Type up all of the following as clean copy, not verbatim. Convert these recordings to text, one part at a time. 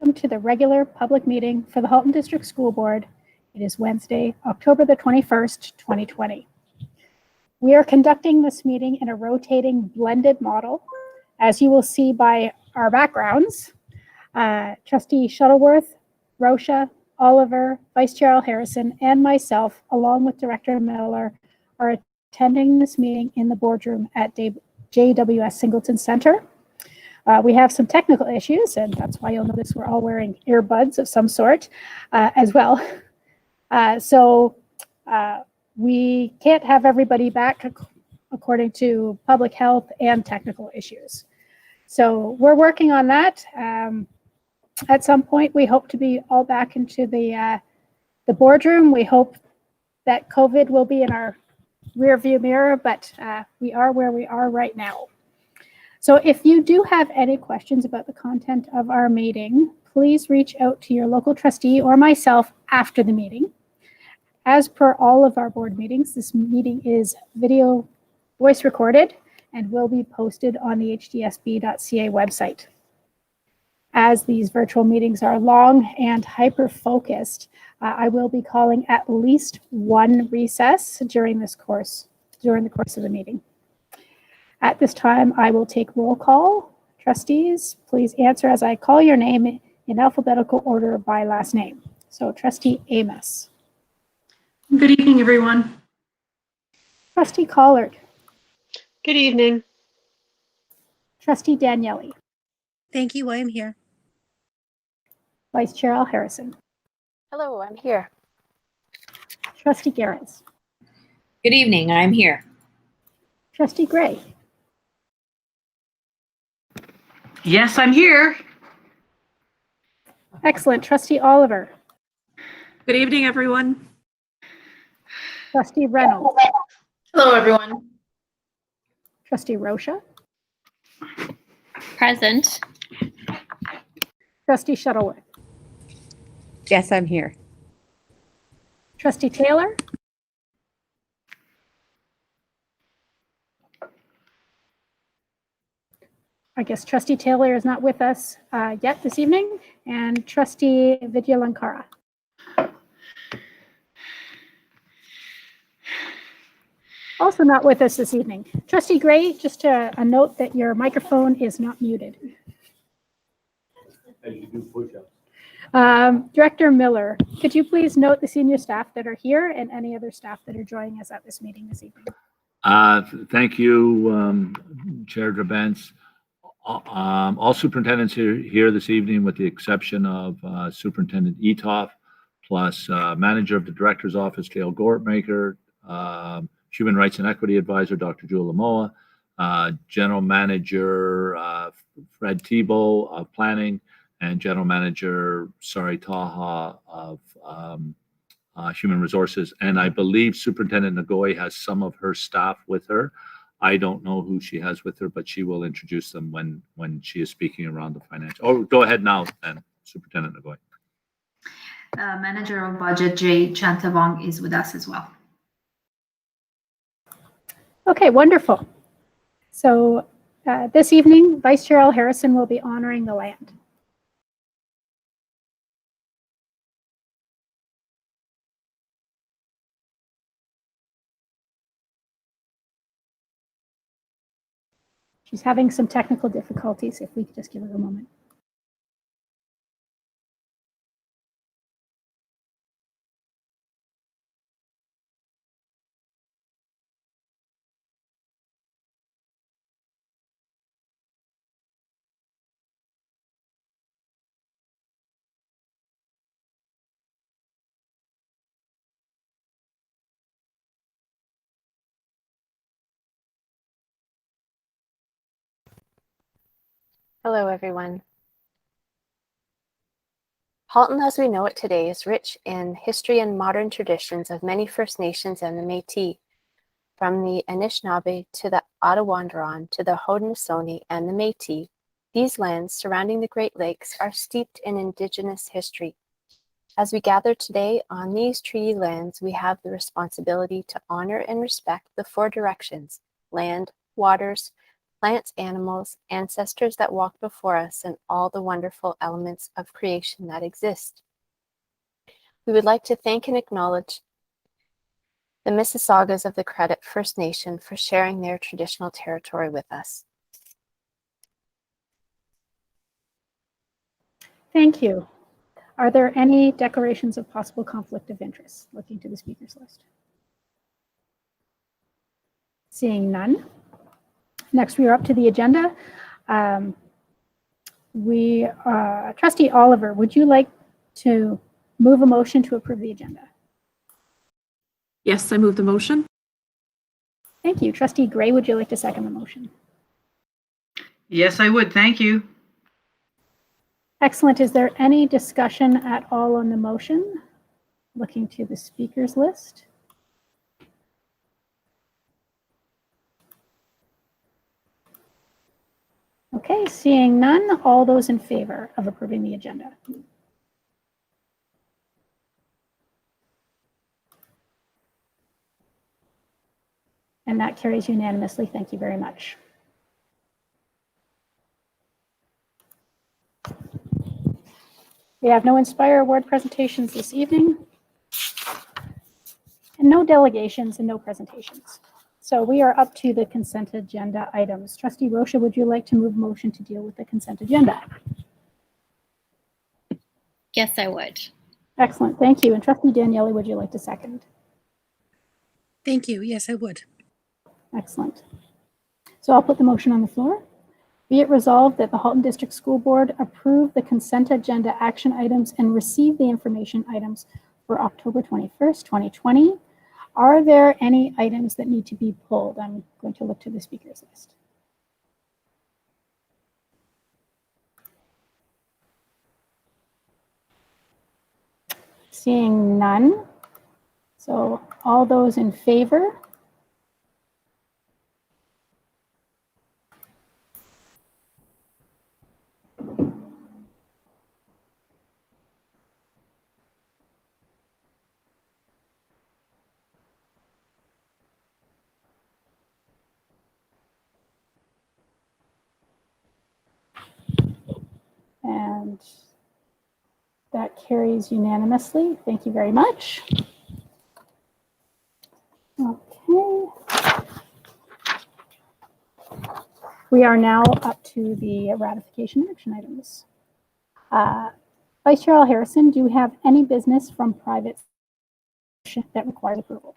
Welcome to the regular public meeting for the Halton District School Board. It is Wednesday, October the 21st, 2020. We are conducting this meeting in a rotating blended model. As you will see by our backgrounds, Trustee Shuttleworth, Rosha, Oliver, Vice Chair Harrison, and myself, along with Director Miller, are attending this meeting in the boardroom at JWS Singleton Center. We have some technical issues, and that's why you'll notice we're all wearing earbuds of some sort as well. So we can't have everybody back according to public health and technical issues. So we're working on that. At some point, we hope to be all back into the boardroom. We hope that COVID will be in our rear view mirror, but we are where we are right now. So if you do have any questions about the content of our meeting, please reach out to your local trustee or myself after the meeting. As per all of our board meetings, this meeting is video voice recorded and will be posted on the hdsb.ca website. As these virtual meetings are long and hyper-focused, I will be calling at least one recess during the course of the meeting. At this time, I will take roll call. Trustees, please answer as I call your name in alphabetical order by last name. So Trustee Amos. Good evening, everyone. Trustee Collard. Good evening. Trustee Daniele. Thank you, I am here. Vice Chair Harrison. Hello, I'm here. Trustee Garrett. Good evening, I'm here. Trustee Gray. Yes, I'm here. Excellent. Trustee Oliver. Good evening, everyone. Trustee Reynolds. Hello, everyone. Trustee Rosha. Present. Trustee Shuttleworth. Yes, I'm here. Trustee Taylor. I guess Trustee Taylor is not with us yet this evening, and Trustee Vidyalankara. Also not with us this evening. Trustee Gray, just a note that your microphone is not muted. As you do push-ups. Director Miller, could you please note the senior staff that are here and any other staff that are joining us at this meeting this evening? Thank you, Chair Drabens. All superintendents are here this evening with the exception of Superintendent Etoff. plus Manager of the Director's Office, Gail Gortmaker, Human Rights and Equity Advisor, Dr. Jewel Lamoa, General Manager Fred Tebow of Planning, and General Manager Sari Taha of Human Resources. And I believe Superintendent Nagoy has some of her staff with her. I don't know who she has with her, but she will introduce them when she is speaking around the financial. Oh, go ahead now, then, Superintendent Nagoy. Manager of Budget, Jay Chantavong, is with us as well. Okay, wonderful. So this evening, Vice Chair Al Harrison will be honoring the land. She's having some technical difficulties. If we could just give her a moment. Hello, everyone. Halton as we know it today is rich in history and modern traditions of many First Nations and the Métis, from the Anishinaabe to the Attawandaron to the Haudenosaunee and the Métis. These lands surrounding the Great Lakes are steeped in Indigenous history. As we gather today on these treaty lands, we have the responsibility to honor and respect the four directions: land, waters, plants, animals, ancestors that walked before us, and all the wonderful elements of creation that exist. We would like to thank and acknowledge the Mississaugas of the Credit First Nation for sharing their traditional territory with us. Thank you. Are there any declarations of possible conflict of interest? Looking to the speakers list. Seeing none. Next, we are up to the agenda. Trustee Oliver, would you like to move a motion to approve the agenda? Yes, I move the motion. Thank you. Trustee Gray, would you like to second the motion? Yes, I would. Thank you. Excellent. Is there any discussion at all on the motion? Looking to the speakers list. Okay, seeing none, all those in favor of approving the agenda? And that carries unanimously. Thank you very much. We have no Inspire Award presentations this evening, and no delegations and no presentations. So we are up to the consent agenda items. Trustee Rocha, would you like to move a motion to deal with the consent agenda? Yes, I would. Excellent, thank you. And Trustee Daniele, would you like to second? Thank you. Yes, I would. Excellent. So I'll put the motion on the floor. Be it resolved that the Halton District School Board approve the consent agenda action items and receive the information items for October 21st, 2020. Are there any items that need to be pulled? I'm going to look to the speakers list. Seeing none. So all those in favor? And that carries unanimously. Thank you very much. Okay. We are now up to the ratification action items. Vice Chair Al Harrison, do you have any business from private that requires approval?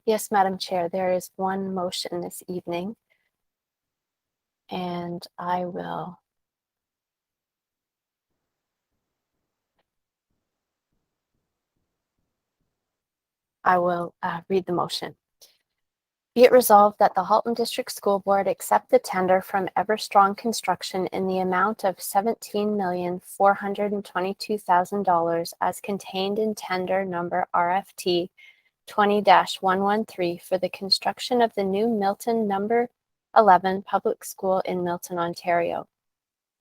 Yes, Madam Chair, there is one motion this evening, and I will I will read the motion. Be it resolved that the Halton District School Board accept the tender from Everstrong Construction in the amount of $17,422,000 as contained in tender number RFT 20-113 for the construction of the new Milton Number 11 Public School in Milton, Ontario.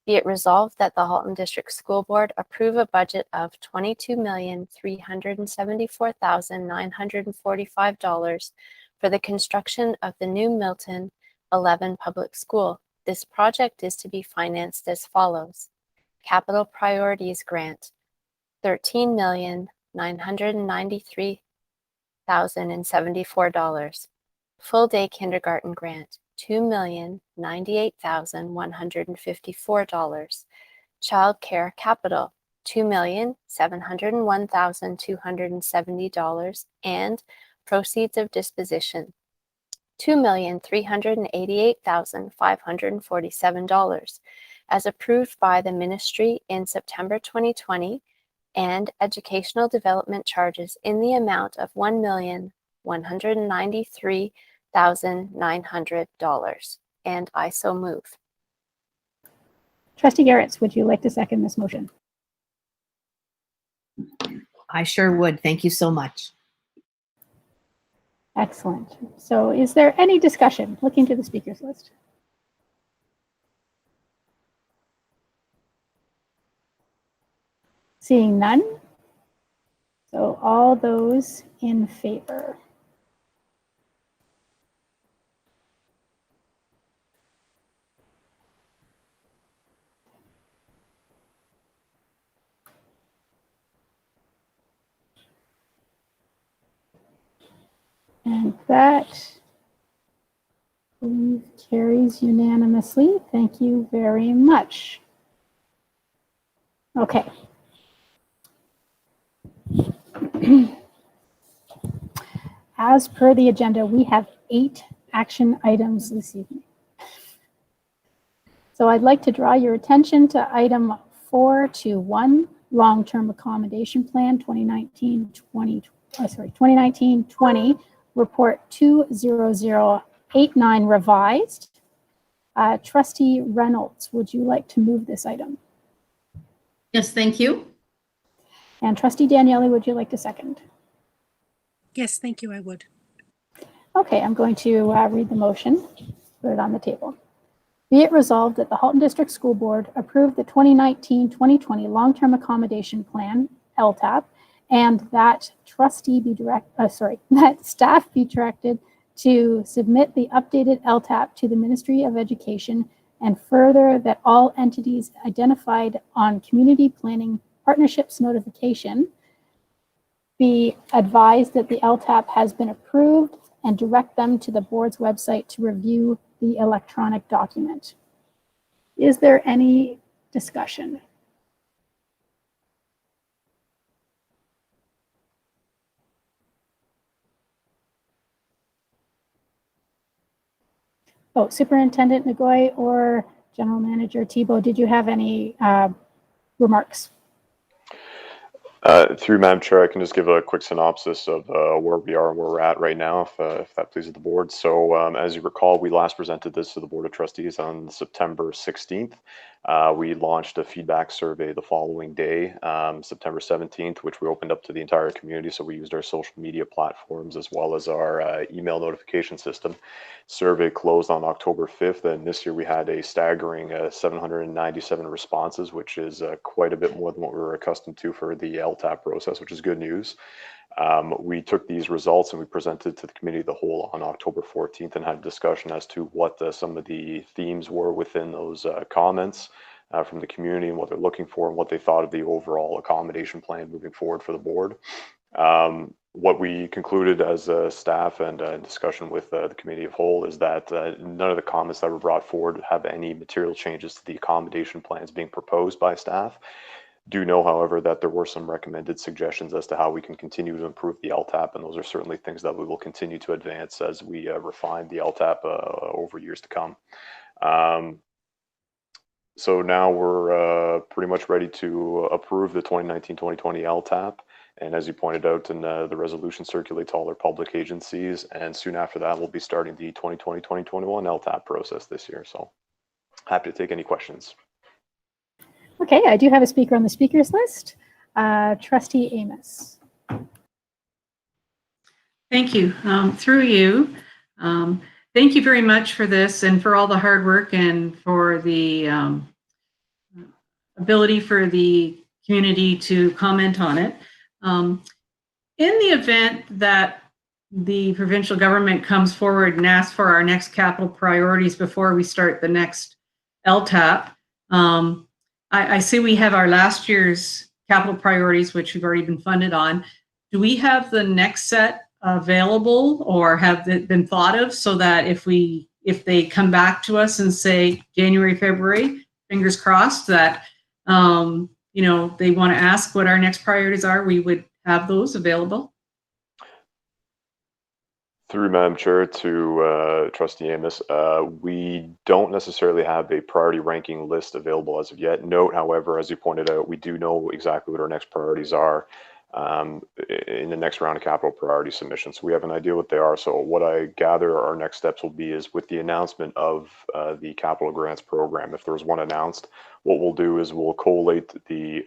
Be it resolved that the Halton District School Board approve a budget of $22,374,945 for the construction of the new Milton 11 Public School. This project is to be financed as follows. Capital Priorities Grant, $13,993,074. Full Day Kindergarten Grant, $2,098,154. Child Care Capital, $2,701,270, and proceeds of disposition, $2,388,547, as approved by the Ministry in September 2020, and educational development charges in the amount of $1,193,900. And I so move. Trustee Garretts, would you like to second this motion? I sure would. Thank you so much. Excellent. So is there any discussion? Looking to the speakers list. Seeing none. So all those in favor. And that, I believe, carries unanimously. Thank you very much. Okay. As per the agenda, we have 8 action items this evening. So I'd like to draw your attention to item 4.1, Long-Term Accommodation Plan 2019-20, Report 20089 revised. Trustee Reynolds, would you like to move this item? Yes, thank you. And Trustee Daniele, would you like to second? Yes, thank you, I would. Okay, I'm going to read the motion, put it on the table. Be it resolved that the Halton District School Board approve the 2019-2020 Long-Term Accommodation Plan, LTAP, and that that staff be directed to submit the updated LTAP to the Ministry of Education, and further that all entities identified on community planning partnerships notification be advised that the LTAP has been approved and direct them to the board's website to review the electronic document. Is there any discussion? Oh, Superintendent Ngoy or General Manager Thibault, did you have any remarks? Through Madam Chair, I can just give a quick synopsis of where we are and where we're at right now, if that pleases the board. So as you recall, we last presented this to the Board of Trustees on September 16th. We launched a feedback survey the following day, September 17th, which we opened up to the entire community. So we used our social media platforms as well as our email notification system. Survey closed on October 5th, and this year we had a staggering 797 responses, which is quite a bit more than what we were accustomed to for the LTAP process, which is good news. We took these results and we presented to the committee of the whole on October 14th and had a discussion as to what some of the themes were within those comments from the community and what they're looking for and what they thought of the overall accommodation plan moving forward for the board. What we concluded as a staff and discussion with the committee of whole is that none of the comments that were brought forward have any material changes to the accommodation plans being proposed by staff. Do know, however, that there were some recommended suggestions as to how we can continue to improve the LTAP, and those are certainly things that we will continue to advance as we refine the LTAP over years to come. So now we're pretty much ready to approve the 2019-2020 LTAP. And as you pointed out, and the resolution circulates to all our public agencies. And soon after that, we'll be starting the 2020-2021 LTAP process this year. So happy to take any questions. Okay, I do have a speaker on the speakers list. Trustee Amos. Thank you. Through you, thank you very much for this and for all the hard work and for the ability for the community to comment on it. In the event that the provincial government comes forward and asks for our next capital priorities before we start the next LTAP, I see we have our last year's capital priorities, which we've already been funded on. Do we have the next set available or have they been thought of so that if they come back to us and say January, February, fingers crossed that they want to ask what our next priorities are, we would have those available? Through Madam Chair to Trustee Amos, we don't necessarily have a priority ranking list available as of yet. Note, however, as you pointed out, we do know exactly what our next priorities are in the next round of capital priority submissions. So we have an idea what they are. So what I gather our next steps will be is with the announcement of the capital grants program. If there's one announced, what we'll do is we'll collate the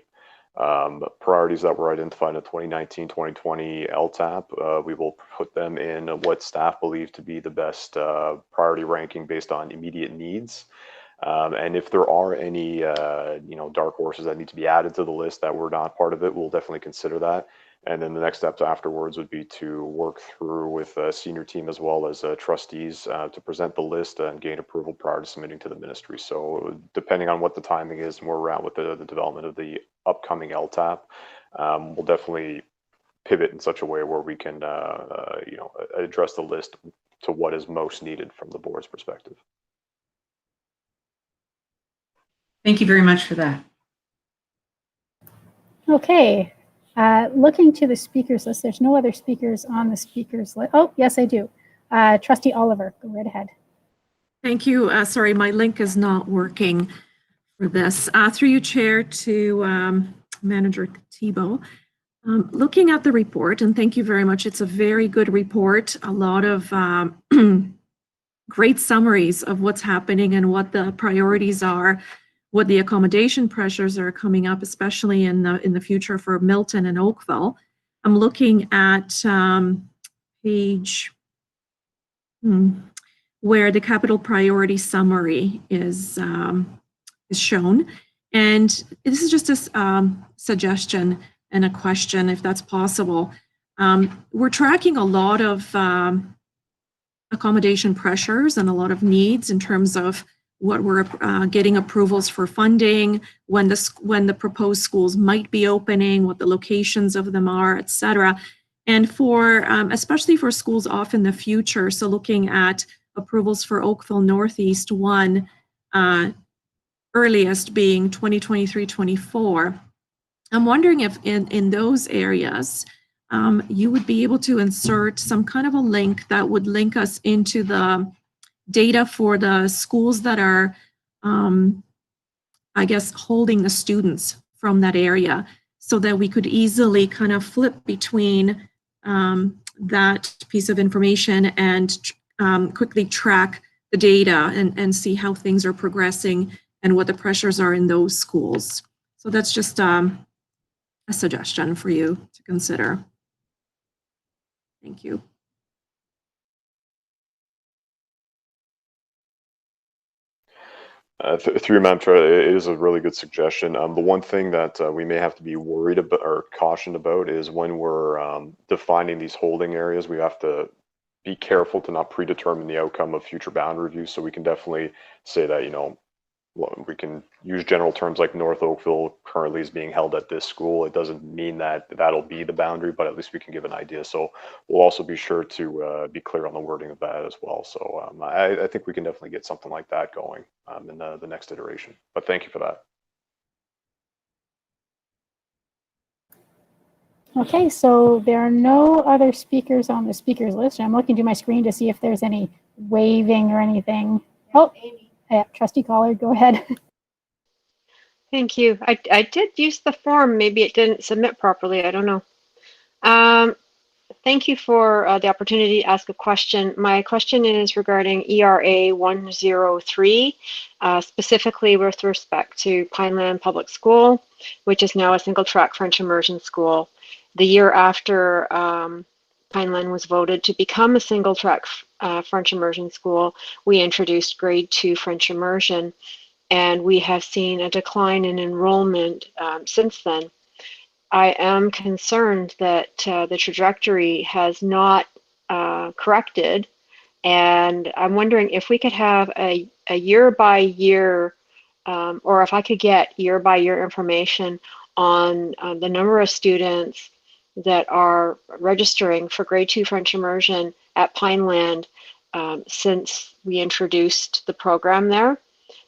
priorities that were identified in 2019-2020 LTAP. We will put them in what staff believe to be the best priority ranking based on immediate needs. And if there are any, dark horses that need to be added to the list that were not part of it, we'll definitely consider that. And then the next steps afterwards would be to work through with a senior team as well as trustees to present the list and gain approval prior to submitting to the ministry. So depending on what the timing is and where we're at with the development of the upcoming LTAP, we'll definitely pivot in such a way where we can, address the list to what is most needed from the board's perspective. Thank you very much for that. Okay, looking to the speakers list, there's no other speakers on the speakers list. Oh, yes, I do. Trustee Oliver, go right ahead. Thank you. Sorry, my link is not working for this. Through you, Chair, to Manager Thibault. Looking at the report, and thank you very much. It's a very good report. A lot of great summaries of what's happening and what the priorities are, what the accommodation pressures are coming up, especially in the future for Milton and Oakville. I'm looking at page where the capital priority summary is shown. And this is just a suggestion and a question, if that's possible. We're tracking a lot of accommodation pressures and a lot of needs in terms of what we're getting approvals for funding, when the proposed schools might be opening, what the locations of them are, et cetera. And for, especially for schools off in the future, so looking at approvals for Oakville Northeast 1, earliest being 2023-24. I'm wondering if in those areas, you would be able to insert some kind of a link that would link us into the data for the schools that are, I guess, holding the students from that area so that we could easily kind of flip between that piece of information and quickly track the data and see how things are progressing and what the pressures are in those schools. So that's just a suggestion for you to consider. Thank you. Through Madam Chair, it is a really good suggestion. The one thing that we may have to be worried about or cautioned about is when we're defining these holding areas, we have to be careful to not predetermine the outcome of future boundary reviews. So we can definitely say that, we can use general terms like North Oakville currently is being held at this school. It doesn't mean that that'll be the boundary, but at least we can give an idea. So we'll also be sure to be clear on the wording of that as well. So I think we can definitely get something like that going in the next iteration. But thank you for that. Okay, so there are no other speakers on the speakers list. I'm looking to my screen to see if there's any waving or anything. Oh, yeah, Trustee Collard, go ahead. Thank you. I did use the form. Maybe it didn't submit properly. I don't know. Thank you for the opportunity to ask a question. My question is regarding ERA 103, specifically with respect to Pineland Public School, which is now a single-track French immersion school. The year after Pineland was voted to become a single-track French immersion school, we introduced grade 2 French immersion, and we have seen a decline in enrollment since then. I am concerned that the trajectory has not corrected, and I'm wondering if we could have a year by year, or if I could get year by year information on the number of students that are registering for grade 2 French immersion at Pineland since we introduced the program there,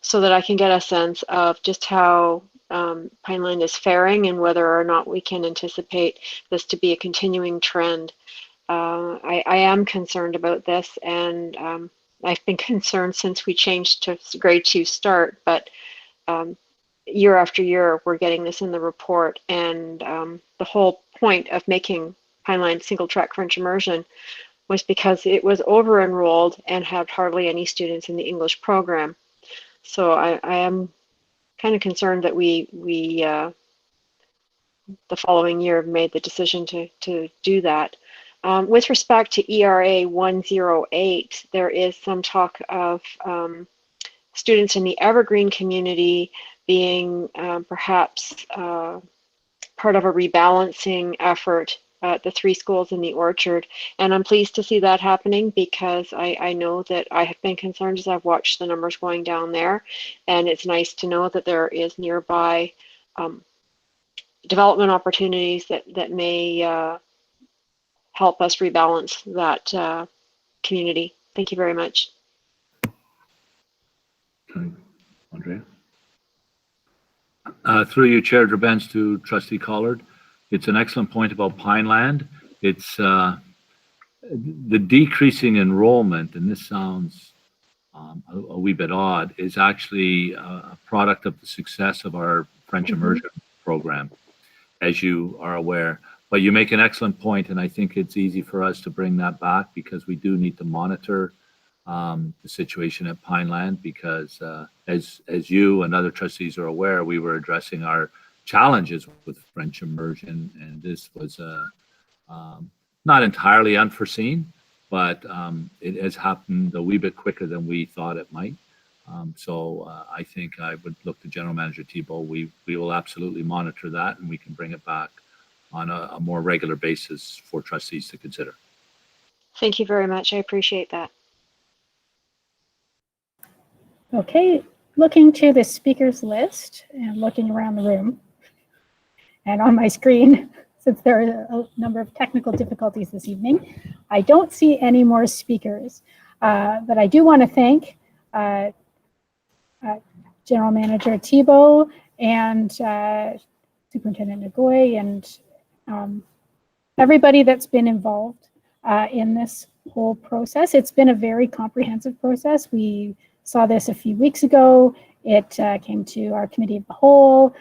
so that I can get a sense of just how Pineland is faring and whether or not we can anticipate this to be a continuing trend. I am concerned about this, and I've been concerned since we changed to grade 2 start, but year after year we're getting this in the report, and the whole point of making Pineland single track French immersion was because it was over enrolled and had hardly any students in the English program. So I am kind of concerned that we the following year made the decision to do that. With respect to ERA 108, there is some talk of students in the Evergreen community being perhaps part of a rebalancing effort at the 3 schools in the orchard. And I'm pleased to see that happening, because I know that I have been concerned as I've watched the numbers going down there. And it's nice to know that there is nearby development opportunities that may help us rebalance that community. Thank you very much. Okay. Andrea? Through you, Chair Drabens, to Trustee Collard. It's an excellent point about Pineland. It's the decreasing enrollment, and this sounds a wee bit odd, is actually a product of the success of our French immersion program, as you are aware. But you make an excellent point, and I think it's easy for us to bring that back, because we do need to monitor the situation at Pineland, because as you and other trustees are aware, we were addressing our challenges with French immersion, and this was not entirely unforeseen, but it has happened a wee bit quicker than we thought it might. So I think I would look to General Manager Thibault. We will absolutely monitor that, and we can bring it back on a more regular basis for trustees to consider. Thank you very much. I appreciate that. Okay, looking to the speakers list and looking around the room and on my screen, since there are a number of technical difficulties this evening, I don't see any more speakers, but I do want to thank General Manager Thibault and Superintendent Ngoy and everybody that's been involved in this whole process. It's been a very comprehensive process. We saw this a few weeks ago. It came to our committee of the whole,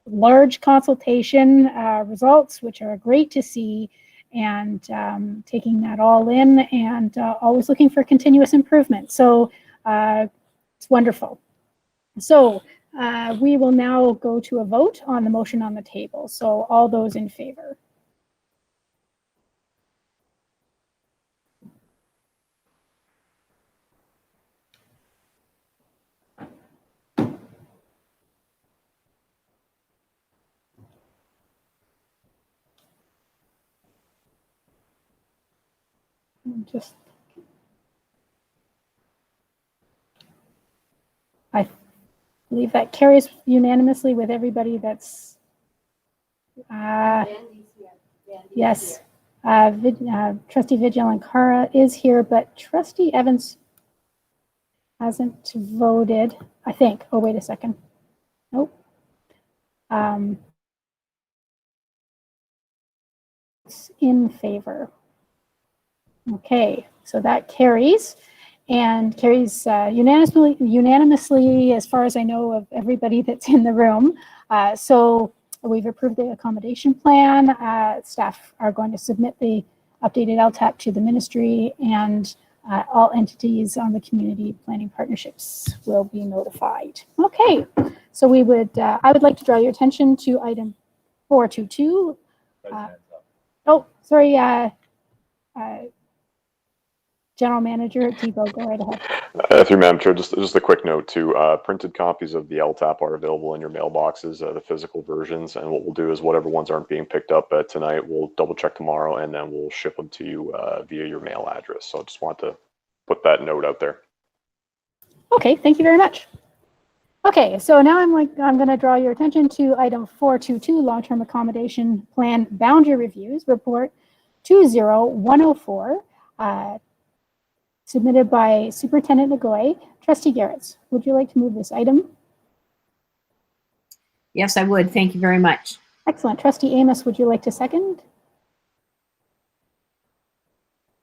large consultation results, which are great to see, and taking that all in, and always looking for continuous improvement. So it's wonderful. So we will now go to a vote on the motion on the table. So all those in favor? Just, I believe that carries unanimously with everybody that's, yes, Trustee Vigil-Ankara is here, but Trustee Evans hasn't voted, I think. Oh, wait a second. Nope. It's in favor. Okay, so that carries, and carries unanimously, as far as I know, of everybody that's in the room. So We've approved the accommodation plan. Staff are going to submit the updated LTAP to the ministry, and all entities on the community planning partnerships will be notified. Okay, so I would like to draw your attention to item 422. General Manager Tebow, go right ahead. Through Madam Chair, just a quick note too. Printed copies of the LTAP are available in your mailboxes, the physical versions, and what we'll do is whatever ones aren't being picked up tonight, we'll double check tomorrow, and then we'll ship them to you via your mail address. So I just want to put that note out there. Okay, thank you very much. Okay, so now I'm going to draw your attention to item 422, long-term accommodation plan boundary reviews, report 20104. Submitted by Superintendent Nagoy. Trustee Garretts, would you like to move this item? Yes, I would. Thank you very much. Excellent. Trustee Amos, would you like to second?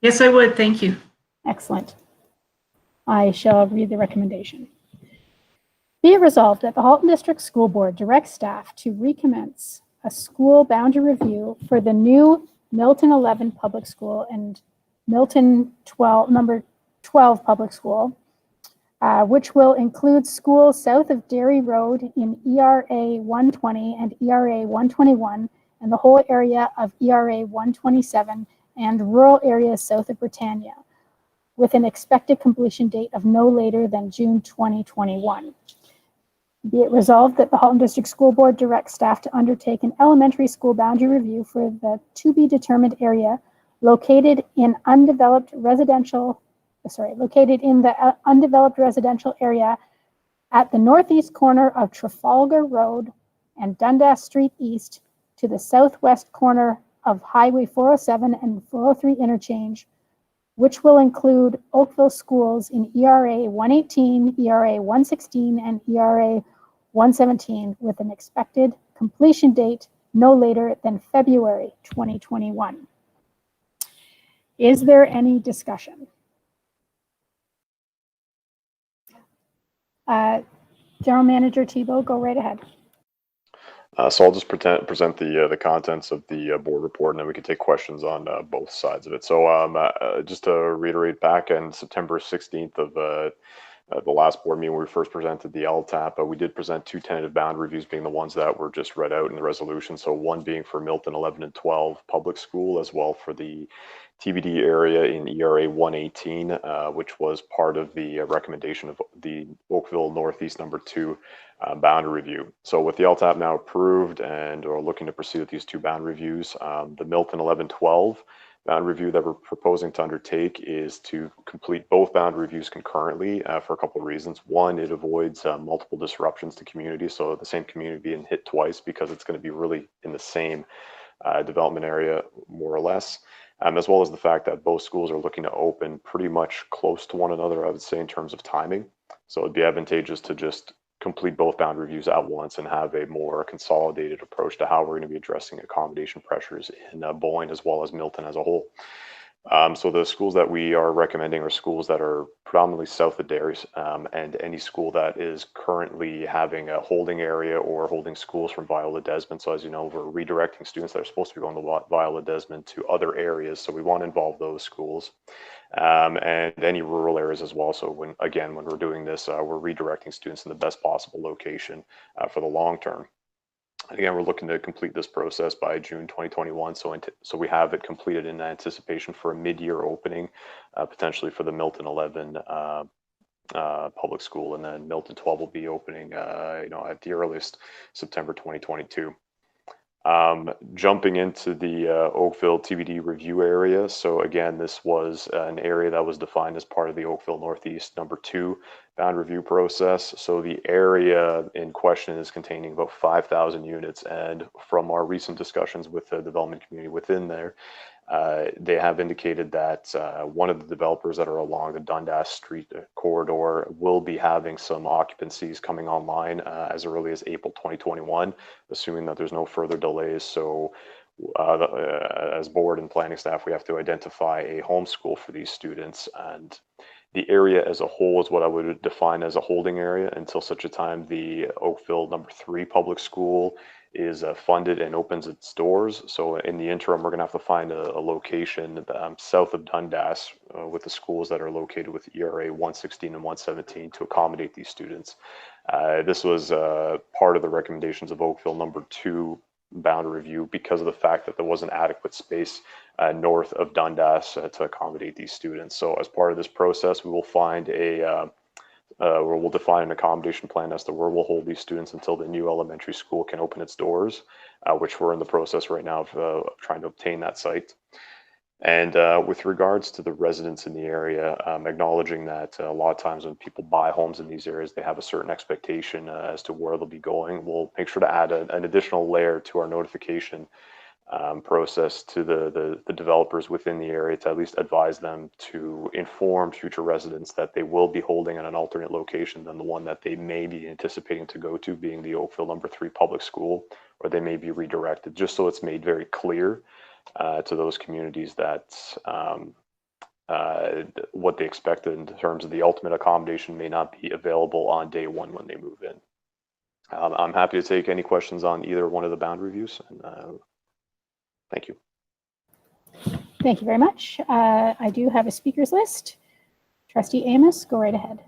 Yes, I would. Thank you. Excellent. I shall read the recommendation. Be it resolved that the Halton District School Board directs staff to recommence a school boundary review for the new Milton 11 Public School and Milton number 12 Public School, which will include schools south of Dairy Road in ERA 120 and ERA 121, and the whole area of ERA 127 and rural areas south of Britannia, with an expected completion date of no later than June 2021. Be it resolved that the Halton District School Board directs staff to undertake an elementary school boundary review for the to-be-determined area located in the undeveloped residential area at the northeast corner of Trafalgar Road and Dundas Street East to the southwest corner of Highway 407 and 403 interchange, which will include Oakville schools in ERA 118, ERA 116, and ERA 117, with an expected completion date no later than February 2021. Is there any discussion? General Manager Tebow, go right ahead. So I'll just present the contents of the board report, and then we can take questions on both sides of it. So just to reiterate, back on September 16th of the last board meeting, when we first presented the LTAP, we did present two tentative boundary reviews, being the ones that were just read out in the resolution. So one being for Milton 11 and 12 Public School, as well for the TBD area in ERA 118, which was part of the recommendation of the Oakville Northeast number 2 boundary review. So with the LTAP now approved and we're looking to proceed with these two boundary reviews, the Milton 11-12 boundary review that we're proposing to undertake is to complete both boundary reviews concurrently for a couple of reasons. One, it avoids multiple disruptions to community, so the same community being hit twice, because it's going to be really in the same development area, more or less. As well as the fact that both schools are looking to open pretty much close to one another, I would say, in terms of timing. So it'd be advantageous to just complete both boundary reviews at once and have a more consolidated approach to how we're going to be addressing accommodation pressures in Boyne as well as Milton as a whole. So the schools that we are recommending are schools that are predominantly south of Dairies, and any school that is currently having a holding area or holding schools from Viola Desmond. So as you know, we're redirecting students that are supposed to be going to Viola Desmond to other areas. So we want to involve those schools and any rural areas as well. So when we're doing this, we're redirecting students in the best possible location for the long term. And again, we're looking to complete this process by June 2021. So we have it completed in anticipation for a mid-year opening, potentially for the Milton 11 public school, and then Milton 12 will be opening, at the earliest September 2022. Jumping into the Oakville TBD review area. So again, this was an area that was defined as part of the Oakville Northeast number 2 bound review process. So the area in question is containing about 5,000 units. And from our recent discussions with the development community within there, they have indicated that one of the developers that are along the Dundas Street corridor will be having some occupancies coming online as early as April 2021, assuming that there's no further delays. So as board and planning staff, we have to identify a homeschool for these students. And The area as a whole is what I would define as a holding area until such a time the Oakville number 3 public school is funded and opens its doors. So in the interim, we're going to have to find a location south of Dundas with the schools that are located with ERA 116 and 117 to accommodate these students. This was part of the recommendations of Oakville number 2 boundary review because of the fact that there wasn't adequate space north of Dundas to accommodate these students. So as part of this process, we will find where we'll define an accommodation plan as to where we'll hold these students until the new elementary school can open its doors, which we're in the process right now of trying to obtain that site. And with regards to the residents in the area, acknowledging that a lot of times when people buy homes in these areas, they have a certain expectation as to where they'll be going. We'll make sure to add an additional layer to our notification process to the developers within the area to at least advise them to inform future residents that they will be holding at an alternate location than the one that they may be anticipating to go to, being the Oakville number 3 public school, or they may be redirected, just so it's made very clear to those communities that what they expect in terms of the ultimate accommodation may not be available on day one when they move in. I'm happy to take any questions on either one of the boundary reviews. And, thank you. Thank you very much. I do have a speakers list. Trustee Amos, go right ahead.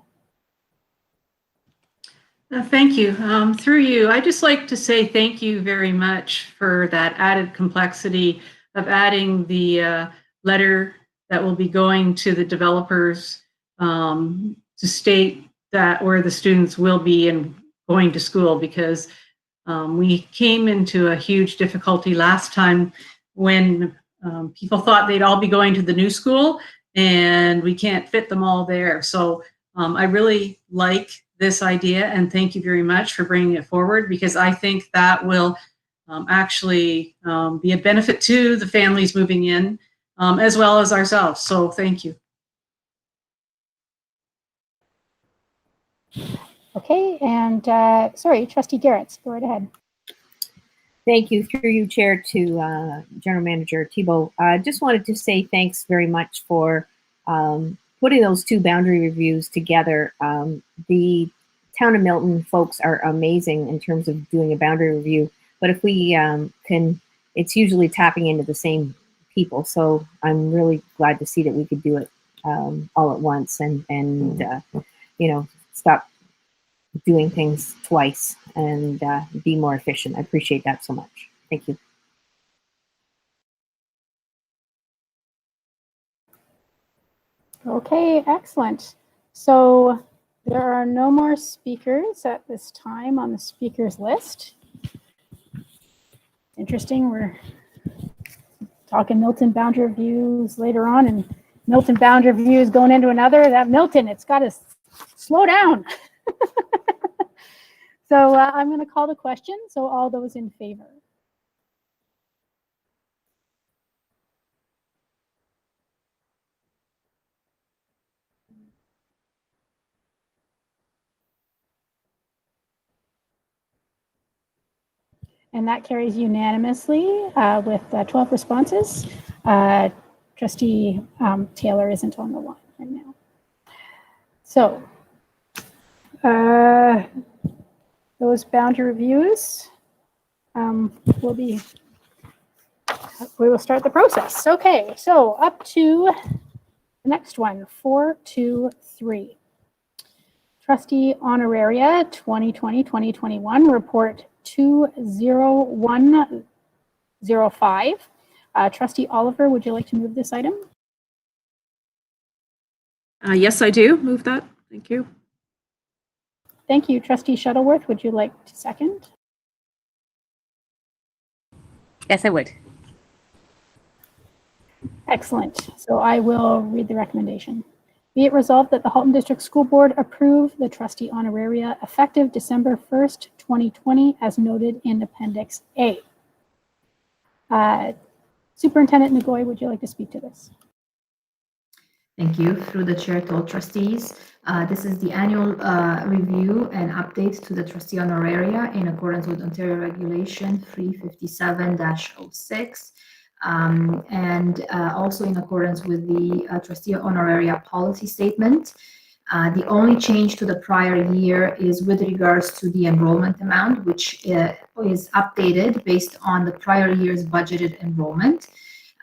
Thank you. Through you, I'd just like to say thank you very much for that added complexity of adding the letter that will be going to the developers to state that where the students will be and going to school, because we came into a huge difficulty last time when people thought they'd all be going to the new school and we can't fit them all there. So I really like this idea, and thank you very much for bringing it forward, because I think that will actually be a benefit to the families moving in as well as ourselves. So thank you. Okay, and sorry, Trustee Garrett, go right ahead. Thank you, through you, Chair, to General Manager Thibault. I just wanted to say thanks very much for putting those 2 boundary reviews together. The Town of Milton folks are amazing in terms of doing a boundary review, but if we can, it's usually tapping into the same people. So I'm really glad to see that we could do it all at once and you know, stop doing things twice and be more efficient. I appreciate that so much. Thank you. Okay, excellent. So there are no more speakers at this time on the speakers list. Interesting, we're talking Milton boundary reviews later on, and Milton boundary reviews going into another. That Milton, it's got to slow down. So I'm going to call the question. So all those in favor? And that carries unanimously with 12 responses. Trustee Taylor isn't on the line right now. So those boundary reviews we will start the process. Okay, so up to the next one, 423. Trustee Honoraria 2020-2021 report 20105. Trustee Oliver, would you like to move this item? Yes, I do. Move that. Thank you. Thank you. Trustee Shuttleworth, would you like to second? Yes, I would. Excellent. So I will read the recommendation. Be it resolved that the Halton District School Board approve the trustee honoraria effective December 1st, 2020, as noted in Appendix A. Superintendent Ngoy, would you like to speak to this? Thank you. Through the chair to all trustees. This is the annual review and update to the trustee honoraria in accordance with Ontario Regulation 357-06. and also in accordance with the trustee honoraria policy statement. The only change to the prior year is with regards to the enrollment amount, which is updated based on the prior year's budgeted enrollment.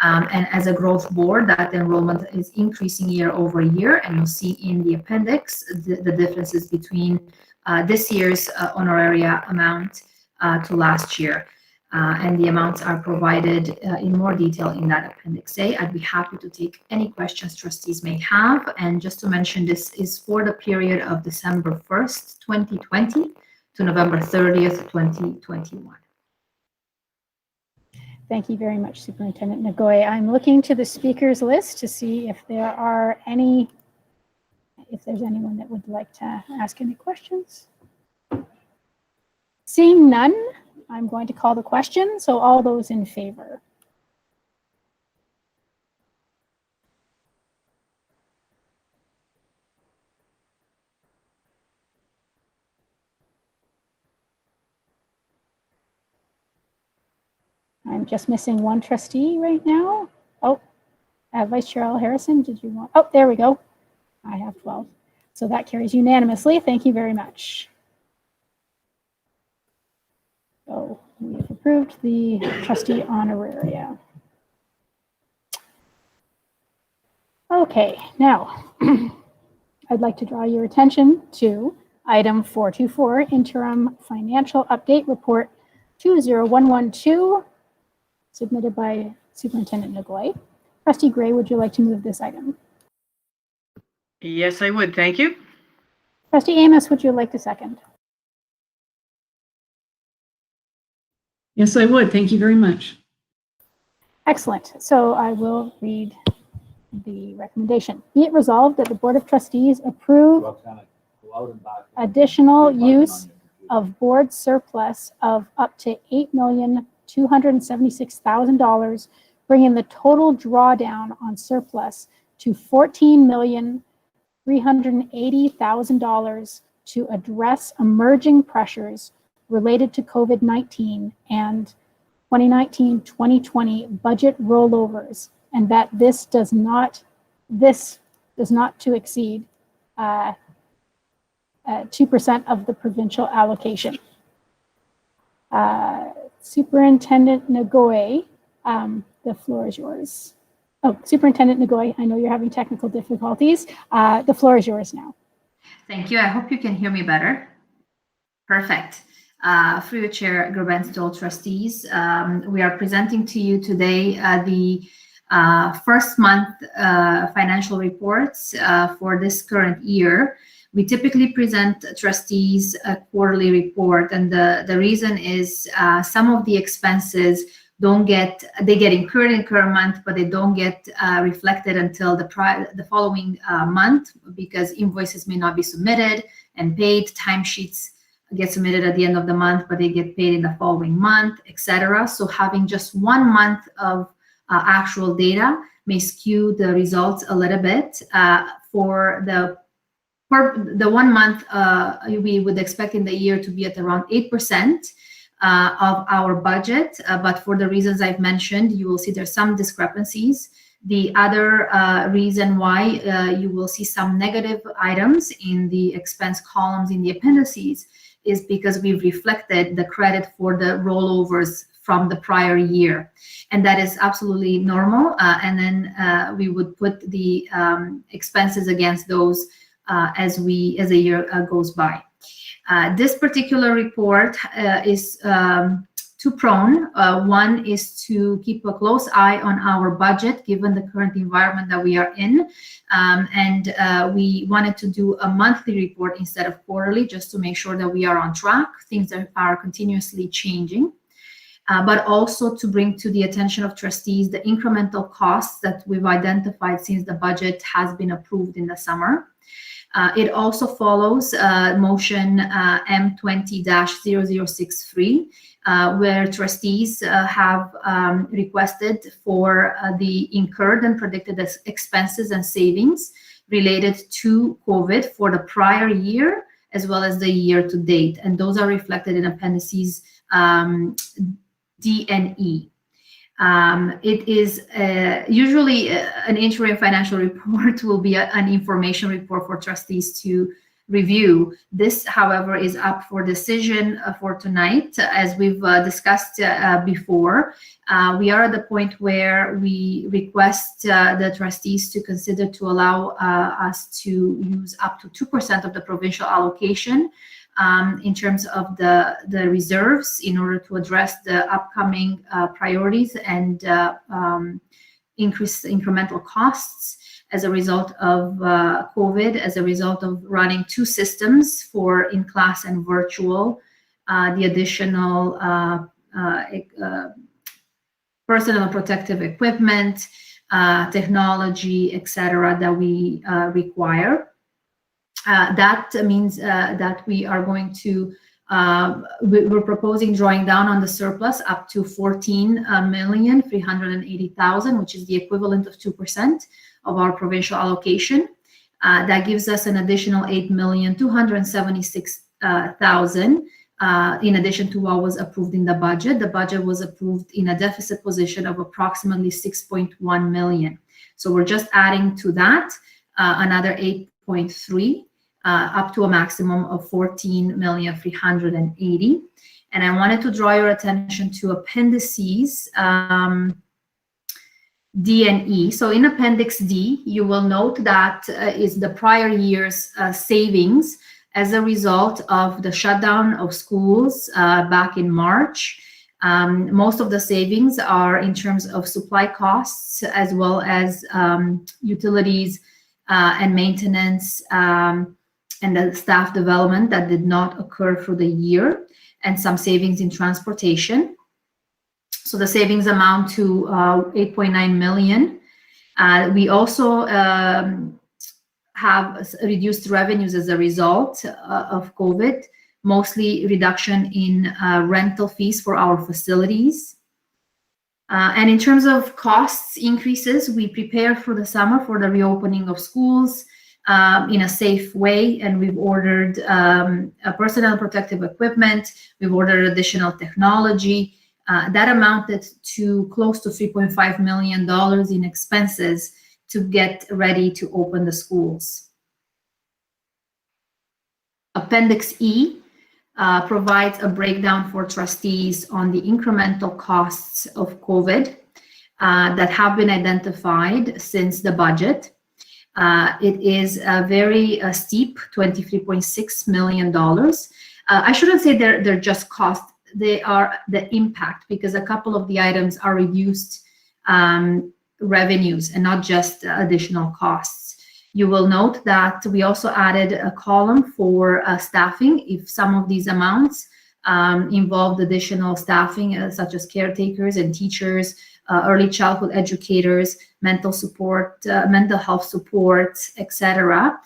And as a growth board, that enrollment is increasing year over year, and you'll see in the appendix the differences between this year's honoraria amount to last year. And the amounts are provided in more detail in that Appendix A. I'd be happy to take any questions trustees may have. And just to mention, this is for the period of December 1st, 2020 to November 30th, 2021. Thank you very much, Superintendent Nagoy. I'm looking to the speakers list to see if there's anyone that would like to ask any questions. Seeing none, I'm going to call the question. So all those in favor? I'm just missing one trustee right now. Oh, Vice Chair Al Harrison, did you want? Oh, there we go. I have 12. So that carries unanimously. Thank you very much. So we have approved the trustee honoraria. Okay, now I'd like to draw your attention to item 424, interim financial update report 20112, submitted by Superintendent Nagoy. Trustee Gray, would you like to move this item? Yes, I would. Thank you. Trustee Amos, would you like to second? Yes, I would. Thank you very much. Excellent. So I will read the recommendation. Be it resolved that the Board of Trustees approve additional use of board surplus of up to $8,276,000, bringing the total drawdown on surplus to $14,380,000 to address emerging pressures related to COVID-19 and 2019-2020 budget rollovers, and that this does not to exceed 2% of the provincial allocation. Superintendent Nagoy, the floor is yours. Oh, Superintendent Nagoy, I know you're having technical difficulties. The floor is yours now. Thank you. I hope you can hear me better. Perfect. Through your chair, Groben's to all trustees, we are presenting to you today the first month financial reports for this current year. We typically present trustees a quarterly report, and the reason is some of the expenses they get incurred in current month, but they don't get reflected until the following month, because invoices may not be submitted and paid. Timesheets get submitted at the end of the month, but they get paid in the following month, etc. So having just 1 month of actual data may skew the results a little bit. For the 1 month, we would expect in the year to be at around 8% of our budget, but for the reasons I've mentioned, you will see there's some discrepancies. The other reason why you will see some negative items in the expense columns in the appendices is because we've reflected the credit for the rollovers from the prior year, and that is absolutely normal. And then we would put the expenses against those as the year goes by. This particular report is two-pronged. One is to keep a close eye on our budget, given the current environment that we are in. And we wanted to do a monthly report instead of quarterly, just to make sure that we are on track. Things are continuously changing. But also to bring to the attention of trustees the incremental costs that we've identified since the budget has been approved in the summer. It also follows motion M20-0063, where trustees have requested for the incurred and predicted expenses and savings related to COVID for the prior year, as well as the year to date. And those are reflected in appendices D and E. It is usually an interim financial report will be an information report for trustees to review. This, however, is up for decision for tonight. As we've discussed before, we are at the point where we request the trustees to consider to allow us to use up to 2% of the provincial allocation in terms of the reserves in order to address the upcoming priorities and increase incremental costs as a result of COVID, as a result of running two systems for in-class and virtual, the additional personal protective equipment, technology, etc., that we require. That means that we are going to, we're proposing drawing down on the surplus up to 14,380,000, which is the equivalent of 2% of our provincial allocation. That gives us an additional 8,276,000 in addition to what was approved in the budget. The budget was approved in a deficit position of approximately 6.1 million. So we're just adding to that another 8.3 up to a maximum of 14,380,000. And I wanted to draw your attention to appendices D and E. So in Appendix D, you will note that is the prior year's savings as a result of the shutdown of schools back in March. Most of the savings are in terms of supply costs as well as utilities and maintenance and the staff development that did not occur for the year, and some savings in transportation. So the savings amount to 8.9 million. We also have reduced revenues as a result of COVID, mostly reduction in rental fees for our facilities. And in terms of costs increases, we prepare for the summer for the reopening of schools in a safe way, and we've ordered personal protective equipment, we've ordered additional technology. That amounted to close to $3.5 million in expenses to get ready to open the schools. Appendix E provides a breakdown for trustees on the incremental costs of COVID that have been identified since the budget. It is a very steep $23.6 million. I shouldn't say they're just costs. They are the impact, because a couple of the items are reduced revenues and not just additional costs. You will note that we also added a column for staffing if some of these amounts involved additional staffing, such as caretakers and teachers, early childhood educators, mental support, mental health support, etc.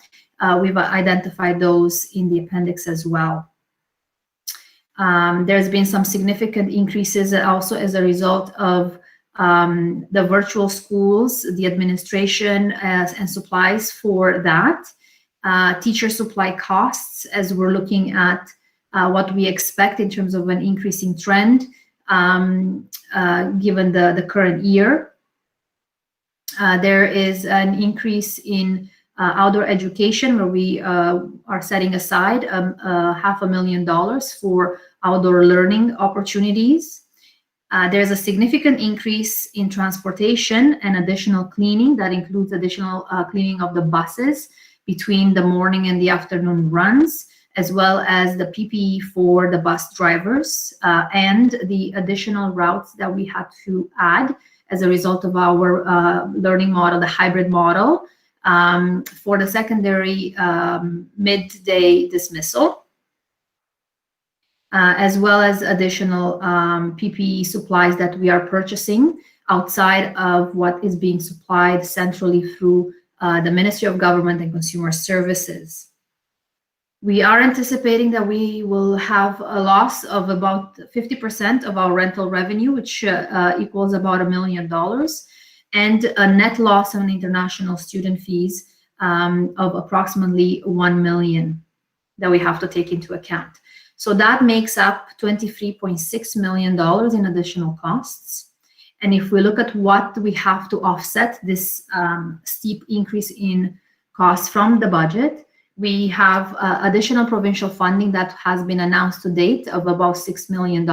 We've identified those in the appendix as well. There's been some significant increases also as a result of the virtual schools, the administration and supplies for that, teacher supply costs, as we're looking at what we expect in terms of an increasing trend given the current year. There is an increase in outdoor education, where we are setting aside $500,000 for outdoor learning opportunities. There's a significant increase in transportation and additional cleaning. That includes additional cleaning of the buses between the morning and the afternoon runs, as well as the PPE for the bus drivers and the additional routes that we had to add as a result of our learning model, the hybrid model, for the secondary midday dismissal, as well as additional PPE supplies that we are purchasing outside of what is being supplied centrally through the Ministry of Government and Consumer Services. We are anticipating that we will have a loss of about 50% of our rental revenue, which equals about $1 million, and a net loss on international student fees of approximately $1 million that we have to take into account. So that makes up $23.6 million in additional costs. And if we look at what we have to offset this steep increase in costs from the budget, we have additional provincial funding that has been announced to date of about $6 million,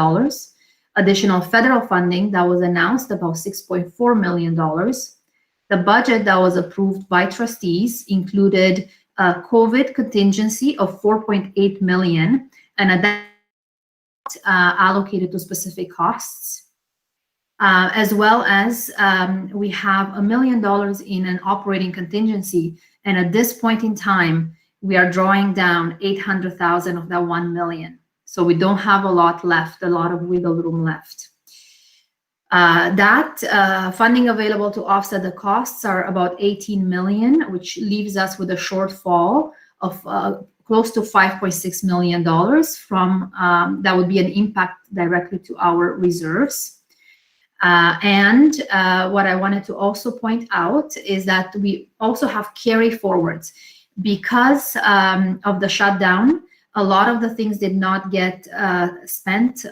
additional federal funding that was announced about $6.4 million. The budget that was approved by trustees included a COVID contingency of $4.8 million and a allocated to specific costs. As well as we have $1 million in an operating contingency. And at this point in time, we are drawing down 800,000 of that 1 million. So we don't have a lot left, a lot of wiggle room left. Funding available to offset the costs are about 18 million, which leaves us with a shortfall of close to $5.6 million from that would be an impact directly to our reserves. And what I wanted to also point out is that we also have carry forwards. Because of the shutdown, a lot of the things did not get spent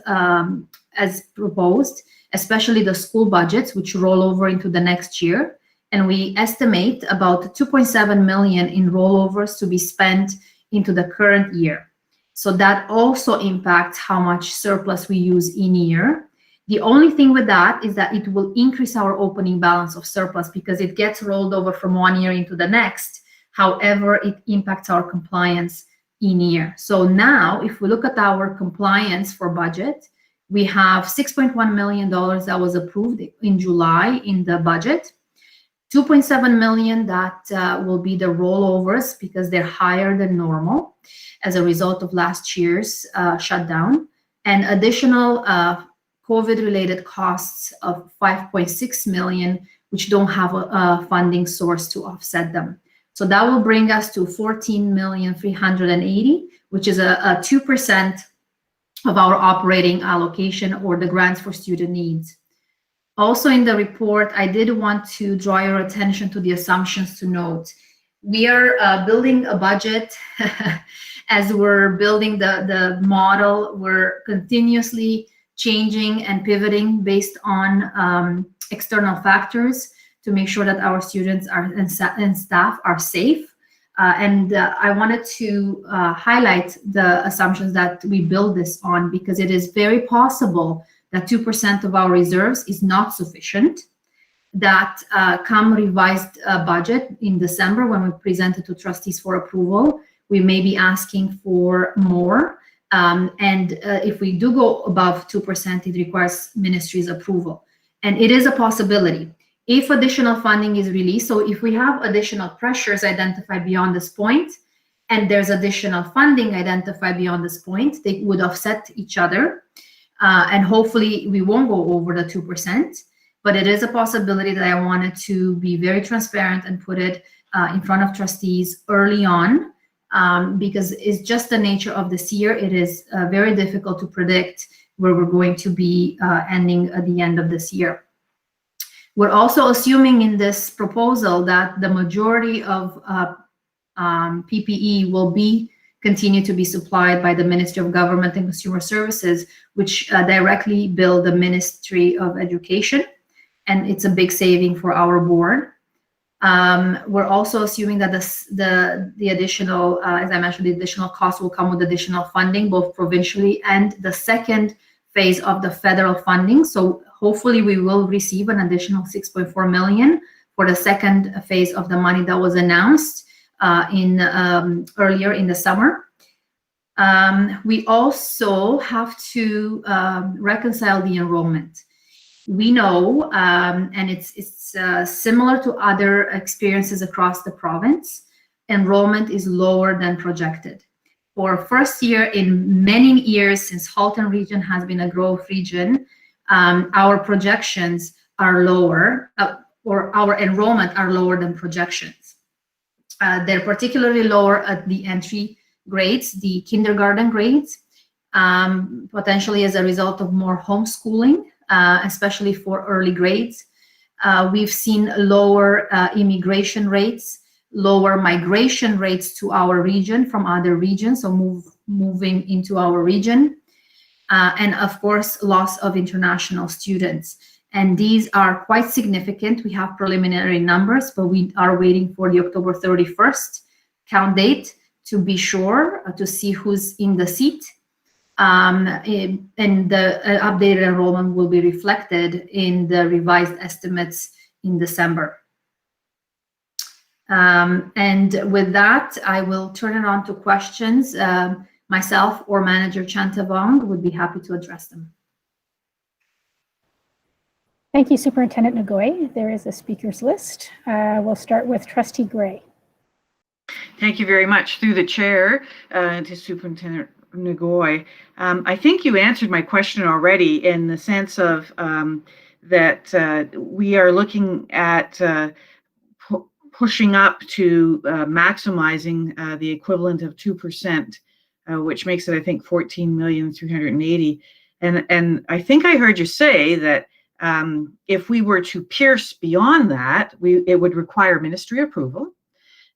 as proposed, especially the school budgets, which roll over into the next year. And we estimate about 2.7 million in rollovers to be spent into the current year. So that also impacts how much surplus we use in year. The only thing with that is that it will increase our opening balance of surplus because it gets rolled over from one year into the next. However, it impacts our compliance in year. So now, if we look at our compliance for budget, we have $6.1 million that was approved in July in the budget. 2.7 million that will be the rollovers because they're higher than normal as a result of last year's shutdown, and additional COVID-related costs of 5.6 million, which don't have a funding source to offset them. So that will bring us to 14,380,000, which is a 2% of our operating allocation or the grants for student needs. Also in the report, I did want to draw your attention to the assumptions to note. We are building a budget as we're building the model. We're continuously changing and pivoting based on external factors to make sure that our students and staff are safe. I wanted to highlight the assumptions that we build this on because it is very possible that 2% of our reserves is not sufficient. That come revised budget in December when we present it to trustees for approval, we may be asking for more. If we do go above 2%, it requires ministry's approval. And it is a possibility. If additional funding is released, so if we have additional pressures identified beyond this point, and there's additional funding identified beyond this point, they would offset each other. And hopefully we won't go over the 2%, but it is a possibility that I wanted to be very transparent and put it in front of trustees early on, because it's just the nature of this year. It is very difficult to predict where we're going to be ending at the end of this year. We're also assuming in this proposal that the majority of PPE will continue to be supplied by the Ministry of Government and Consumer Services, which directly bill the Ministry of Education, and it's a big saving for our board. We're also assuming that the additional, as I mentioned, the additional costs will come with additional funding, both provincially and the second phase of the federal funding. So hopefully we will receive an additional 6.4 million for the second phase of the money that was announced earlier in the summer. We also have to reconcile the enrollment. We know, and it's similar to other experiences across the province, enrollment is lower than projected. For first year in many years since Halton region has been a growth region, our projections are lower, or our enrollment are lower than projections. They're particularly lower at the entry grades, the kindergarten grades, potentially as a result of more homeschooling, especially for early grades. We've seen lower immigration rates, lower migration rates to our region from other regions, so moving into our region, and of course, loss of international students. And these are quite significant. We have preliminary numbers, but we are waiting for the October 31st count date to be sure to see who's in the seat. And the updated enrollment will be reflected in the revised estimates in December. And with that, I will turn it on to questions. Myself or Manager Chantavong would be happy to address them. Thank you, Superintendent Ngoy. There is a speakers list. We'll start with Trustee Gray. Thank you very much. Through the chair to Superintendent Ngoy. I think you answered my question already in the sense of that we are looking at pushing up to maximizing the equivalent of 2%, which makes it, I think, 14,380,000. And I think I heard you say that if we were to pierce beyond that, it would require ministry approval.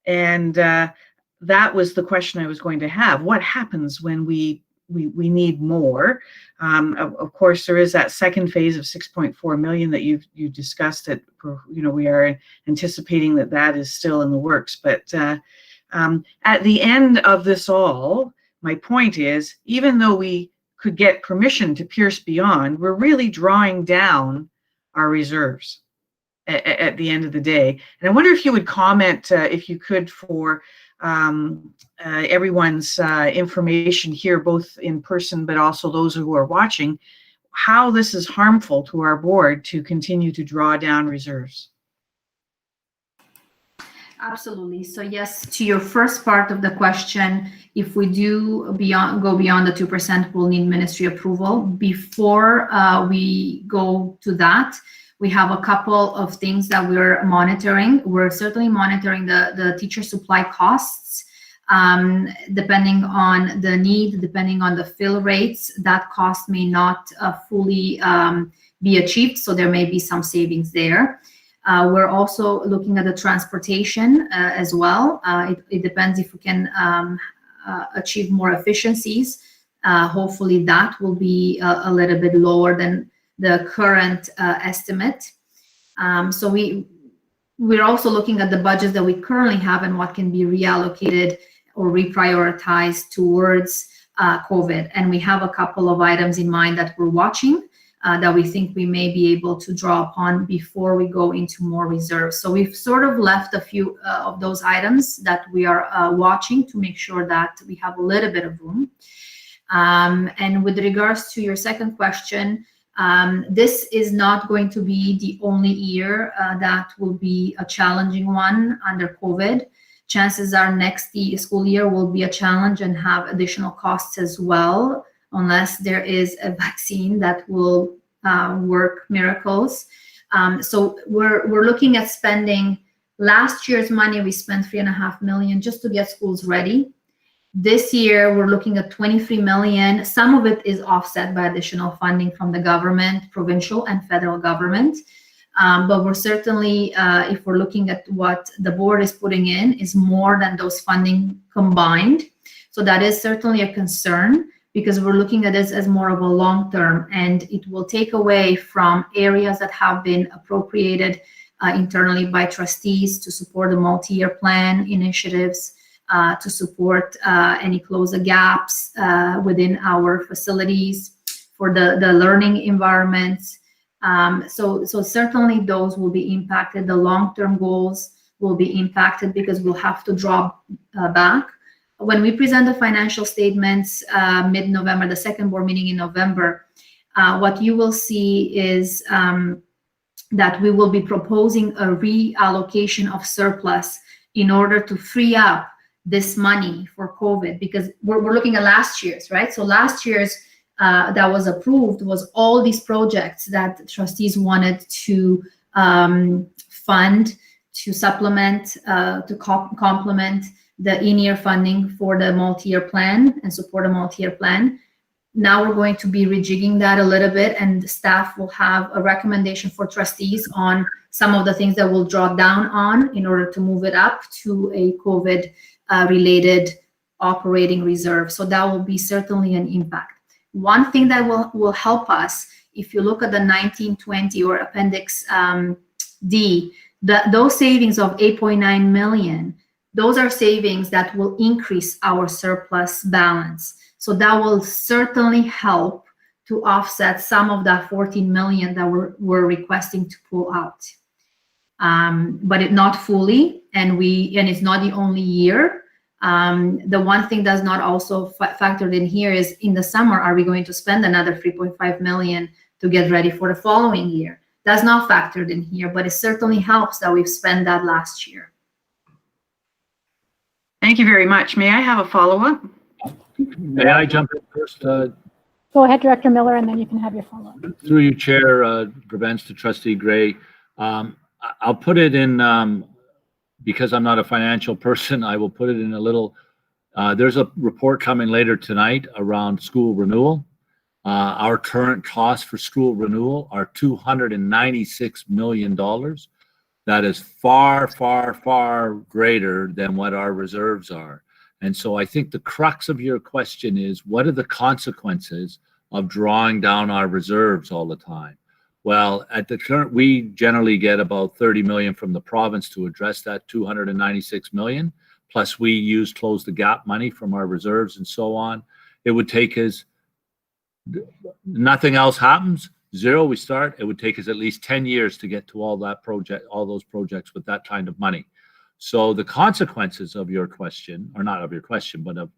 And that was the question I was going to have. What happens when we need more? Of course, there is that second phase of 6.4 million that you discussed. That we are anticipating that is still in the works. But at the end of this all, my point is, even though we could get permission to pierce beyond, we're really drawing down our reserves at the end of the day. And I wonder if you would comment, if you could, for everyone's information here, both in person, but also those who are watching, how this is harmful to our board to continue to draw down reserves. Absolutely. So yes, to your first part of the question, if we do go beyond the 2%, we'll need ministry approval. Before we go to that, we have a couple of things that we're monitoring. We're certainly monitoring the teacher supply costs. Depending on the need, depending on the fill rates, that cost may not fully be achieved. So there may be some savings there. We're also looking at the transportation as well. It depends if we can achieve more efficiencies. Hopefully that will be a little bit lower than the current estimate. So we're also looking at the budgets that we currently have and what can be reallocated or reprioritized towards COVID. And we have a couple of items in mind that we're watching that we think we may be able to draw upon before we go into more reserves. So we've sort of left a few of those items that we are watching to make sure that we have a little bit of room. And with regards to your second question, this is not going to be the only year that will be a challenging one under COVID. Chances are next school year will be a challenge and have additional costs as well, unless there is a vaccine that will work miracles. So we're looking at spending last year's money. We spent $3.5 million just to get schools ready. This year, we're looking at 23 million. Some of it is offset by additional funding from the government, provincial and federal government. But we're certainly, if we're looking at what the board is putting in, is more than those funding combined. So that is certainly a concern, because we're looking at this as more of a long term, and it will take away from areas that have been appropriated internally by trustees to support the multi-year plan initiatives, to support any close the gaps within our facilities, for the learning environments. So certainly those will be impacted. The long-term goals will be impacted because we'll have to draw back. When we present the financial statements mid-November, the second board meeting in November, what you will see is that we will be proposing a reallocation of surplus in order to free up this money for COVID, because we're looking at last year's, right? So last year's that was approved was all these projects that trustees wanted to fund, to supplement, to complement the in-year funding for the multi-year plan and support a multi-year plan. Now we're going to be rejigging that a little bit, and staff will have a recommendation for trustees on some of the things that we'll draw down on in order to move it up to a COVID related operating reserve. So that will be certainly an impact. One thing that will help us if you look at the 1920 or Appendix D, those savings of 8.9 million, those are savings that will increase our surplus balance. So that will certainly help to offset some of that 14 million that we're requesting to pull out. But not fully, and it's not the only year. The one thing that's not also factored in here is, in the summer, are we going to spend another 3.5 million to get ready for the following year? That's not factored in here, but it certainly helps that we've spent that last year. Thank you very much. May I have a follow-up? May I jump in first? Go ahead, Director Miller, and then you can have your follow-up. Through you, Chair, Gravens to Trustee Gray. I'll put it in, because I'm not a financial person, I will put it in a little, there's a report coming later tonight around school renewal. Our current costs for school renewal are $296 million. That is far, far, far greater than what our reserves are. And so I think the crux of your question is, what are the consequences of drawing down our reserves all the time? Well, at the current, we generally get about 30 million from the province to address that 296 million. Plus we use close the gap money from our reserves and so on. It would take us, nothing else happens, zero, we start, it would take us at least 10 years to get to all those projects with that kind of money. So the consequences of your question, or not of your question, but of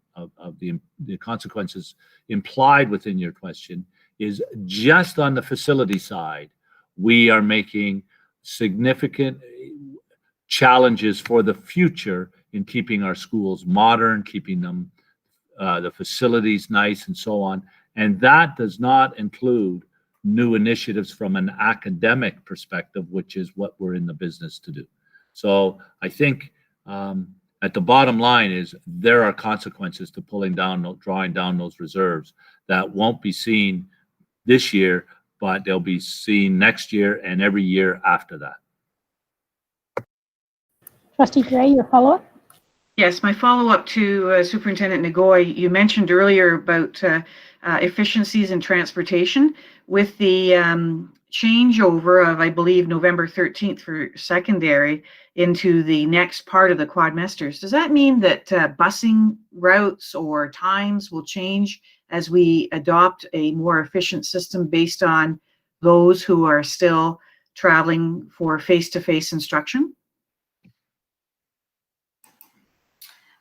the consequences implied within your question, is just on the facility side, we are making significant challenges for the future in keeping our schools modern, keeping them, the facilities nice and so on. And that does not include new initiatives from an academic perspective, which is what we're in the business to do. So I think at the bottom line is there are consequences to drawing down those reserves that won't be seen this year, but they'll be seen next year and every year after that. Trustee Gray, your follow-up? Yes, my follow-up to Superintendent Ngoy. You mentioned earlier about efficiencies in transportation. With the changeover of, I believe, November 13th for secondary into the next part of the quadmesters, does that mean that busing routes or times will change as we adopt a more efficient system based on those who are still traveling for face-to-face instruction?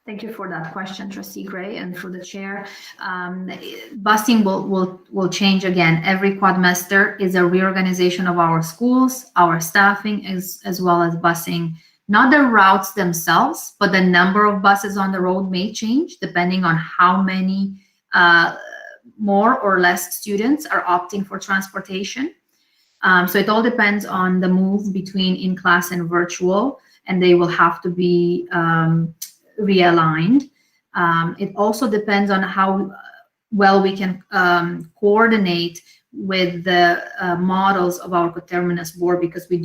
Thank you for that question, Trustee Gray, and for the chair. Busing will change again. Every quadmester is a reorganization of our schools, our staffing, as well as busing. Not the routes themselves, but the number of buses on the road may change depending on how many more or less students are opting for transportation. So it all depends on the move between in-class and virtual, and they will have to be realigned. It also depends on how well we can coordinate with the models of our coterminous board, because we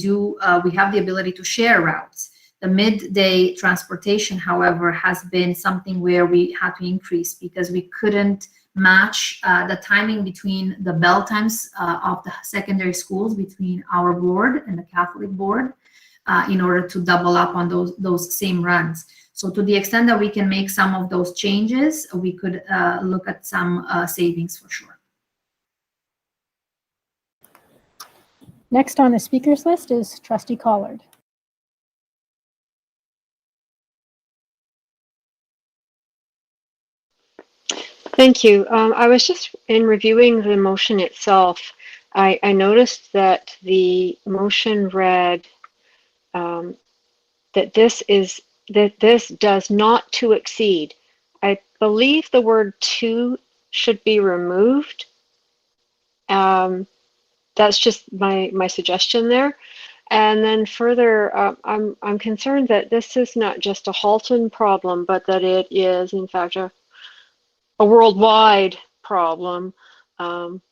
have the ability to share routes. The midday transportation, however, has been something where we had to increase because we couldn't match the timing between the bell times of the secondary schools between our board and the Catholic board in order to double up on those same runs. So to the extent that we can make some of those changes, we could look at some savings for sure. Next on the speakers list is Trustee Collard. Thank you. I was just in reviewing the motion itself. I noticed that the motion read that this does not to exceed. I believe the word "to" should be removed. That's just my suggestion there. And then further, I'm concerned that this is not just a Halton problem, but that it is in fact a worldwide problem,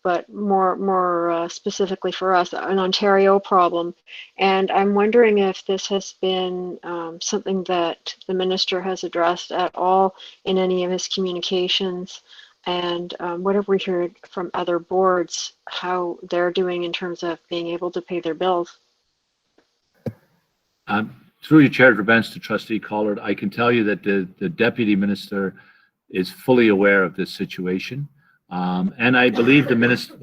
but more specifically for us, an Ontario problem. And I'm wondering if this has been something that the minister has addressed at all in any of his communications And what have we heard from other boards, how they're doing in terms of being able to pay their bills? Through your chair, events to Trustee Collard, I can tell you that the Deputy Minister is fully aware of this situation. And I believe the minister,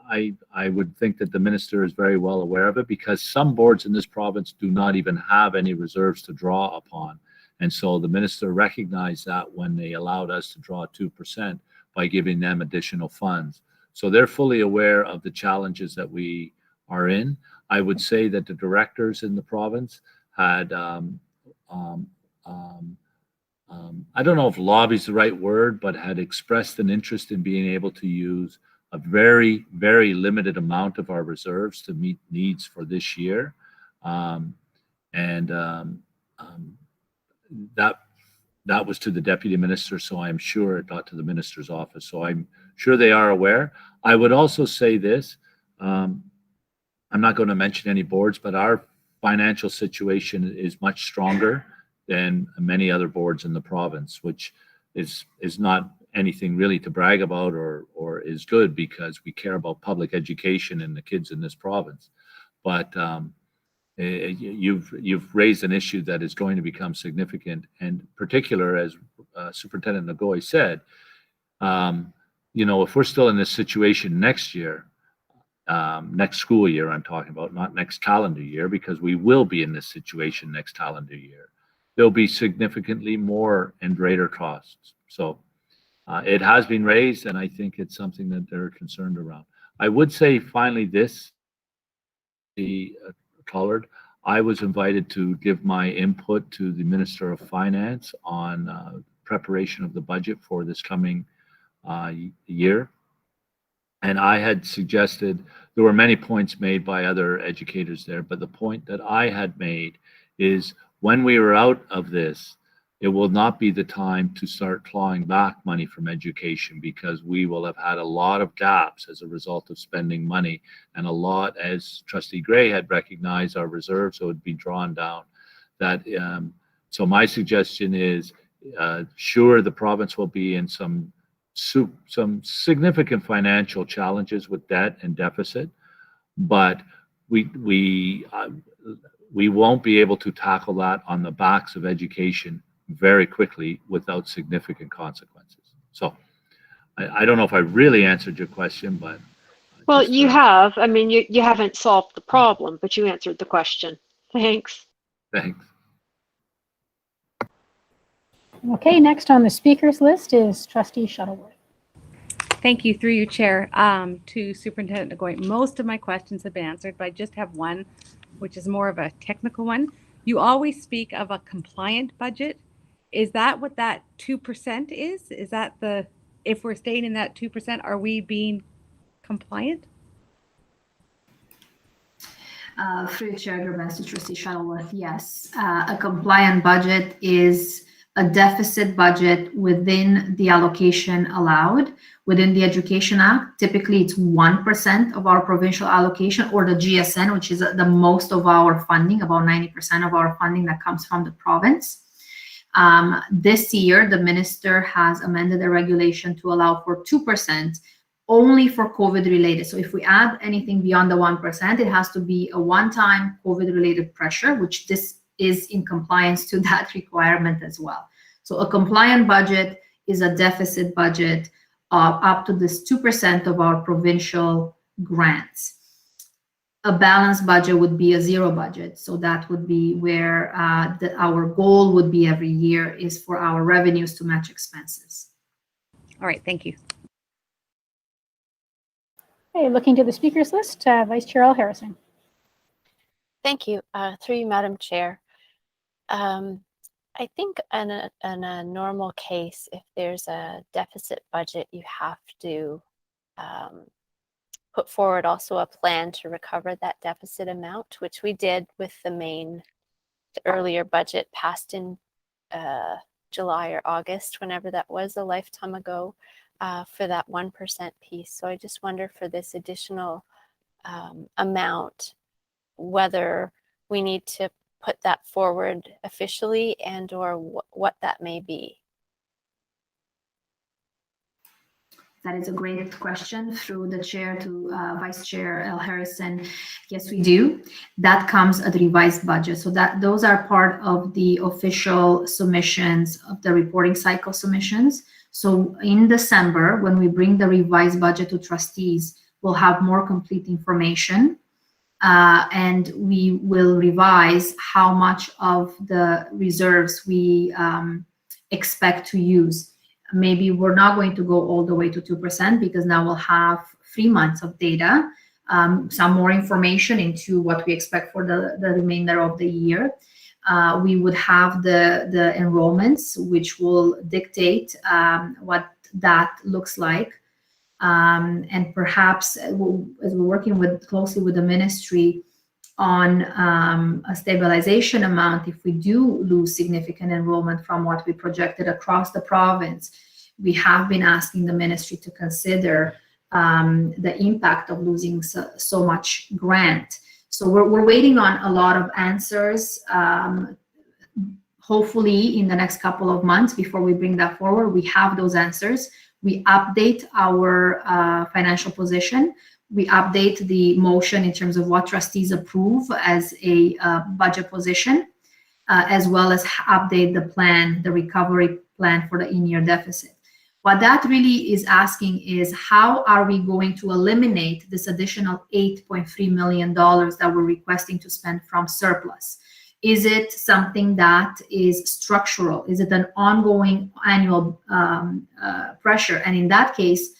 I would think that the minister is very well aware of it, because some boards in this province do not even have any reserves to draw upon. And so the minister recognized that when they allowed us to draw 2% by giving them additional funds. So they're fully aware of the challenges that we are in. I would say that the directors in the province had, I don't know if lobby is the right word, but had expressed an interest in being able to use a very, very limited amount of our reserves to meet needs for this year. That was to the Deputy Minister, so I'm sure it got to the Minister's office. So I'm sure they are aware. I would also say this, I'm not going to mention any boards, but our financial situation is much stronger than many other boards in the province, which is not anything really to brag about or is good, because we care about public education and the kids in this province. But you've raised an issue that is going to become significant, and particular, as Superintendent Nagoy said, if we're still in this situation next year, next school year, I'm talking about, not next calendar year, because we will be in this situation next calendar year, there'll be significantly more and greater costs. So it has been raised, and I think it's something that they're concerned around. I would say finally this, the Collard, I was invited to give my input to the Minister of Finance on preparation of the budget for this coming year. And I had suggested, there were many points made by other educators there, but the point that I had made is, when we are out of this, it will not be the time to start clawing back money from education, because we will have had a lot of gaps as a result of spending money, and a lot, as Trustee Gray had recognized, our reserves would be drawn down. So my suggestion is, sure, the province will be in some significant financial challenges with debt and deficit, but we won't be able to tackle that on the backs of education very quickly without significant consequences. So I don't know if I really answered your question, but. Well, you have. I mean, you haven't solved the problem, but you answered the question. Thanks. Thanks. Okay, next on the speakers list is Trustee Shuttleworth. Thank you, through you, Chair, to Superintendent Nagoy. Most of my questions have been answered, but I just have one, which is more of a technical one. You always speak of a compliant budget. Is that what that 2% is? Is that if we're staying in that 2%, are we being compliant? Through Chair Master Trustee Shuttleworth, yes. A compliant budget is a deficit budget within the allocation allowed within the Education Act. Typically, it's 1% of our provincial allocation, or the GSN, which is the most of our funding, about 90% of our funding that comes from the province. This year, the minister has amended the regulation to allow for 2% only for COVID related. So if we add anything beyond the 1%, it has to be a one-time COVID related pressure, which this is in compliance to that requirement as well. So a compliant budget is a deficit budget up to this 2% of our provincial grants. A balanced budget would be a zero budget. So that would be where our goal would be every year, is for our revenues to match expenses. All right, thank you. Okay, looking to the speakers list, Vice Chair Al Harrison. Thank you. Through you, Madam Chair. I think in a normal case, if there's a deficit budget, you have to put forward also a plan to recover that deficit amount, which we did with the earlier budget passed in July or August, whenever that was, a lifetime ago, for that 1% piece. So I just wonder, for this additional amount, whether we need to put that forward officially, and or what that may be. That is a great question. Through the chair to Vice Chair L. Harrison, yes, we do. That comes at the revised budget. So that those are part of the official submissions of the reporting cycle submissions. So in December, when we bring the revised budget to trustees, we'll have more complete information. And we will revise how much of the reserves we expect to use. Maybe we're not going to go all the way to 2% because now we'll have 3 months of data, some more information into what we expect for the remainder of the year. We would have the enrollments, which will dictate what that looks like. And perhaps as we're working closely with the ministry on a stabilization amount, if we do lose significant enrollment from what we projected across the province, we have been asking the ministry to consider the impact of losing so much grant. So we're waiting on a lot of answers. Hopefully in the next couple of months before we bring that forward, we have those answers. We update our financial position. We update the motion in terms of what trustees approve as a budget position, as well as update the plan, the recovery plan for the in-year deficit. What that really is asking is how are we going to eliminate this additional $8.3 million that we're requesting to spend from surplus? Is it something that is structural? Is it an ongoing annual pressure? And in that case,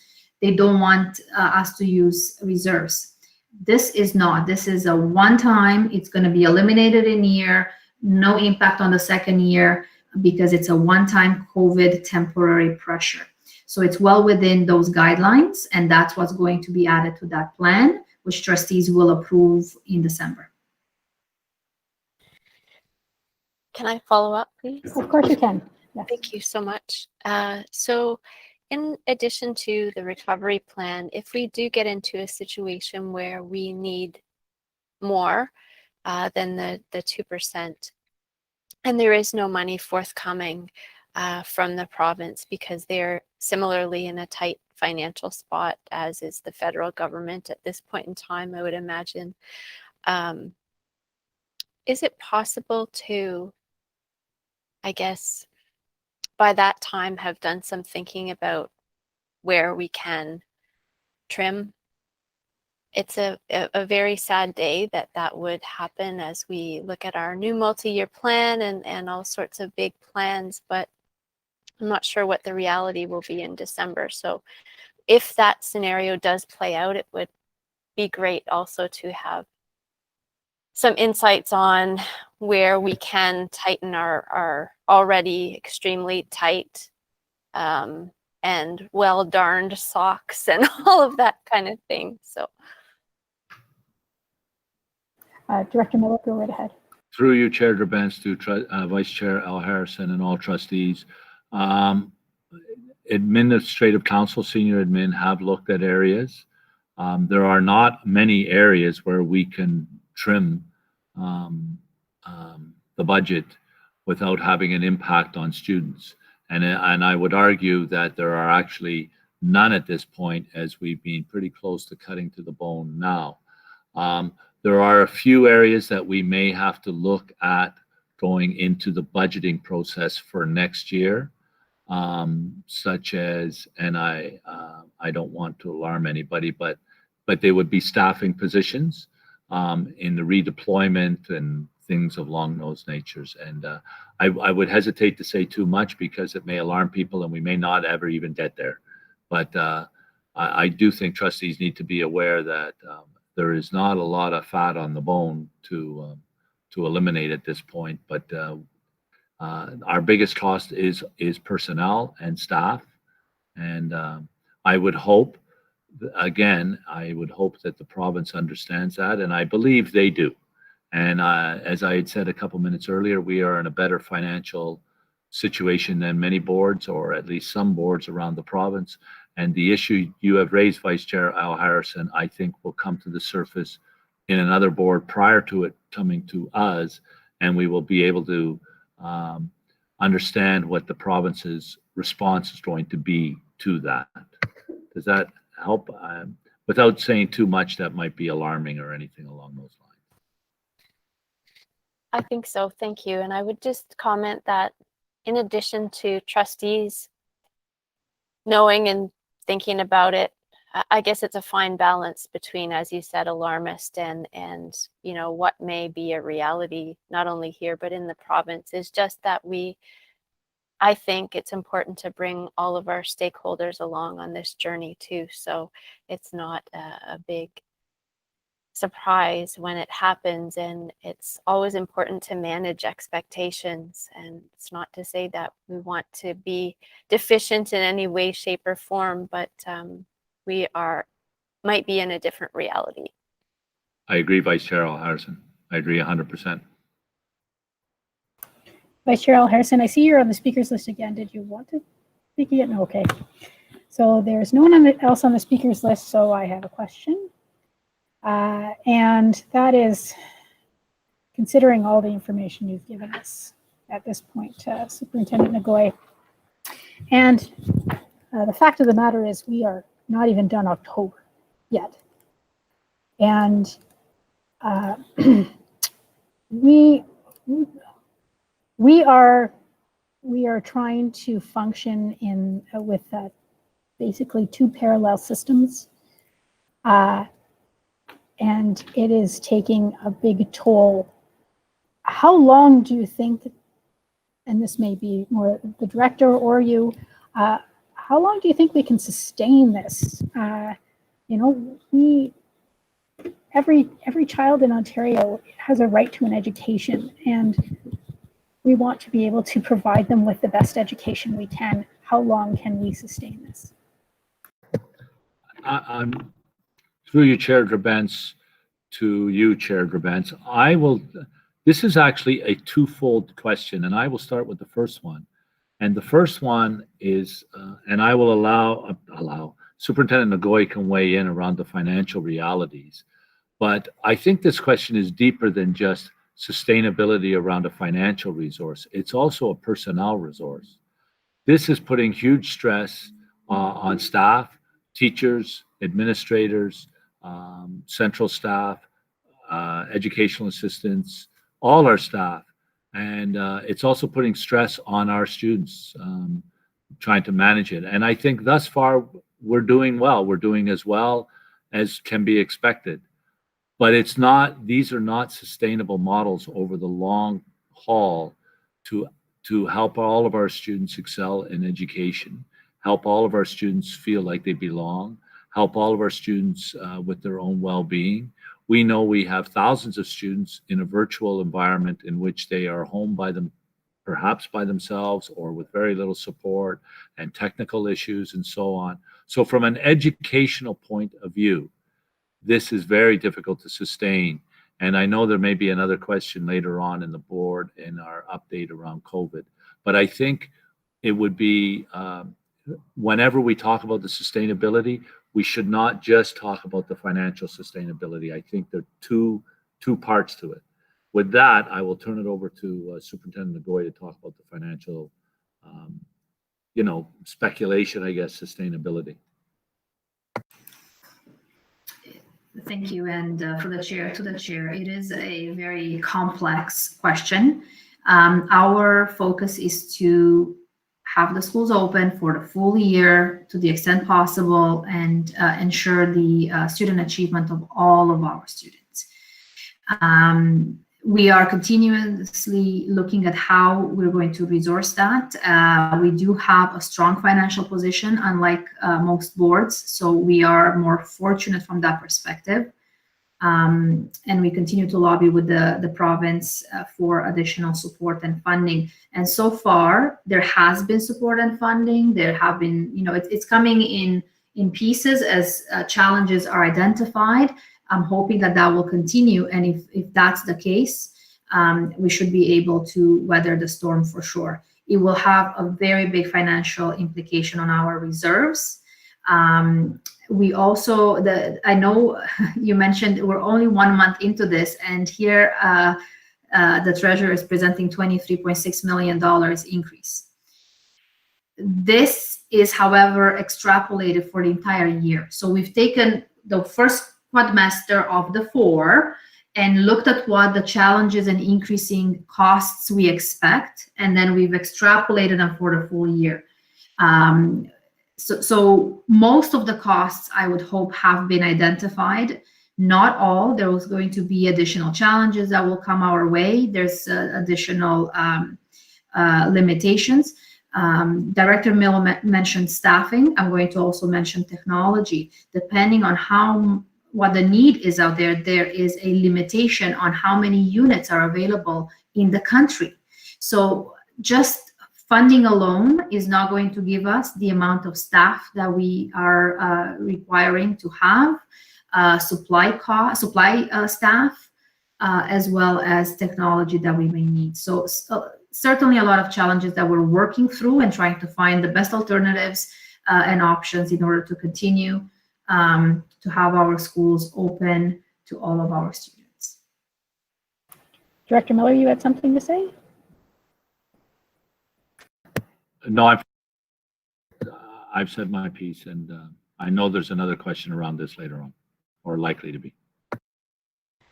they don't want us to use reserves. This is not. This is a one-time. It's going to be eliminated in year. No impact on the second year because it's a one-time COVID temporary pressure. So it's well within those guidelines, and that's what's going to be added to that plan, which trustees will approve in December. Can I follow up, please? Of course you can. Yes. Thank you so much. So in addition to the recovery plan, if we do get into a situation where we need more than the 2%, and there is no money forthcoming from the province because they're similarly in a tight financial spot, as is the federal government at this point in time, I would imagine. Is it possible to, I guess, by that time have done some thinking about where we can trim? It's a very sad day that would happen as we look at our new multi-year plan and all sorts of big plans, but I'm not sure what the reality will be in December. So if that scenario does play out, it would be great also to have some insights on where we can tighten our already extremely tight and well-darned socks and all of that kind of thing. So, Director Miller, go right ahead. Through you, Chair Gerbens, to Vice Chair Al Harrison and all trustees. Administrative Council, senior admin have looked at areas. There are not many areas where we can trim the budget without having an impact on students. And I would argue that there are actually none at this point, as we've been pretty close to cutting to the bone now. There are a few areas that we may have to look at going into the budgeting process for next year, such as, and I don't want to alarm anybody, but they would be staffing positions in the redeployment and things along those natures. And I would hesitate to say too much because it may alarm people and we may not ever even get there. But I do think trustees need to be aware that there is not a lot of fat on the bone to eliminate at this point. But our biggest cost is personnel and staff. And I would hope, again, that the province understands that, and I believe they do. And as I had said a couple minutes earlier, we are in a better financial situation than many boards, or at least some boards around the province. And the issue you have raised, Vice Chair Al Harrison, I think will come to the surface in another board prior to it coming to us, and we will be able to understand what the province's response is going to be to that. Does that help? Without saying too much that might be alarming or anything along those lines. I think so. Thank you. And I would just comment that in addition to trustees knowing and thinking about it, I guess it's a fine balance between, as you said, alarmist and what may be a reality, not only here, but in the province, is just that I think it's important to bring all of our stakeholders along on this journey too. So it's not a big surprise when it happens, and it's always important to manage expectations. And it's not to say that we want to be deficient in any way, shape, or form, but we might be in a different reality. I agree, Vice Chair Harrison. I agree 100%. Vice Chair Harrison, I see you're on the speakers list again. Did you want to speak again? No, okay. So there's no one else on the speakers list, so I have a question. And that is, considering all the information you've given us at this point, Superintendent Ngoy, and the fact of the matter is we are not even done October yet. And we are trying to function with basically two parallel systems. And it is taking a big toll. How long do you think, and this may be more the director or you, how long do you think we can sustain this? Every child in Ontario has a right to an education, and we want to be able to provide them with the best education we can. How long can we sustain this? I'm through you, Chair Grabentz, to you, Chair Grabentz. This is actually a twofold question, and I will start with the first one. And the first one is, and I will allow Superintendent Ngoy can weigh in around the financial realities. But I think this question is deeper than just sustainability around a financial resource. It's also a personnel resource. This is putting huge stress on staff, teachers, administrators, central staff, educational assistants, all our staff. And it's also putting stress on our students, trying to manage it. And I think thus far, we're doing well. We're doing as well as can be expected. But these are not sustainable models over the long haul to help all of our students excel in education, help all of our students feel like they belong, help all of our students with their own well-being. We know we have thousands of students in a virtual environment in which they are home perhaps by themselves or with very little support and technical issues and so on. So from an educational point of view, this is very difficult to sustain. And I know there may be another question later on in the board in our update around COVID, but I think it would be, whenever we talk about the sustainability, we should not just talk about the financial sustainability. I think there are two parts to it. With that, I will turn it over to Superintendent Ngoy to talk about the financial, speculation, I guess, sustainability. Thank you, and to the chair, it is a very complex question. Our focus is to have the schools open for the full year to the extent possible and ensure the student achievement of all of our students. We are continuously looking at how we're going to resource that. We do have a strong financial position, unlike most boards, so we are more fortunate from that perspective. And we continue to lobby with the province for additional support and funding. And so far, there has been support and funding. There have been, it's coming in pieces as challenges are identified. I'm hoping that will continue. And if that's the case, we should be able to weather the storm for sure. It will have a very big financial implication on our reserves. We also, I know you mentioned we're only 1 month into this, and here the treasurer is presenting $23.6 million increase. This is, however, extrapolated for the entire year. So we've taken the first quadrimester of the 4 and looked at what the challenges and increasing costs we expect, and then we've extrapolated them for the full year. So most of the costs, I would hope, have been identified. Not all. There was going to be additional challenges that will come our way. There's additional limitations. Director Mill mentioned staffing. I'm going to also mention technology. Depending on what the need is out there, there is a limitation on how many units are available in the country. So just funding alone is not going to give us the amount of staff that we are requiring to have, supply staff, as well as technology that we may need. So certainly a lot of challenges that we're working through and trying to find the best alternatives and options in order to continue to have our schools open to all of our students. Director Miller, you had something to say? No, I've said my piece, and I know there's another question around this later on, or likely to be.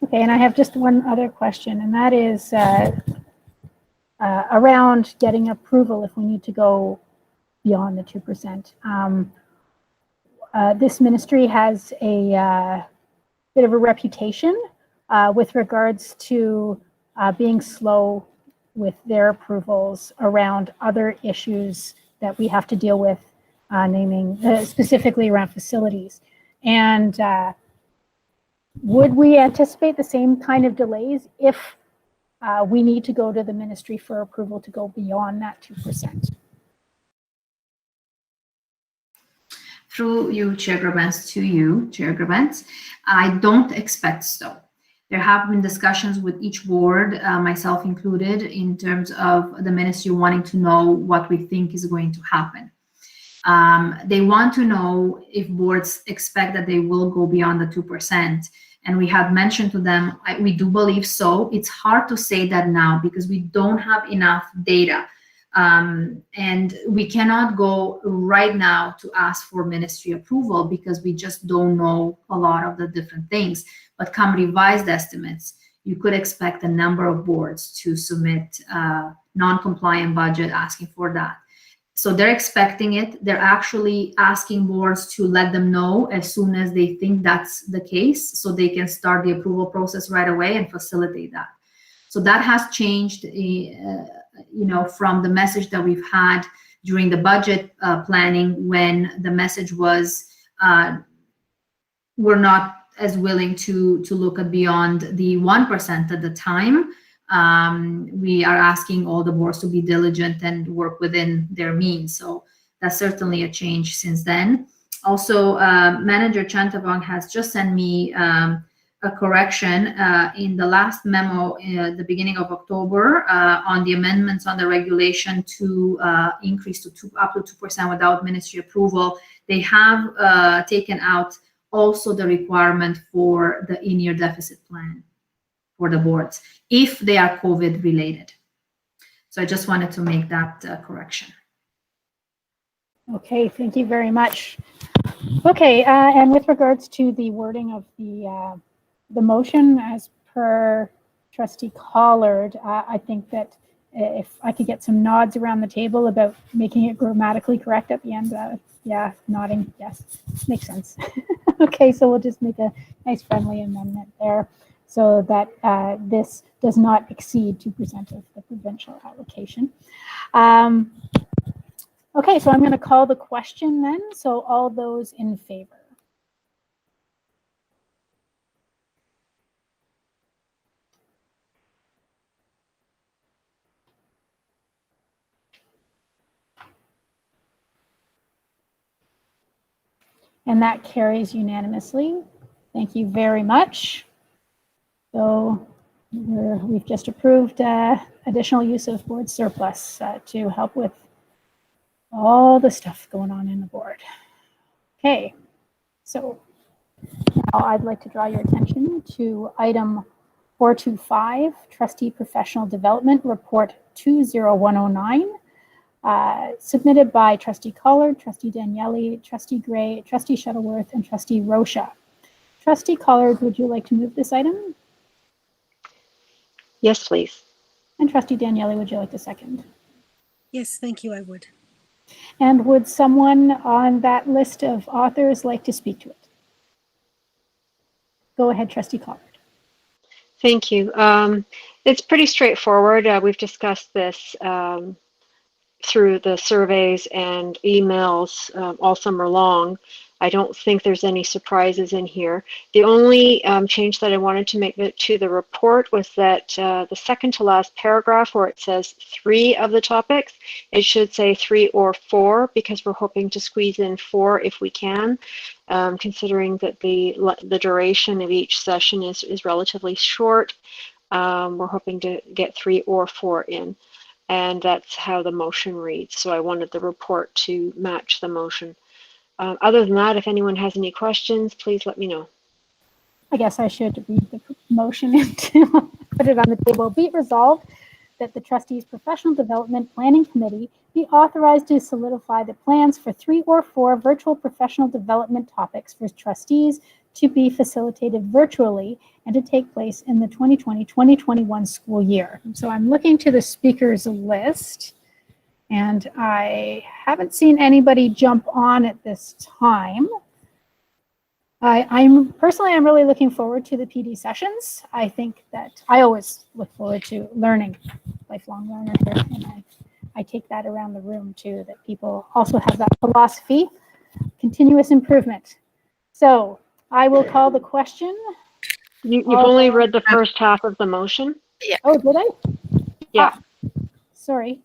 Okay, and I have just one other question, and that is around getting approval if we need to go beyond the 2%. This ministry has a bit of a reputation with regards to being slow with their approvals around other issues that we have to deal with, naming specifically around facilities. And would we anticipate the same kind of delays if we need to go to the ministry for approval to go beyond that 2%? Through you, Chair Grabens, to you, Chair Grabens, I don't expect so. There have been discussions with each board, myself included, in terms of the ministry wanting to know what we think is going to happen. They want to know if boards expect that they will go beyond the 2%. And we have mentioned to them, we do believe so. It's hard to say that now because we don't have enough data. And we cannot go right now to ask for ministry approval because we just don't know a lot of the different things. But come revised estimates, you could expect a number of boards to submit non-compliant budget asking for that. So they're expecting it. They're actually asking boards to let them know as soon as they think that's the case, so they can start the approval process right away and facilitate that. So that has changed, from the message that we've had during the budget planning, when the message was we're not as willing to look at beyond the 1% at the time. We are asking all the boards to be diligent and work within their means. So that's certainly a change since then. Also, Manager Chantavong has just sent me a correction in the last memo at the beginning of October on the amendments on the regulation to increase to up to 2% without ministry approval. They have taken out also the requirement for the in-year deficit plan for the boards if they are COVID related. So I just wanted to make that correction. Okay, thank you very much. Okay, and with regards to the wording of the motion as per Trustee Collard, I think that if I could get some nods around the table about making it grammatically correct at the end, yeah, nodding, yes, makes sense. Okay, so we'll just make a nice friendly amendment there so that this does not exceed 2% of the provincial allocation. Okay, so I'm going to call the question then. So all those in favor? And that carries unanimously. Thank you very much. So we've just approved additional use of board surplus to help with all the stuff going on in the board. Okay, so now I'd like to draw your attention to item 425, Trustee Professional Development Report 20109. submitted by Trustee Collard, Trustee Daniele, Trustee Gray, Trustee Shuttleworth, and Trustee Rocha. Trustee Collard, would you like to move this item? Yes, please. And Trustee Daniele, would you like to second? Yes, thank you, I would. And would someone on that list of authors like to speak to it? Go ahead, Trustee Collard. Thank you. It's pretty straightforward. We've discussed this through the surveys and emails all summer long. I don't think there's any surprises in here. The only change that I wanted to make to the report was that the second to last paragraph where it says 3 of the topics, it should say 3 or 4 because we're hoping to squeeze in 4 if we can, considering that the duration of each session is relatively short. We're hoping to get 3 or 4 in. And that's how the motion reads. So I wanted the report to match the motion. Other than that, if anyone has any questions, please let me know. I guess I should read the motion and put it on the table. Be it resolved that the trustees' professional development planning committee be authorized to solidify the plans for 3 or 4 virtual professional development topics for trustees to be facilitated virtually and to take place in the 2020-2021 school year. So I'm looking to the speakers list, and I haven't seen anybody jump on at this time. I'm really looking forward to the PD sessions. I think that I always look forward to learning, lifelong learner here, and I take that around the room too, that people also have that philosophy, continuous improvement. So I will call the question. You've only read the first half of the motion? Yeah. Oh, did I? Yeah. Sorry,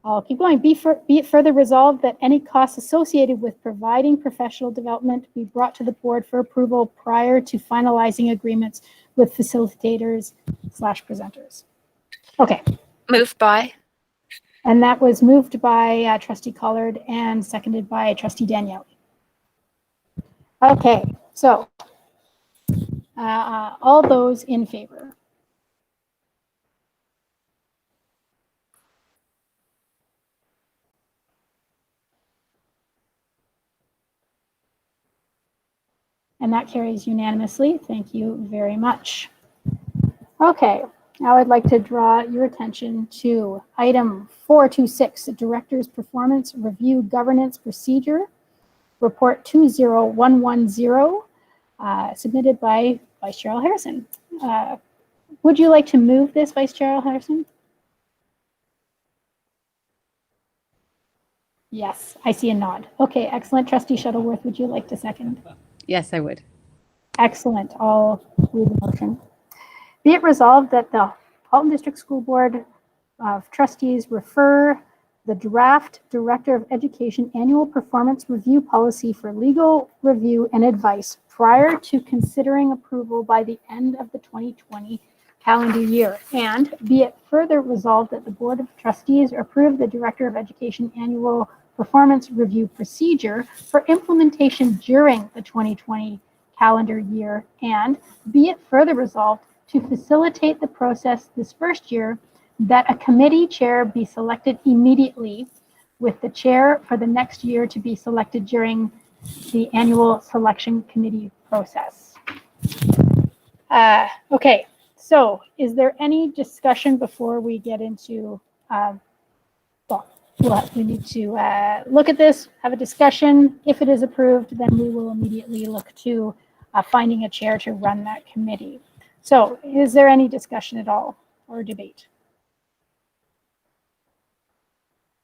I'll keep going. Be it further resolved that any costs associated with providing professional development be brought to the board for approval prior to finalizing agreements with facilitators/presenters. Okay. Moved by. And that was moved by Trustee Collard and seconded by Trustee Daniele. Okay, so all those in favor? And that carries unanimously. Thank you very much. Okay, now I'd like to draw your attention to item 426, Director's Performance Review Governance Procedure, Report 20110, submitted by Vice Chair Harrison. Would you like to move this, Vice Chair Harrison? Yes, I see a nod. Okay, excellent. Trustee Shuttleworth, would you like to second? Yes, I would. Excellent. I'll read the motion. Be it resolved that the Halton District School Board of Trustees refer the draft Director of Education Annual Performance Review Policy for legal review and advice prior to considering approval by the end of the 2020 calendar year. And be it further resolved that the Board of Trustees approve the Director of Education Annual Performance Review Procedure for implementation during the 2020 calendar year. And be it further resolved to facilitate the process this first year, that a committee chair be selected immediately, with the chair for the next year to be selected during the annual selection committee process. Okay, so is there any discussion before we get into, we need to look at this, have a discussion. If it is approved, then we will immediately look to finding a chair to run that committee. So is there any discussion at all or debate?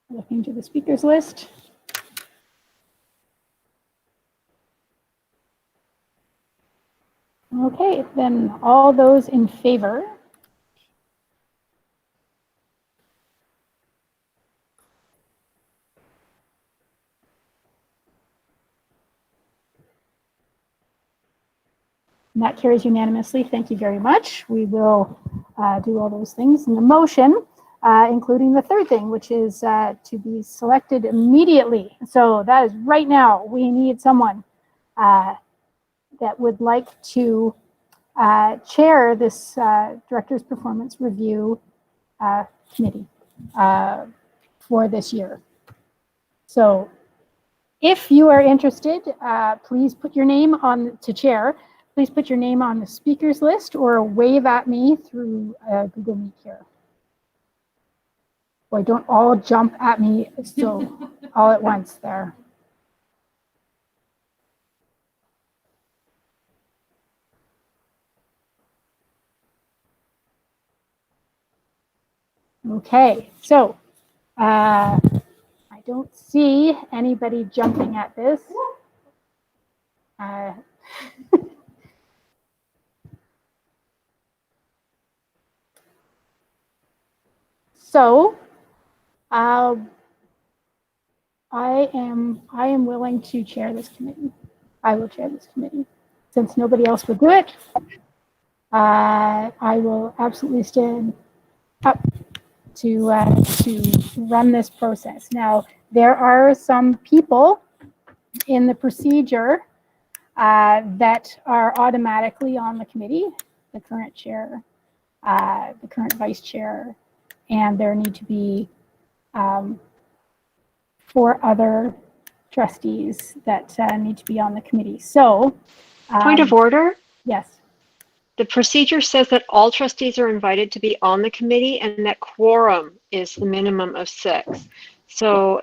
Looking to the speakers list. Okay, then all those in favor? And that carries unanimously. Thank you very much. We will do all those things in the motion, including the third thing, which is to be selected immediately. So that is right now. We need someone that would like to chair this Director's Performance Review Committee. for this year. So if you are interested, please put your name on to chair. Please put your name on the speakers list or wave at me through Google Meet here. Boy, don't all jump at me so all at once there. Okay, so I don't see anybody jumping at this. So I am willing to chair this committee. I will chair this committee. Since nobody else will do it, I will absolutely stand up to run this process. Now, there are some people in the procedure that are automatically on the committee, the current chair, the current vice chair, and there need to be 4 other trustees that need to be on the committee. So, Point of order. yes. The procedure says that all trustees are invited to be on the committee and that quorum is the minimum of 6. So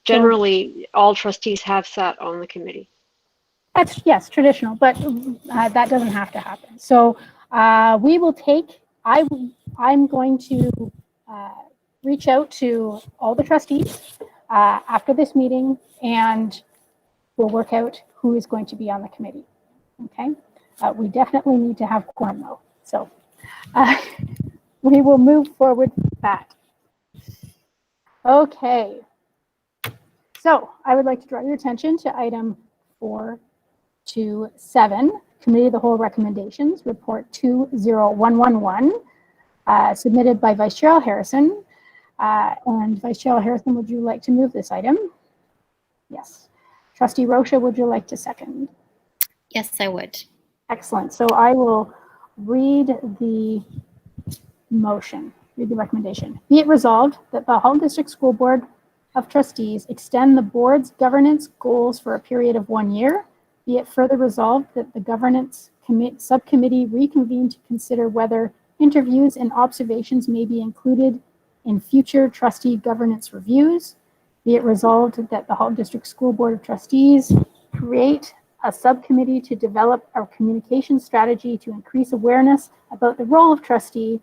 generally, all trustees have sat on the committee. That's, yes, traditional, but that doesn't have to happen. So we will take, I'm going to reach out to all the trustees after this meeting, and we'll work out who is going to be on the committee. Okay? We definitely need to have quorum though. So we will move forward with that. Okay. So I would like to draw your attention to item 4.2.7, Committee of the Whole Recommendations, Report 20111, submitted by Vice Chair Harrison. And Vice Chair Harrison, would you like to move this item? Yes. Trustee Rocha, would you like to second? Yes, I would. Excellent. So I will read the motion, read the recommendation. Be it resolved that the Halton District School Board of Trustees extend the board's governance goals for a period of 1 year. Be it further resolved that the governance subcommittee reconvene to consider whether interviews and observations may be included in future trustee governance reviews. Be it resolved that the Halton District School Board of Trustees create a subcommittee to develop a communication strategy to increase awareness about the role of trustee,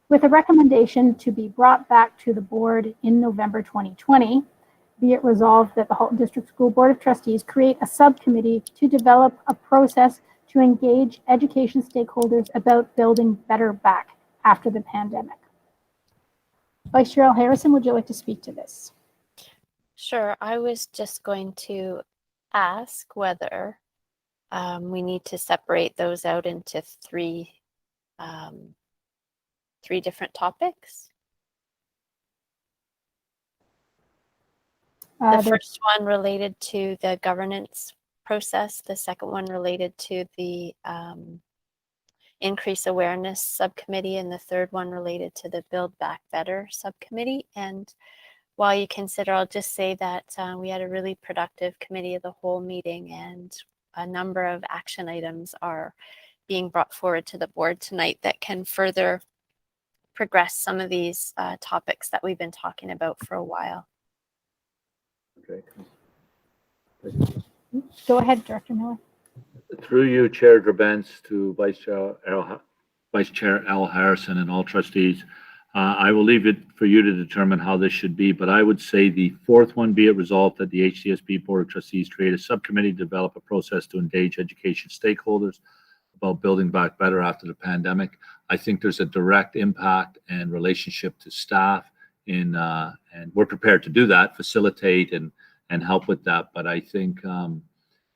with a recommendation to be brought back to the board in November 2020. Be it resolved that the Halton District School Board of Trustees create a subcommittee to develop a process to engage education stakeholders about building better back after the pandemic. Vice Chair Harrison, would you like to speak to this? Sure. I was just going to ask whether we need to separate those out into 3 different topics. The first one related to the governance process, the second one related to the increase awareness subcommittee, and the third one related to the Build Back Better subcommittee. And while you consider, I'll just say that we had a really productive committee of the whole meeting, and a number of action items are being brought forward to the board tonight that can further progress some of these topics that we've been talking about for a while. Okay. Go ahead, Director Miller. Through you, Chair Grabentz, to Vice Chair Al Harrison and all trustees. I will leave it for you to determine how this should be, but I would say the 4th one, be it resolved that the HDSB Board of Trustees create a subcommittee to develop a process to engage education stakeholders about building back better after the pandemic. I think there's a direct impact and relationship to staff and we're prepared to do that, facilitate and help with that. But I think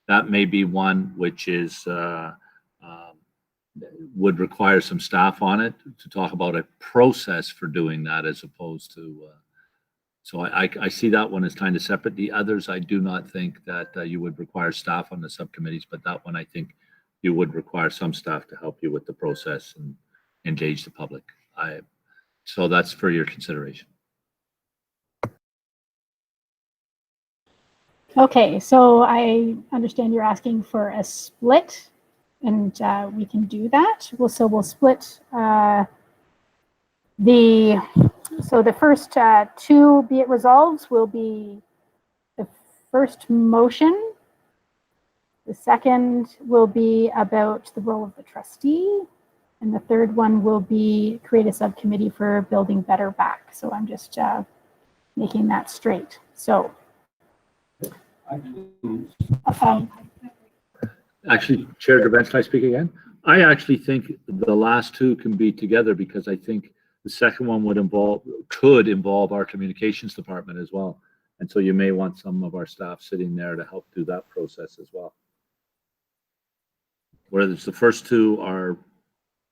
that may be one which is would require some staff on it to talk about a process for doing that, as opposed to so I see that one as kind of separate. The others, I do not think that you would require staff on the subcommittees, but that one I think you would require some staff to help you with the process and engage the public. So that's for your consideration. Okay, so I understand you're asking for a split, and we can do that. We'll split the first two be it resolved will be the first motion. The second will be about the role of the trustee. And the third one will be create a subcommittee for building better back. So I'm just making that straight. So. Actually, Chair Gervais, can I speak again? I actually think the last two can be together because I think the second one could involve our communications department as well. And so you may want some of our staff sitting there to help do that process as well. Whereas the first two are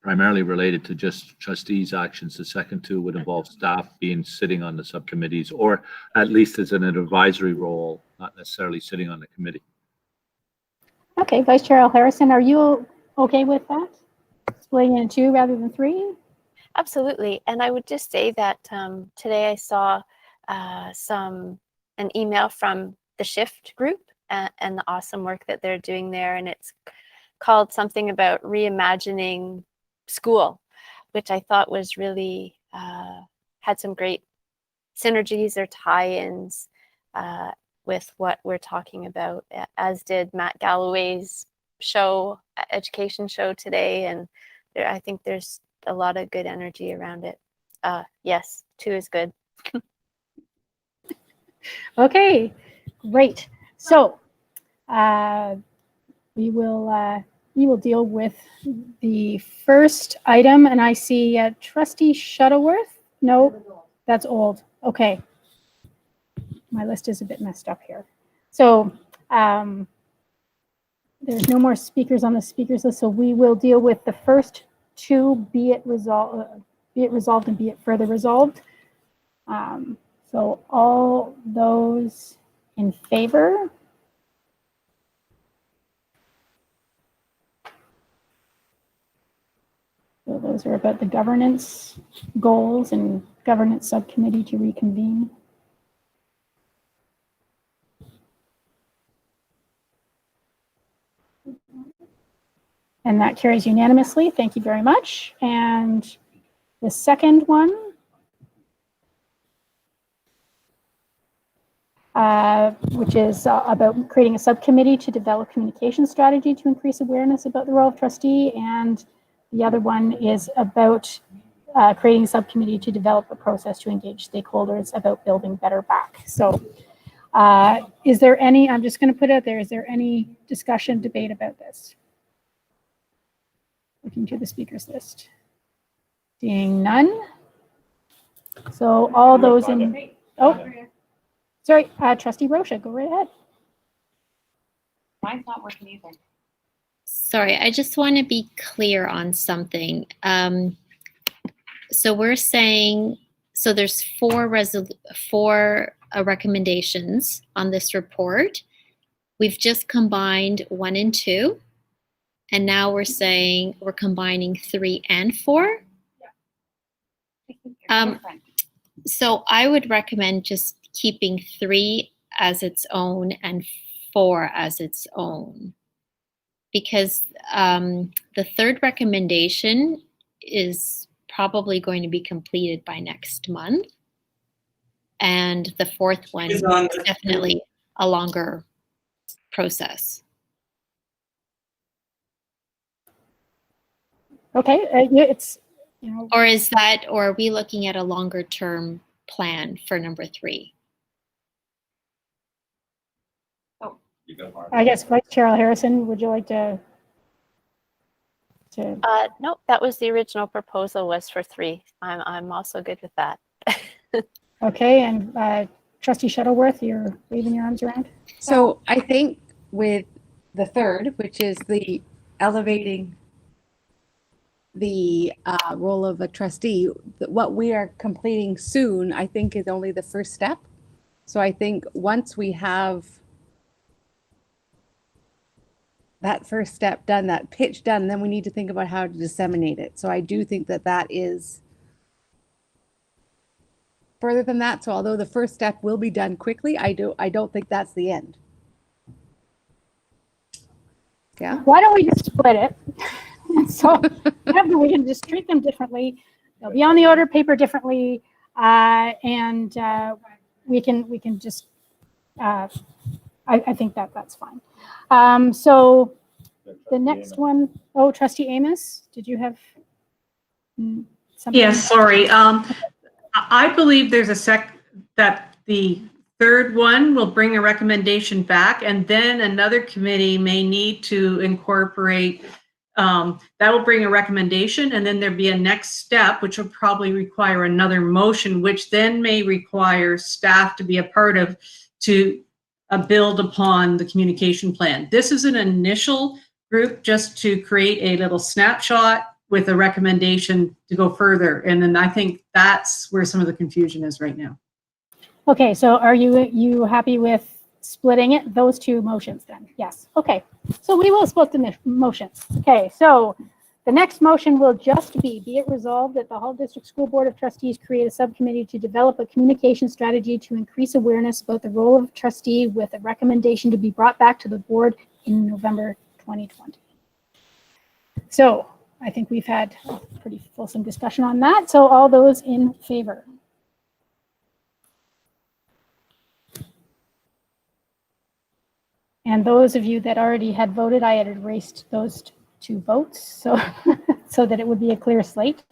primarily related to just trustees' actions, the second two would involve staff sitting on the subcommittees, or at least as an advisory role, not necessarily sitting on the committee. Okay, Vice Chair Harrison, are you okay with that? Splitting it in two rather than three? Absolutely. And I would just say that today I saw an email from the Shift group and the awesome work that they're doing there. And it's called something about reimagining school, which I thought was really had some great synergies or tie-ins with what we're talking about, as did Matt Galloway's education show today. And I think there's a lot of good energy around it. Yes, 2 is good. Okay, great. So we will deal with the first item, and I see Trustee Shuttleworth. No, that's old. Okay, my list is a bit messed up here. So there's no more speakers on the speakers list, so we will deal with the first two, be it resolved and be it further resolved. So all those in favor? So those are about the governance goals and governance subcommittee to reconvene. And that carries unanimously. Thank you very much. And the second one, which is about creating a subcommittee to develop communication strategy to increase awareness about the role of trustee. And the other one is about creating a subcommittee to develop a process to engage stakeholders about building better back. So is there any, I'm just going to put it out there, is there any discussion, debate about this? Looking to the speakers list. Seeing none. So all those in, sorry, Trustee Rocha, go right ahead. Mine's not working either. Sorry, I just want to be clear on something. So we're saying, so there's four recommendations on this report. We've just combined 1 and 2. And now we're saying we're combining 3 and 4. So I would recommend just keeping 3 as its own and 4 as its own. Because the third recommendation is probably going to be completed by next month. And the fourth one is definitely a longer process. Okay, it's, you know. Or are we looking at a longer term plan for number 3? I guess Vice Chair Harrison, would you like to? No, that was the original proposal, was for 3. I'm also good with that. Okay, and Trustee Shuttleworth, you're waving your arms around. So I think with the third, which is the elevating the role of a trustee, what we are completing soon, I think, is only the first step. So I think once we have that first step done, that pitch done, then we need to think about how to disseminate it. So I do think that that is further than that. So although the first step will be done quickly, I don't think that's the end. Yeah. Why don't we just split it? So we can just treat them differently. They'll be on the order of paper differently, and we can just. I think that's fine. So the next one, oh, Trustee Amos, did you have something? Yes, sorry. I believe there's that the third one will bring a recommendation back, and then another committee may need to incorporate, that will bring a recommendation, and then there'd be a next step, which will probably require another motion, which then may require staff to be a part of to build upon the communication plan. This is an initial group just to create a little snapshot with a recommendation to go further. And then I think that's where some of the confusion is right now. Okay, so are you happy with splitting it, those two motions then? Yes, okay. So we will split the motions. Okay, so the next motion will just be it resolved that the Halton District School Board of Trustees create a subcommittee to develop a communication strategy to increase awareness about the role of trustee, with a recommendation to be brought back to the board in November 2020. So I think we've had a pretty fulsome discussion on that. So all those in favor? And those of you that already had voted, I had erased those two votes so so that it would be a clear slate.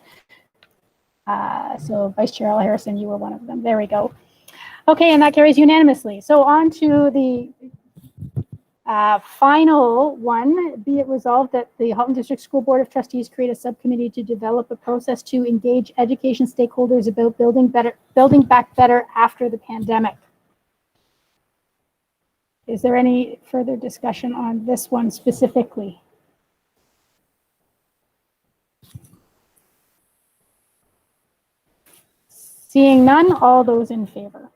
So Vice Chair Al Harrison, you were one of them. There we go. Okay, and that carries unanimously. So on to the final one. Be it resolved that the Halton District School Board of Trustees create a subcommittee to develop a process to engage education stakeholders about building back better after the pandemic. Is there any further discussion on this one specifically? Seeing none, all those in favor?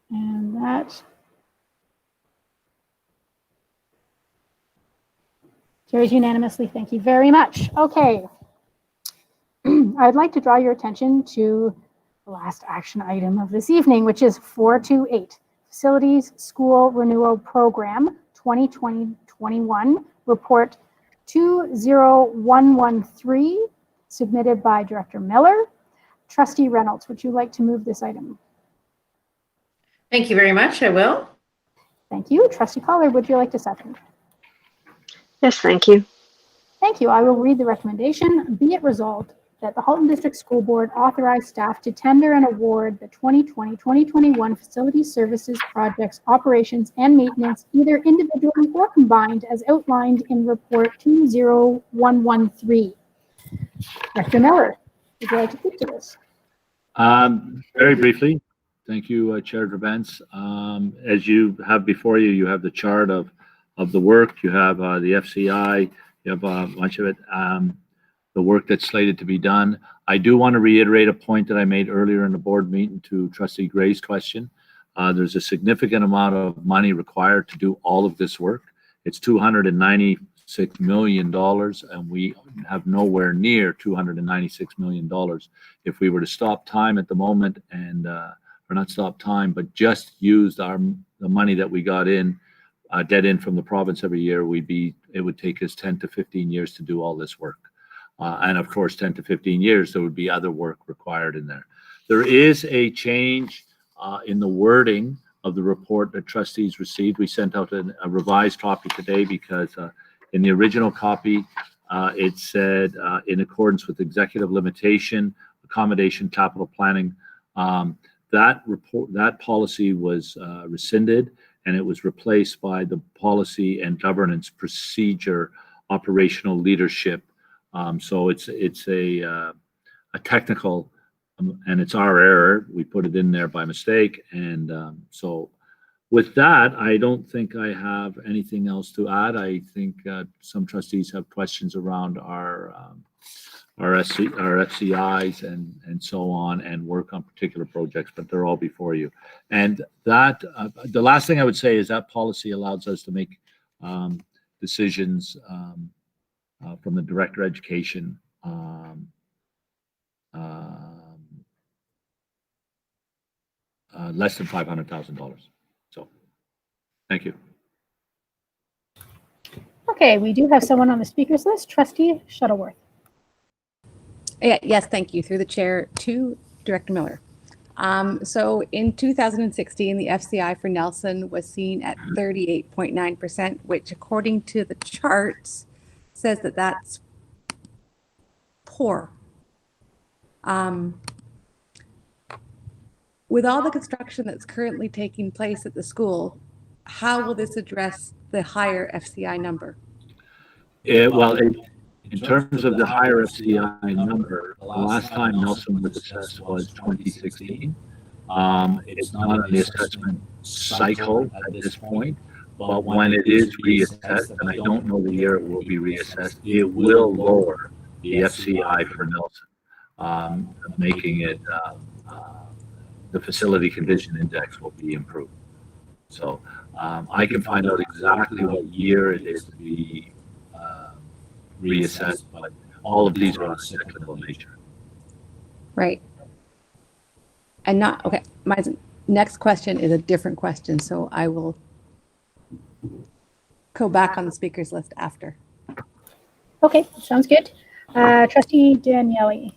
And that carries unanimously. Thank you very much. Okay. I'd like to draw your attention to the last action item of this evening, which is 428, Facilities School Renewal Program 2020-21, Report 20113, submitted by Director Miller. Trustee Reynolds, would you like to move this item? Thank you very much. I will. Thank you. Trustee Collard, would you like to second? Yes, thank you. Thank you. I will read the recommendation. Be it resolved that the Halton District School Board authorize staff to tender and award the 2020-2021 facility services projects, operations, and maintenance, either individually or combined, as outlined in Report 20113. Director Miller, would you like to speak to this? Very briefly. Thank you, Chair Drabens. As you have before you, you have the chart of the work. You have the FCI. You have a bunch of it. The work that's slated to be done. I do want to reiterate a point that I made earlier in the board meeting to Trustee Gray's question. There's a significant amount of money required to do all of this work. It's $296 million, and we have nowhere near $296 million. If we were to stop time at the moment and, or not stop time, but just used the money that we got in, get in from the province every year, it would take us 10 to 15 years to do all this work. And of course, 10 to 15 years, there would be other work required in there. There is a change in the wording of the report that trustees received. We sent out a revised copy today because in the original copy, it said in accordance with executive limitation, accommodation, capital planning, that policy was rescinded, and it was replaced by the policy and governance procedure, operational leadership. So it's a technical, and it's our error. We put it in there by mistake. And so with that, I don't think I have anything else to add. I think some trustees have questions around our FCIs and so on, and work on particular projects, but they're all before you. And that the last thing I would say is that policy allows us to make decisions from the Director of Education. Less than $500,000. So, thank you. Okay, we do have someone on the speakers list, Trustee Shuttleworth. Yes, thank you. Through the chair to Director Miller. So in 2016, the FCI for Nelson was seen at 38.9%, which according to the charts says that that's poor. With all the construction that's currently taking place at the school, how will this address the higher FCI number? In terms of the higher FCI number, the last time Nelson was assessed was 2016. It's not on the assessment cycle at this point, but when it is reassessed, and I don't know the year it will be reassessed, it will lower the FCI for Nelson, making it the facility condition index will be improved. So I can find out exactly what year it is to be reassessed, but all of these are on a cyclical nature. Right. And not, okay, my next question is a different question, so I will go back on the speakers list after. Okay, sounds good. Trustee Daniele.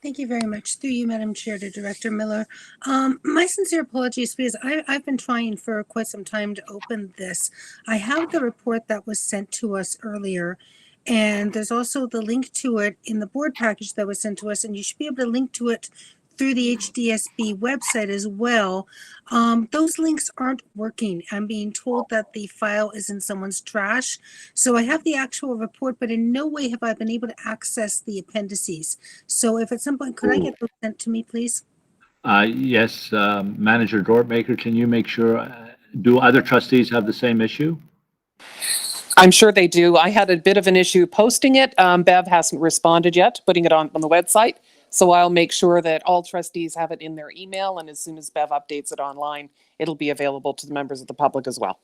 Thank you very much. Through you, Madam Chair, to Director Miller. My sincere apologies because I've been trying for quite some time to open this. I have the report that was sent to us earlier, and there's also the link to it in the board package that was sent to us, and you should be able to link to it through the HDSB website as well. Those links aren't working. I'm being told that the file is in someone's trash. So I have the actual report, but in no way have I been able to access the appendices. So if at some point, could I get those sent to me, please? Yes, Manager Dortmaker, can you make sure, do other trustees have the same issue? I'm sure they do. I had a bit of an issue posting it. Bev hasn't responded yet, putting it on the website. So I'll make sure that all trustees have it in their email, and as soon as Bev updates it online, it'll be available to the members of the public as well.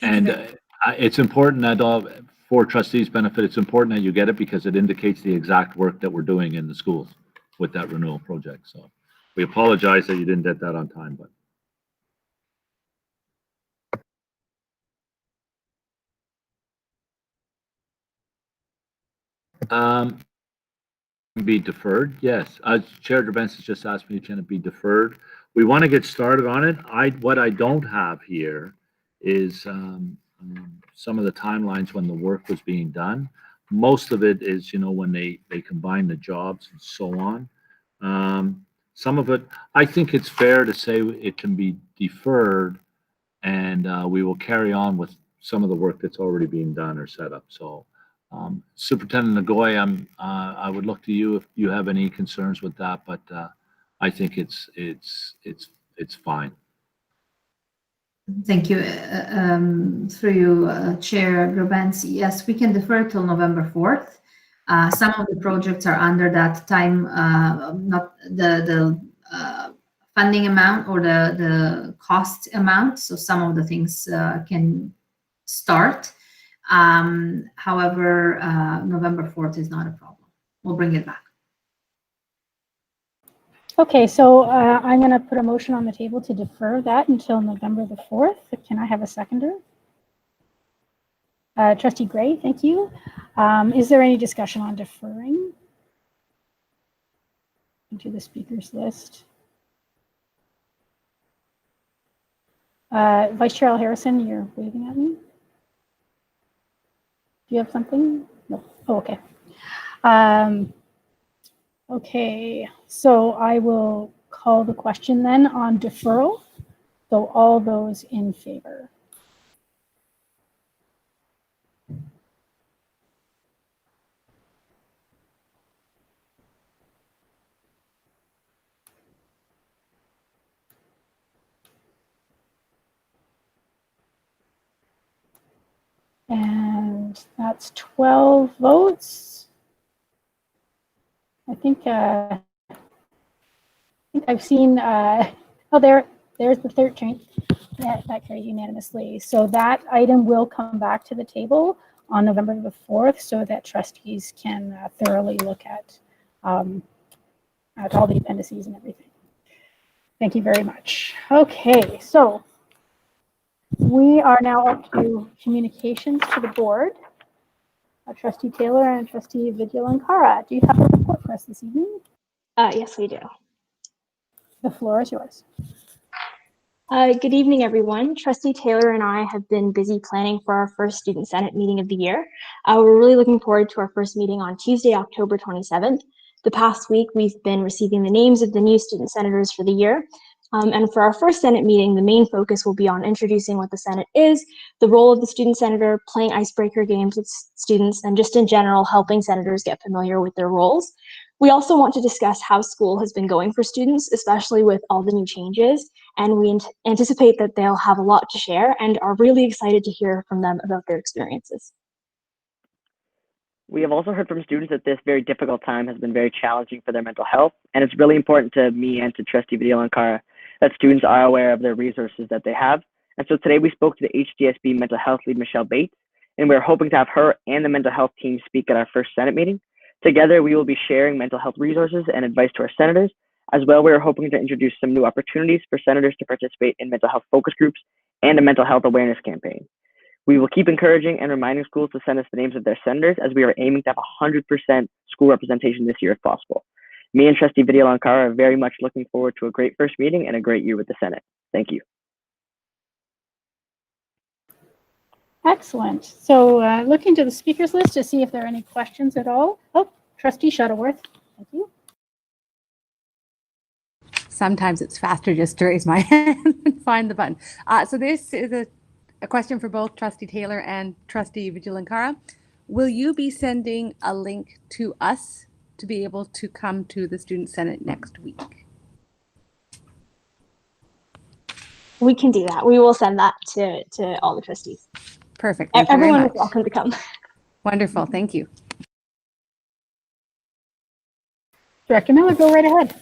And it's important that for trustees' benefit, it's important that you get it because it indicates the exact work that we're doing in the schools with that renewal project. So we apologize that you didn't get that on time, but be deferred. Yes, Chair Durbens has just asked me, can it be deferred? We want to get started on it. What I don't have here is some of the timelines when the work was being done. Most of it is, when they combine the jobs and so on. Some of it, I think it's fair to say it can be deferred, and we will carry on with some of the work that's already being done or set up. So Superintendent Nagoy, I would look to you if you have any concerns with that, but I think it's fine. Thank you. Through you, Chair Grobens, yes, we can defer till November 4th. Some of the projects are under that time, not the funding amount or the cost amount. So some of the things can start. However, November 4th is not a problem. We'll bring it back. Okay, so I'm going to put a motion on the table to defer that until November the 4th. Can I have a seconder? Trustee Gray, thank you. Is there any discussion on deferring into the speakers list? Vice Chair Harrison, you're waving at me. Do you have something? No. Oh, okay. Okay, so I will call the question then on deferral. So all those in favor? And that's 12 votes. I think I've seen, there's the 13th. Yeah, that carries unanimously. So that item will come back to the table on November the 4th so that trustees can thoroughly look at all the appendices and everything. Thank you very much. Okay, so we are now up to communications to the board. Trustee Taylor and Trustee Vidyalankara, do you have a report for us this evening? Yes, we do. The floor is yours. Good evening, everyone. Trustee Taylor and I have been busy planning for our first Student Senate meeting of the year. We're really looking forward to our first meeting on Tuesday, October 27th. The past week, we've been receiving the names of the new student senators for the year. And for our first Senate meeting, the main focus will be on introducing what the Senate is, the role of the student senator, playing icebreaker games with students, and just in general, helping senators get familiar with their roles. We also want to discuss how school has been going for students, especially with all the new changes, and we anticipate that they'll have a lot to share and are really excited to hear from them about their experiences. We have also heard from students that this very difficult time has been very challenging for their mental health, and it's really important to me and to Trustee Vidyalankara that students are aware of the resources that they have. And so today we spoke to the HDSB mental health lead, Michelle Bates, and we're hoping to have her and the mental health team speak at our first Senate meeting. Together, we will be sharing mental health resources and advice to our senators. As well, we are hoping to introduce some new opportunities for senators to participate in mental health focus groups and a mental health awareness campaign. We will keep encouraging and reminding schools to send us the names of their senators, as we are aiming to have 100% school representation this year if possible. Me and Trustee Vidyalankara are very much looking forward to a great first meeting and a great year with the Senate. Thank you. Excellent. So looking to the speakers list to see if there are any questions at all. Oh, Trustee Shuttleworth. Thank you. Sometimes it's faster just to raise my hand and find the button. So this is a question for both Trustee Taylor and Trustee Vidyalankara. Will you be sending a link to us to be able to come to the Student Senate next week? We can do that. We will send that to all the trustees. Perfect. Thank Everyone you is very much. welcome to come. Wonderful. Thank you. Director Miller, go right ahead.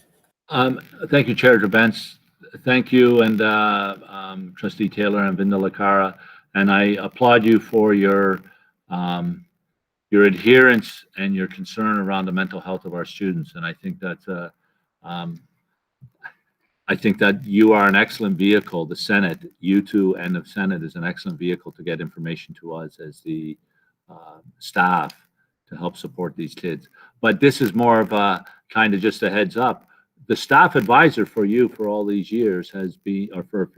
Thank you, Chair Drabens. Thank you, and Trustee Taylor and Vidyalankara. And I applaud you for your adherence and your concern around the mental health of our students. And I think that you are an excellent vehicle. The Senate, you two, and the Senate is an excellent vehicle to get information to us as the staff to help support these kids. But this is more of a kind of just a heads up. The staff advisor for you for all these years has been, or for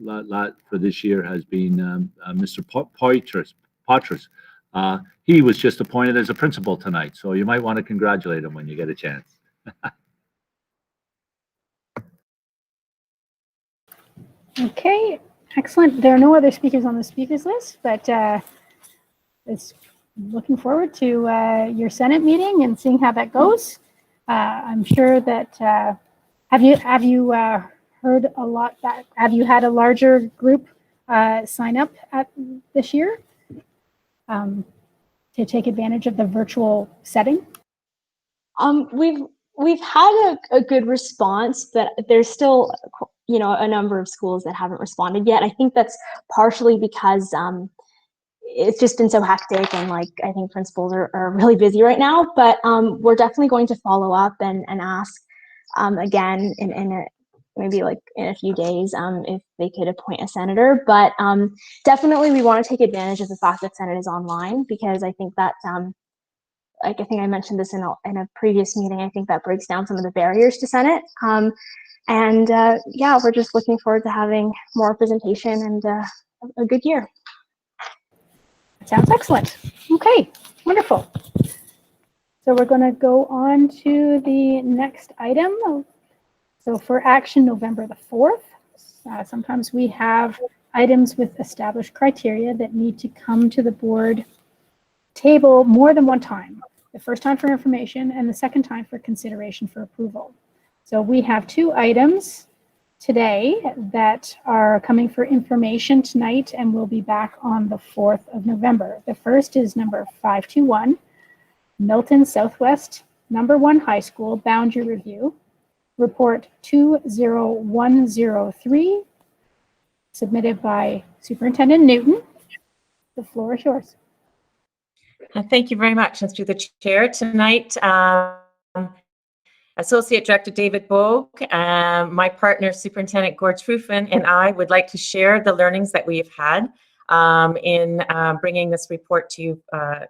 this year has been Mr. Poitras. He was just appointed as a principal tonight, so you might want to congratulate him when you get a chance. Okay, excellent. There are no other speakers on the speakers list, but it's looking forward to your Senate meeting and seeing how that goes. I'm sure that have you heard a lot that have you had a larger group sign up at this year to take advantage of the virtual setting? We've had a good response, but there's still a number of schools that haven't responded yet. I think that's partially because it's just been so hectic, and I think principals are really busy right now. But we're definitely going to follow up and ask again maybe in a few days if they could appoint a senator. But definitely we want to take advantage of the fact that Senate is online, because I think that I think I mentioned this in a previous meeting. I think that breaks down some of the barriers to Senate. Yeah, we're just looking forward to having more representation and a good year. Sounds excellent. Okay, wonderful. So we're going to go on to the next item. So for action November the 4th, sometimes we have items with established criteria that need to come to the board table more than one time. The first time for information and the second time for consideration for approval. So we have two items today that are coming for information tonight and will be back on the 4th of November. The first is number 521, Milton Southwest number 1 High School Boundary Review, report 20103, submitted by Superintendent Newton. The floor is yours. Thank you very much. And through the chair tonight, Associate Director David Bogue, my partner Superintendent Gord Trufen, and I would like to share the learnings that we have had in bringing this report to you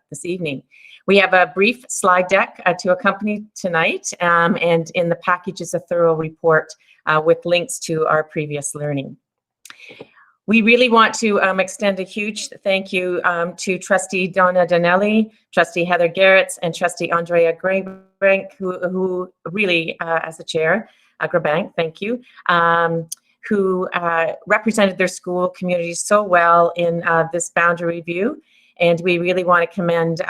this evening. We have a brief slide deck to accompany tonight, and in the package is a thorough report with links to our previous learning. We really want to extend a huge thank you to Trustee Donna Donnelly, Trustee Heather Garretts, and Trustee Andrea Grabank, who really, as the chair, Grabank, thank you, who represented their school community so well in this boundary review. And we really want to commend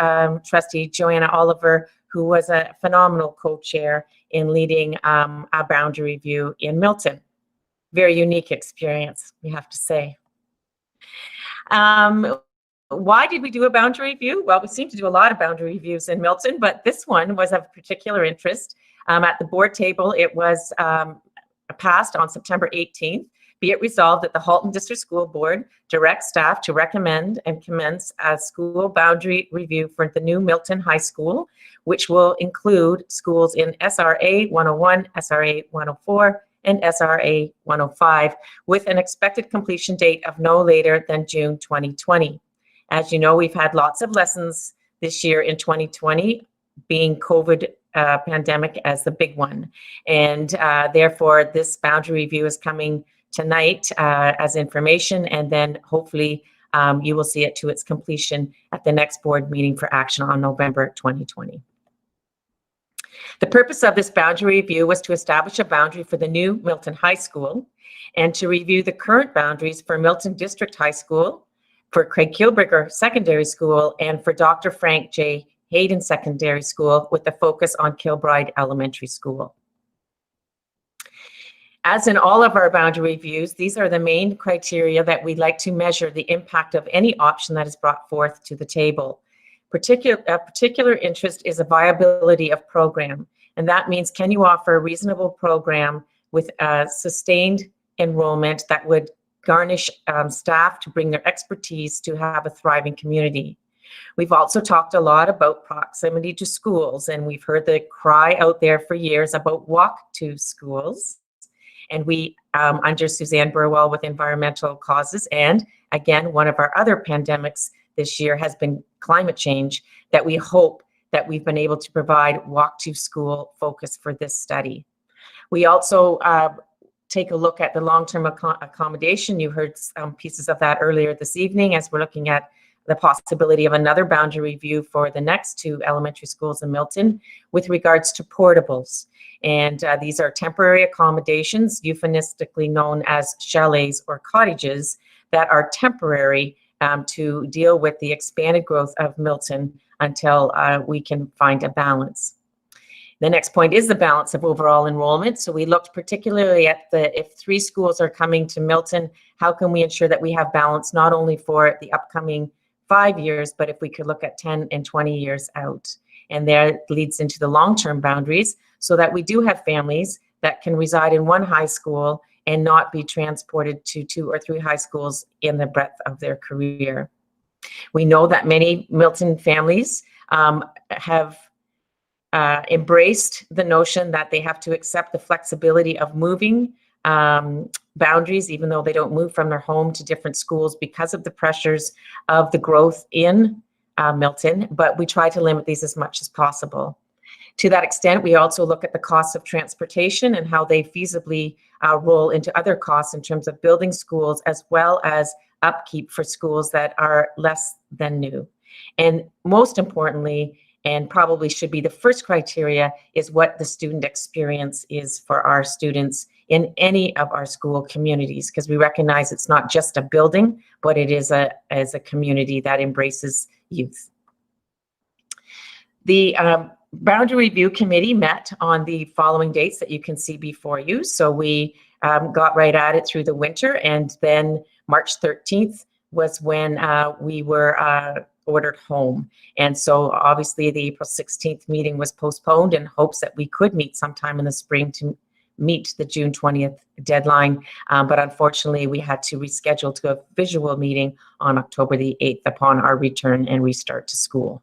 Trustee Joanna Oliver, who was a phenomenal co-chair in leading a boundary review in Milton. Very unique experience, we have to say. Why did we do a boundary review? Well, we seem to do a lot of boundary reviews in Milton, but this one was of particular interest. At the board table, it was passed on September 18th. Be it resolved that the Halton District School Board directs staff to recommend and commence a school boundary review for the new Milton High School, which will include schools in SRA 101, SRA 104, and SRA 105, with an expected completion date of no later than June 2020. As you know, we've had lots of lessons this year in 2020, being COVID pandemic as the big one. And therefore, this boundary review is coming tonight as information, and then hopefully you will see it to its completion at the next board meeting for action on November 2020. The purpose of this boundary review was to establish a boundary for the new Milton High School and to review the current boundaries for Milton District High School, for Craig Kilberger Secondary School, and for Dr. Frank J. Hayden Secondary School, with a focus on Kilbride Elementary School. As in all of our boundary reviews, these are the main criteria that we'd like to measure the impact of any option that is brought forth to the table. Particular interest is a viability of program, and that means, can you offer a reasonable program with sustained enrollment that would garnish staff to bring their expertise to have a thriving community. We've also talked a lot about proximity to schools, and we've heard the cry out there for years about walk to schools. And we, under Suzanne Burwell with environmental causes, and again, one of our other pandemics this year has been climate change, that we hope that we've been able to provide walk to school focus for this study. We also take a look at the long-term accommodation. You heard some pieces of that earlier this evening as we're looking at the possibility of another boundary review for the next two elementary schools in Milton with regards to portables. And these are temporary accommodations, euphemistically known as chalets or cottages, that are temporary to deal with the expanded growth of Milton until we can find a balance. The next point is the balance of overall enrollment. So we looked particularly at if 3 schools are coming to Milton, how can we ensure that we have balance not only for the upcoming 5 years, but if we could look at 10 and 20 years out. And there leads into the long-term boundaries so that we do have families that can reside in one high school and not be transported to 2 or 3 high schools in the breadth of their career. We know that many Milton families have embraced the notion that they have to accept the flexibility of moving boundaries, even though they don't move from their home to different schools because of the pressures of the growth in Milton, but we try to limit these as much as possible. To that extent, we also look at the costs of transportation and how they feasibly roll into other costs in terms of building schools, as well as upkeep for schools that are less than new. And most importantly, and probably should be the first criteria, is what the student experience is for our students in any of our school communities, because we recognize it's not just a building, but it is as a community that embraces youth. The Boundary Review Committee met on the following dates that you can see before you. So we got right at it through the winter, and then March 13th was when we were ordered home. And so obviously the April 16th meeting was postponed in hopes that we could meet sometime in the spring to meet the June 20th deadline. But unfortunately, we had to reschedule to a visual meeting on October the 8th upon our return and restart to school.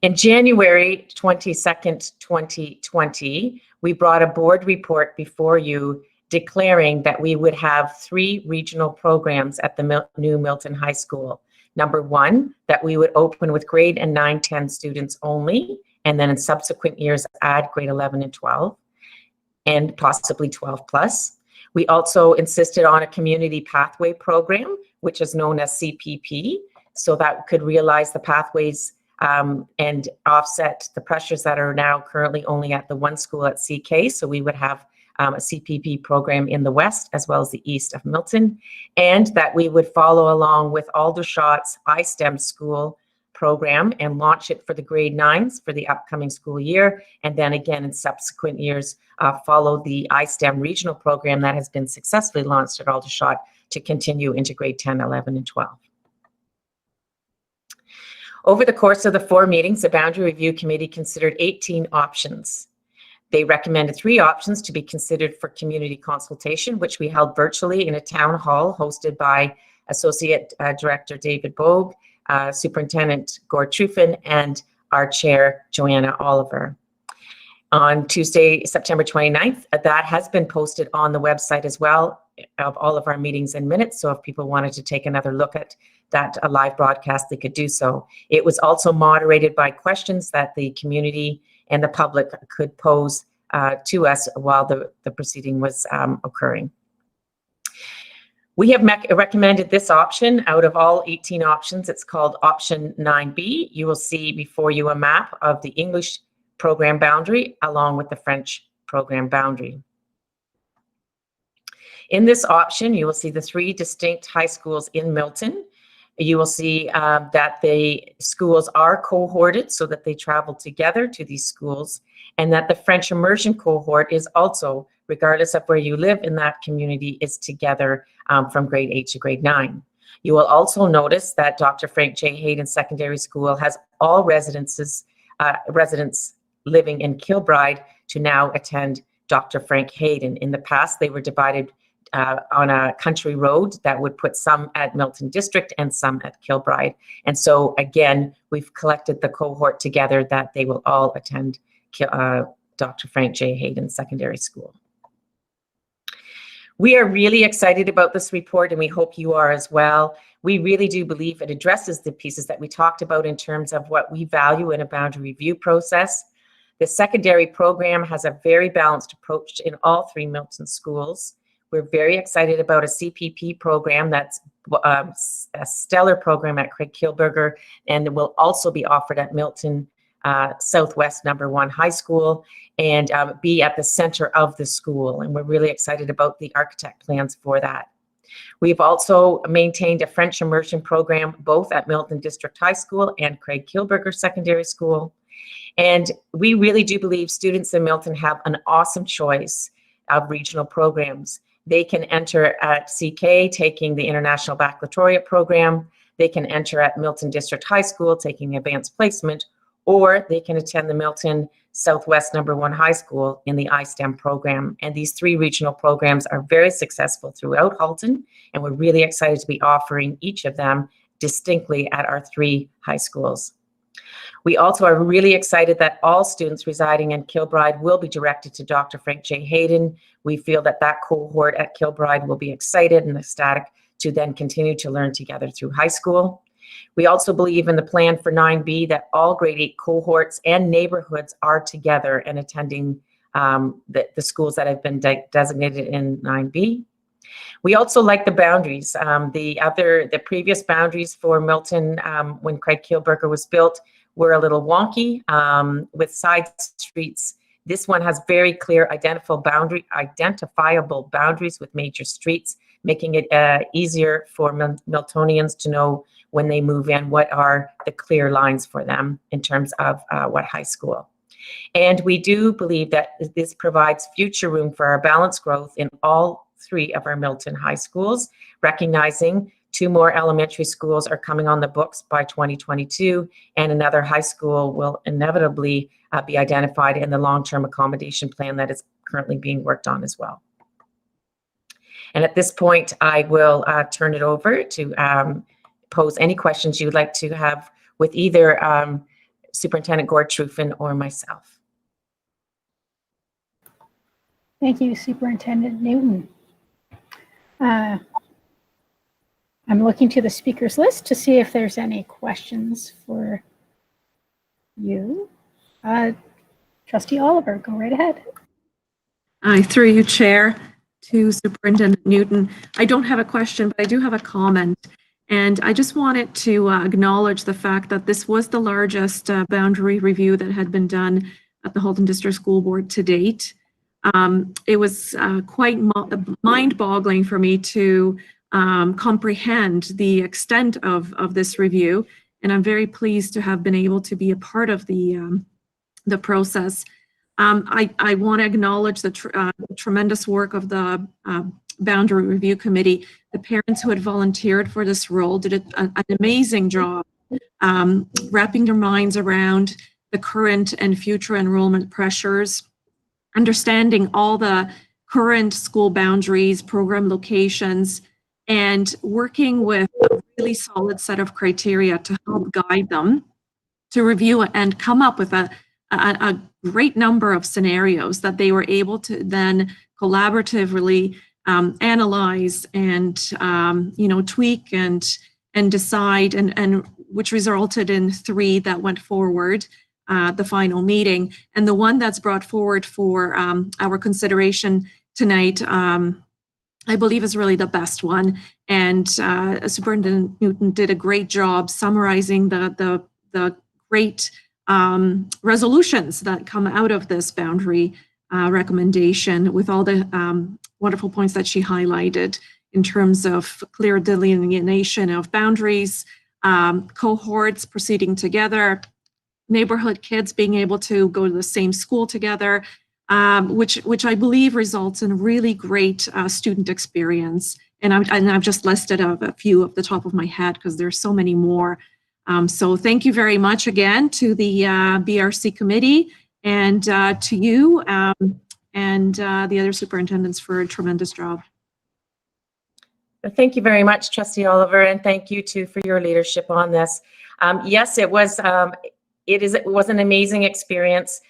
In January 22nd, 2020, we brought a board report before you declaring that we would have 3 regional programs at the new Milton High School. Number 1, that we would open with grade and 9-10 students only, and then in subsequent years add grade 11 and 12, and possibly 12 plus. We also insisted on a community pathway program, which is known as CPP, so that could realize the pathways and offset the pressures that are now currently only at the one school at CK. So we would have a CPP program in the west as well as the east of Milton, and that we would follow along with Aldershot's iSTEM school program and launch it for the grade 9s for the upcoming school year, and then again in subsequent years follow the iSTEM regional program that has been successfully launched at Aldershot to continue into grade 10, 11, and 12. Over the course of the 4 meetings, the Boundary Review Committee considered 18 options. They recommended 3 options to be considered for community consultation, which we held virtually in a town hall hosted by Associate Director David Bogue, Superintendent Gord Truffin, and our Chair, Joanna Oliver. On Tuesday, September 29th, that has been posted on the website as well of all of our meetings and minutes. So if people wanted to take another look at that live broadcast, they could do so. It was also moderated by questions that the community and the public could pose to us while the proceeding was occurring. We have recommended this option out of all 18 options. It's called option 9B. You will see before you a map of the English program boundary along with the French program boundary. In this option, you will see the 3 distinct high schools in Milton. You will see that the schools are cohorted so that they travel together to these schools, and that the French immersion cohort is also, regardless of where you live in that community, is together from grade 8 to grade 9. You will also notice that Dr. Frank J. Hayden Secondary School has all residents living in Kilbride to now attend Dr. Frank Hayden. In the past, they were divided on a country road that would put some at Milton District and some at Kilbride. And so again, we've collected the cohort together that they will all attend Dr. Frank J. Hayden Secondary School. We are really excited about this report, and we hope you are as well. We really do believe it addresses the pieces that we talked about in terms of what we value in a boundary review process. The secondary program has a very balanced approach in all 3 Milton schools. We're very excited about a CPP program that's a stellar program at Craig Kilberger, and will also be offered at Milton Southwest No. 1 High School, and be at the center of the school. And we're really excited about the architect plans for that. We've also maintained a French immersion program both at Milton District High School and Craig Kilberger Secondary School. And we really do believe students in Milton have an awesome choice of regional programs. They can enter at CK taking the International Baccalaureate program. They can enter at Milton District High School taking the Advanced Placement, or they can attend the Milton Southwest No. 1 High School in the iSTEM program. And these 3 regional programs are very successful throughout Halton, and we're really excited to be offering each of them distinctly at our 3 high schools. We also are really excited that all students residing in Kilbride will be directed to Dr. Frank J. Hayden. We feel that that cohort at Kilbride will be excited and ecstatic to then continue to learn together through high school. We also believe in the plan for 9B that all grade 8 cohorts and neighborhoods are together and attending the schools that have been designated in 9B. We also like the boundaries. The previous boundaries for Milton when Craig Kilberger was built were a little wonky with side streets. This one has very clear identifiable boundaries with major streets, making it easier for Miltonians to know when they move in what are the clear lines for them in terms of what high school. And we do believe that this provides future room for our balanced growth in all 3 of our Milton high schools, recognizing 2 more elementary schools are coming on the books by 2022, and another high school will inevitably be identified in the long-term accommodation plan that is currently being worked on as well. And at this point, I will turn it over to pose any questions you would like to have with either Superintendent Gord-Trufen or myself. Thank you, Superintendent Newton. I'm looking to the speakers list to see if there's any questions for you. Trustee Oliver, go right ahead. Through you, Chair, to Superintendent Newton. I don't have a question, but I do have a comment. And I just wanted to acknowledge the fact that this was the largest boundary review that had been done at the Halton District School Board to date. It was quite mind-boggling for me to comprehend the extent of this review, and I'm very pleased to have been able to be a part of the process. I want to acknowledge the tremendous work of the Boundary Review Committee. The parents who had volunteered for this role did an amazing job wrapping their minds around the current and future enrollment pressures, understanding all the current school boundaries, program locations, and working with a really solid set of criteria to help guide them to review and come up with a great number of scenarios that they were able to then collaboratively analyze and tweak and decide, and which resulted in 3 that went forward the final meeting. And the one that's brought forward for our consideration tonight, I believe is really the best one. And Superintendent Newton did a great job summarizing the great resolutions that come out of this boundary recommendation, with all the wonderful points that she highlighted in terms of clear delineation of boundaries, cohorts proceeding together, neighborhood kids being able to go to the same school together, which I believe results in really great student experience. And I've just listed a few off the top of my head because there's so many more. So thank you very much again to the BRC committee and to you and the other superintendents for a tremendous job. Thank you very much, Trustee Oliver, and thank you too for your leadership on this. Yes, it was an amazing experience.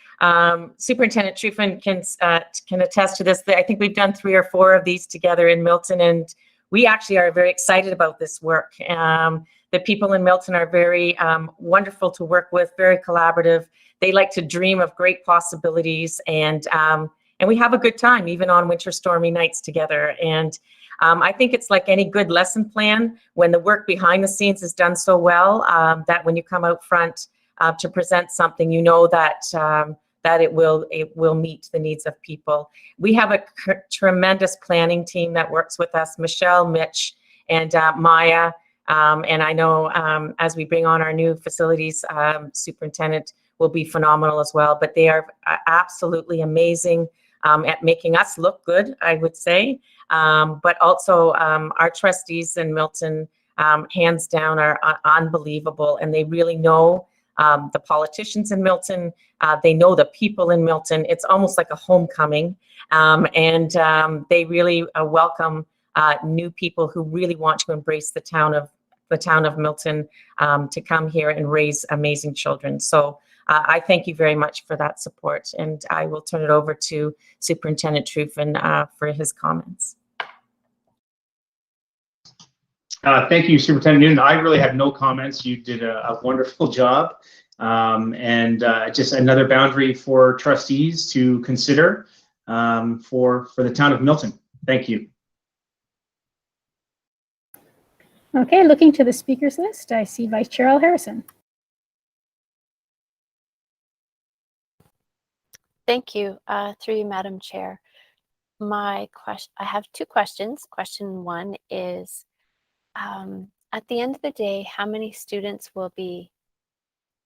Superintendent Trufen can attest to this. I think we've done 3 or 4 of these together in Milton, and we actually are very excited about this work. The people in Milton are very wonderful to work with, very collaborative. They like to dream of great possibilities, and we have a good time, even on winter stormy nights together. And I think it's like any good lesson plan, when the work behind the scenes is done so well, that when you come out front to present something, you know that it will meet the needs of people. We have a tremendous planning team that works with us, Michelle, Mitch, and Maya. And I know as we bring on our new facilities superintendent will be phenomenal as well, but they are absolutely amazing at making us look good, I would say. But also our trustees in Milton, hands down, are unbelievable, and they really know the politicians in Milton. They know the people in Milton. It's almost like a homecoming, and they really welcome new people who really want to embrace the town of Milton to come here and raise amazing children. So I thank you very much for that support, and I will turn it over to Superintendent Trufen for his comments. Thank you, Superintendent Newton. I really have no comments. You did a wonderful job, and just another boundary for trustees to consider for the town of Milton. Thank you. Okay, looking to the speakers list, I see Vice Chair Al Harrison. Thank you. Through you, Madam Chair. I have 2 questions. Question 1 is, at the end of the day, how many students will be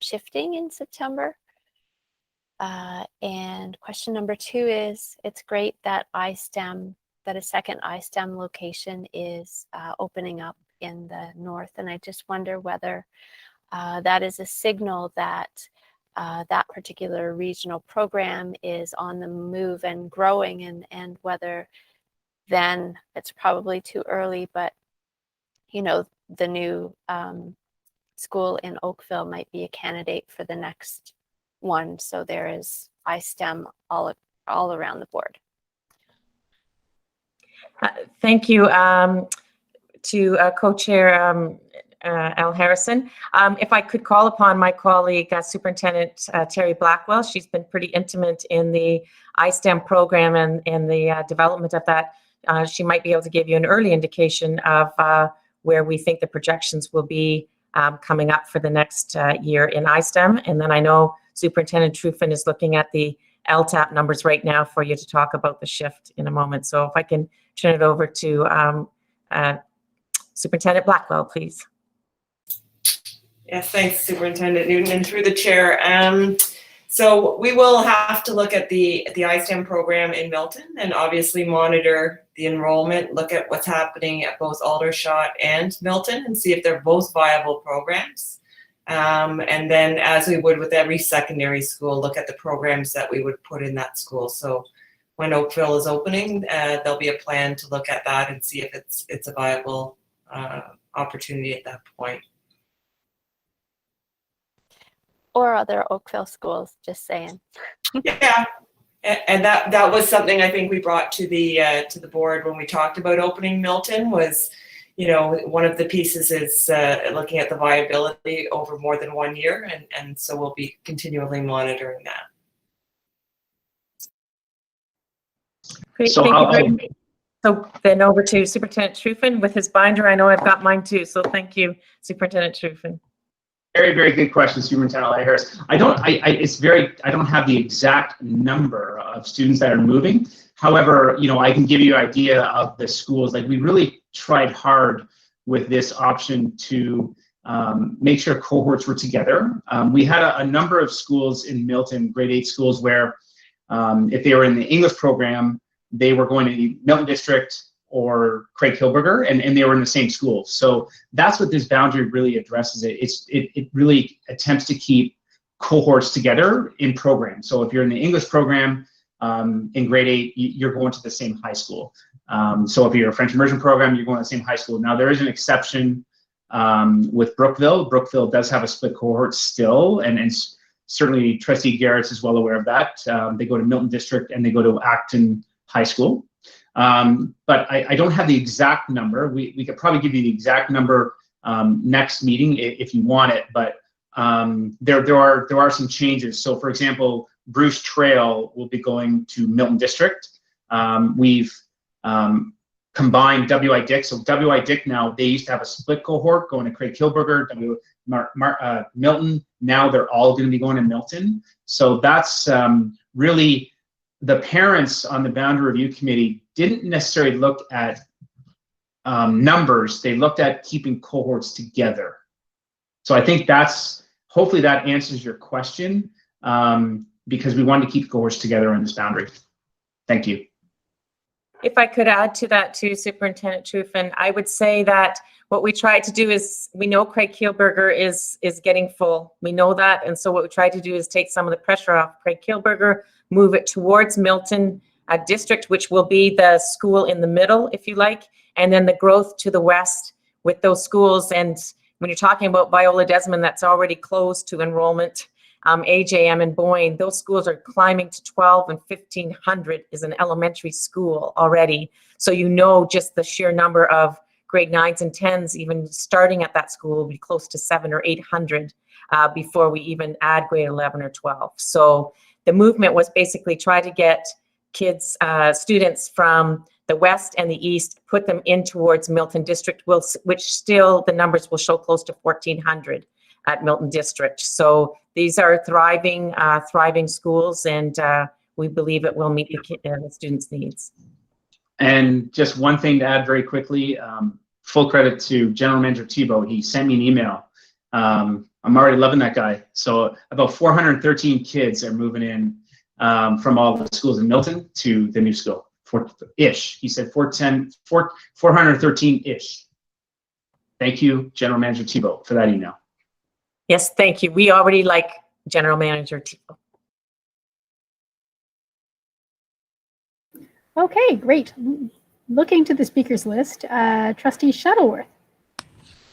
shifting in September? And question number 2 is, it's great that that a second iSTEM location is opening up in the north, and I just wonder whether that is a signal that that particular regional program is on the move and growing, and whether then it's probably too early, but you know, the new school in Oakville might be a candidate for the next one. So there is iSTEM all around the board. Thank you to co-chair Al Harrison. If I could call upon my colleague, Superintendent Terry Blackwell, she's been pretty intimate in the iSTEM program and the development of that. She might be able to give you an early indication of where we think the projections will be coming up for the next year in iSTEM. And then I know Superintendent Truffin is looking at the LTAP numbers right now for you to talk about the shift in a moment. So if I can turn it over to Superintendent Blackwell, please. Yes, thanks, Superintendent Newton, and through the chair. So we will have to look at the iSTEM program in Milton and obviously monitor the enrollment, look at what's happening at both Aldershot and Milton and see if they're both viable programs. And then, as we would with every secondary school, look at the programs that we would put in that school. So when Oakville is opening, there'll be a plan to look at that and see if it's a viable opportunity at that point. Or other Oakville schools, just saying. Yeah, and that was something I think we brought to the board when we talked about opening Milton was, you know, one of the pieces is looking at the viability over more than 1 year, and so we'll be continually monitoring that. Great, so thank you very much. So then over to Superintendent Truffin with his binder. I know I've got mine too, so thank you, Superintendent Truffin. Very, very good question, Superintendent Harris. I don't have the exact number of students that are moving. However, you know, I can give you an idea of the schools. Like, we really tried hard with this option to make sure cohorts were together. We had a number of schools in Milton, grade 8 schools, where if they were in the English program, they were going to Milton District or Craig Kilberger, and they were in the same school. So that's what this boundary really addresses. It really attempts to keep cohorts together in programs. So if you're in the English program in grade 8, you're going to the same high school. So if you're a French immersion program, you're going to the same high school. Now there is an exception with Brookville. Brookville does have a split cohort still, and certainly Trustee Garrett's is well aware of that. They go to Milton District and they go to Acton High School. But I don't have the exact number. We could probably give you the exact number next meeting if you want it, but there are some changes. So for example, Bruce Trail will be going to Milton District. We've combined W.I. Dick. So W.I. Dick now, they used to have a split cohort going to Craig Kilberger, Milton. Now they're all going to be going to Milton. So that's really, the parents on the boundary review committee didn't necessarily look at numbers. They looked at keeping cohorts together. So I think hopefully that answers your question, because we wanted to keep cohorts together on this boundary. Thank you. If I could add to that too, Superintendent Truffin, I would say that what we tried to do is, we know Craig Kilberger is getting full. We know that. And so what we tried to do is take some of the pressure off Craig Kilberger, move it towards Milton District, which will be the school in the middle, if you like, and then the growth to the west with those schools. And when you're talking about Viola Desmond, that's already closed to enrollment, AJM and Boyne, those schools are climbing to 12 and 1,500 is an elementary school already. So you know just the sheer number of grade 9s and 10s, even starting at that school, will be close to 700 or 800 before we even add grade 11 or 12. So the movement was basically try to get kids, students from the west and the east, put them in towards Milton District, which still the numbers will show close to 1,400 at Milton District. So these are thriving schools, and we believe it will meet the students' needs. And just one thing to add very quickly, full credit to General Manager Thibault. He sent me an email. I'm already loving that guy. So about 413 kids are moving in from all the schools in Milton to the new school. Ish. He said 413-ish. Thank you, General Manager Thibault, for that email. Yes, thank you. We already like General Manager Thibault. Okay, great. Looking to the speakers list, Trustee Shuttleworth.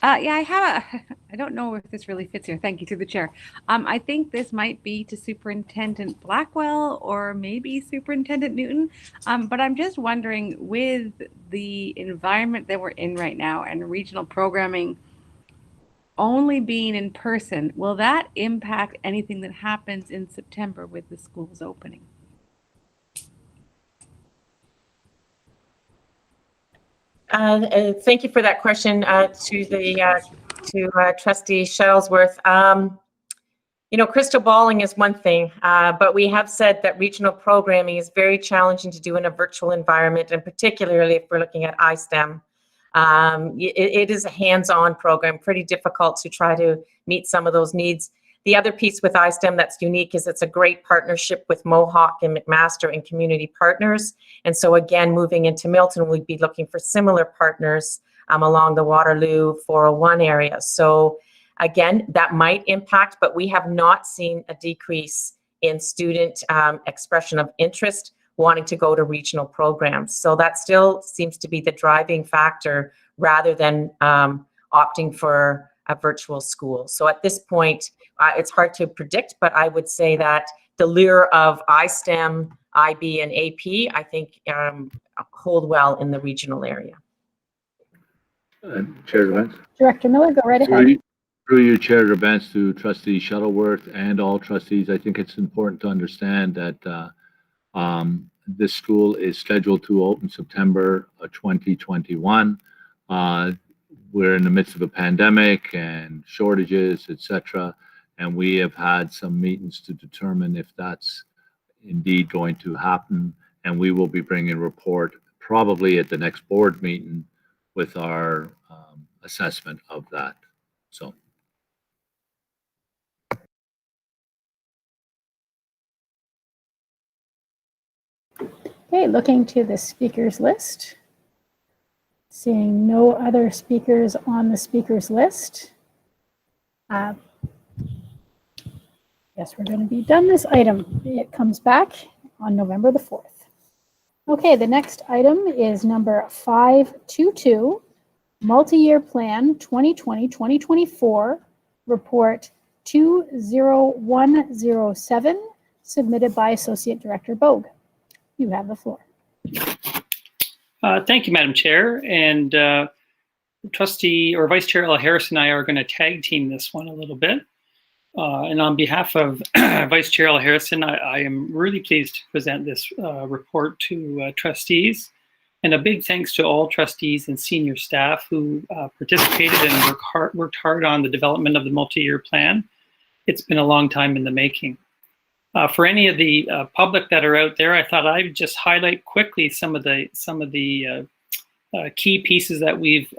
Yeah, I don't know if this really fits here. Thank you, through the chair. I think this might be to Superintendent Blackwell or maybe Superintendent Newton. But I'm just wondering, with the environment that we're in right now and regional programming only being in person, will that impact anything that happens in September with the schools opening? Thank you for that question to Trustee Shuttlesworth. Crystal balling is one thing, but we have said that regional programming is very challenging to do in a virtual environment, and particularly if we're looking at iSTEM. It is a hands-on program, pretty difficult to try to meet some of those needs. The other piece with iSTEM that's unique is it's a great partnership with Mohawk and McMaster and community partners. And so again, moving into Milton, we'd be looking for similar partners along the Waterloo 401 area. So again, that might impact, but we have not seen a decrease in student expression of interest wanting to go to regional programs. So that still seems to be the driving factor rather than opting for a virtual school. So at this point, it's hard to predict, but I would say that the lure of iSTEM, IB, and AP, I think hold well in the regional area. Chair Events. Director Miller, go right ahead. Through you, Chair Events, to Trustee Shuttleworth and all trustees, I think it's important to understand that this school is scheduled to open September 2021. We're in the midst of a pandemic and shortages, etc. And we have had some meetings to determine if that's indeed going to happen. And we will be bringing a report probably at the next board meeting with our assessment of that. So. Okay, looking to the speakers list. Seeing no other speakers on the speakers list. Yes, we're going to be done this item. It comes back on November the 4th. Okay, the next item is number 522, Multi-Year Plan 2020-2024, Report 20107, submitted by Associate Director Bogue. You have the floor. Thank you, Madam Chair. And Trustee or Vice Chair Ella Harris and I are going to tag team this one a little bit. And on behalf of Vice Chair Ella Harrison, I am really pleased to present this report to trustees. And a big thanks to all trustees and senior staff who participated and worked hard on the development of the multi-year plan. It's been a long time in the making. For any of the public that are out there, I thought I would just highlight quickly some of the key pieces that we've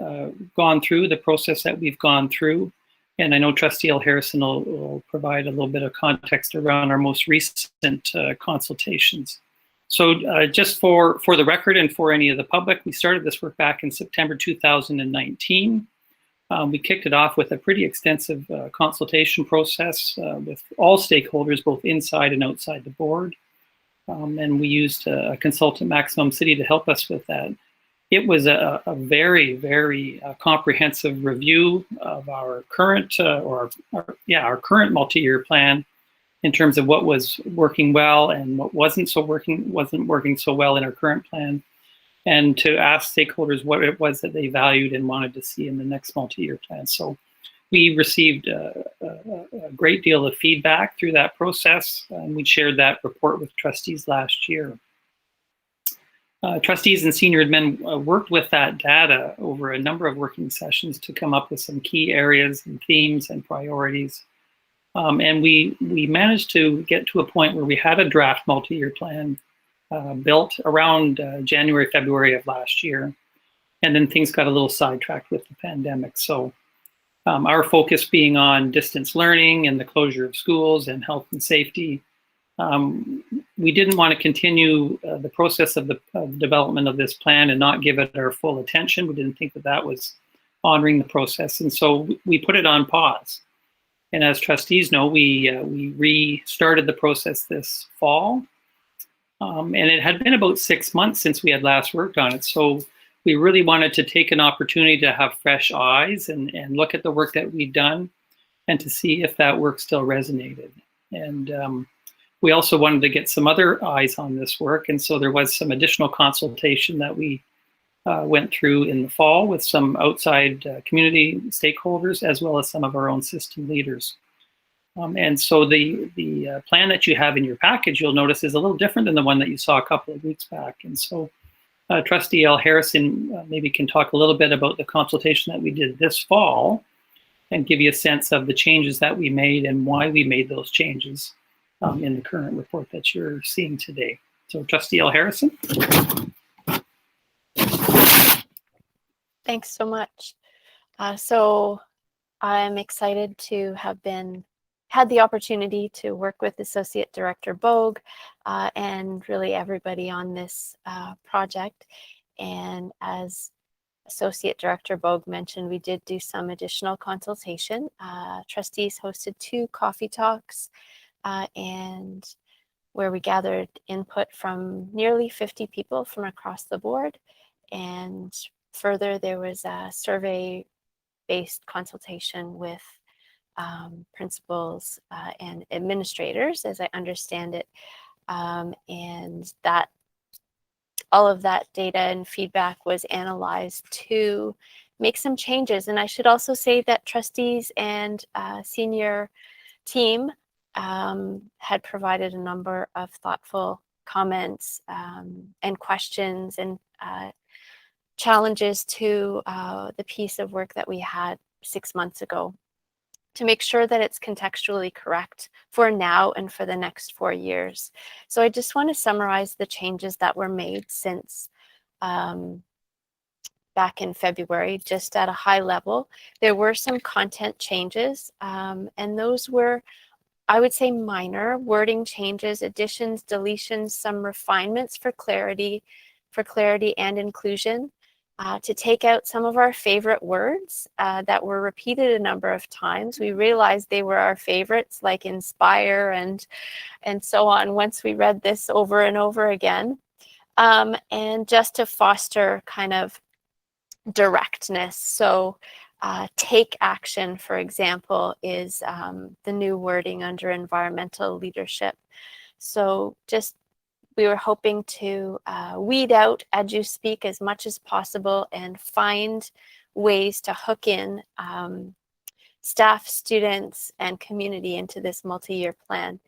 gone through, the process that we've gone through. And I know Trustee L. Harrison will provide a little bit of context around our most recent consultations. So just for the record and for any of the public, we started this work back in September 2019. We kicked it off with a pretty extensive consultation process with all stakeholders, both inside and outside the board. And we used a consultant, Maximum City, to help us with that. It was a very, very comprehensive review of our current, our current multi-year plan in terms of what was working well and what wasn't working so well in our current plan, and to ask stakeholders what it was that they valued and wanted to see in the next multi-year plan. So we received a great deal of feedback through that process, and we shared that report with trustees last year. Trustees and senior admin worked with that data over a number of working sessions to come up with some key areas and themes and priorities. And we managed to get to a point where we had a draft multi-year plan built around January, February of last year. And then things got a little sidetracked with the pandemic. So our focus being on distance learning and the closure of schools and health and safety, we didn't want to continue the process of the development of this plan and not give it our full attention. We didn't think that that was honoring the process. And so we put it on pause. And as trustees know, we restarted the process this fall. And it had been about 6 months since we had last worked on it. So we really wanted to take an opportunity to have fresh eyes and look at the work that we'd done and to see if that work still resonated. And we also wanted to get some other eyes on this work. And so there was some additional consultation that we went through in the fall with some outside community stakeholders, as well as some of our own system leaders. And so the plan that you have in your package, you'll notice, is a little different than the one that you saw a couple of weeks back. And so Trustee L. Harrison maybe can talk a little bit about the consultation that we did this fall and give you a sense of the changes that we made and why we made those changes in the current report that you're seeing today. So Trustee L. Harrison. Thanks so much. So I'm excited to have had the opportunity to work with Associate Director Bogue and really everybody on this project. And as Associate Director Bogue mentioned, we did do some additional consultation. Trustees hosted 2 coffee talks and where we gathered input from nearly 50 people from across the board. And further, there was a survey-based consultation with principals and administrators, as I understand it, and that all of that data and feedback was analyzed to make some changes. And I should also say that trustees and senior team had provided a number of thoughtful comments and questions and challenges to the piece of work that we had 6 months ago to make sure that it's contextually correct for now and for the next 4 years. So I just want to summarize the changes that were made since back in February, just at a high level. There were some content changes, and those were, I would say, minor wording changes, additions, deletions, some refinements for clarity and inclusion. To take out some of our favorite words that were repeated a number of times. We realized they were our favorites, like inspire and so on, once we read this over and over again. And just to foster kind of directness. So take action, for example, is the new wording under environmental leadership. So just we were hoping to weed out EduSpeak as much as possible and find ways to hook in staff, students, and community into this multi-year plan.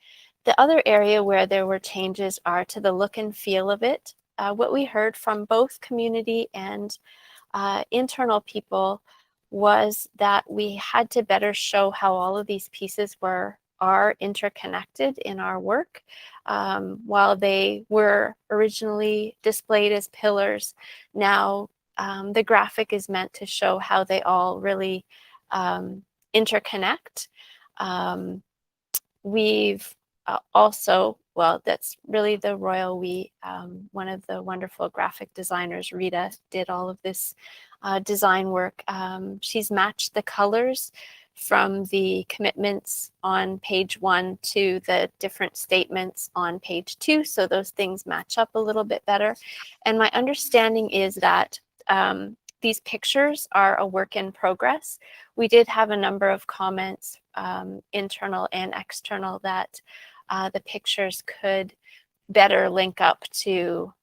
The other area where there were changes are to the look and feel of it. What we heard from both community and internal people was that we had to better show how all of these pieces are interconnected in our work. While they were originally displayed as pillars, now the graphic is meant to show how they all really interconnect. We've also, well, that's really the royal we, one of the wonderful graphic designers, Rita, did all of this design work. She's matched the colors from the commitments on page 1 to the different statements on page 2. So those things match up a little bit better. And my understanding is that these pictures are a work in progress. We did have a number of comments, internal and external, that the pictures could better link up to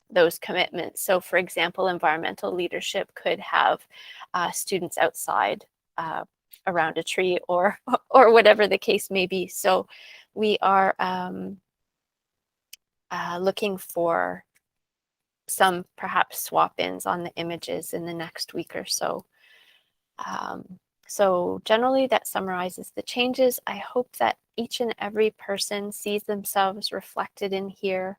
those commitments. So for example, environmental leadership could have students outside around a tree or whatever the case may be. So we are looking for some perhaps swap-ins on the images in the next week or so. So generally that summarizes the changes. I hope that each and every person sees themselves reflected in here,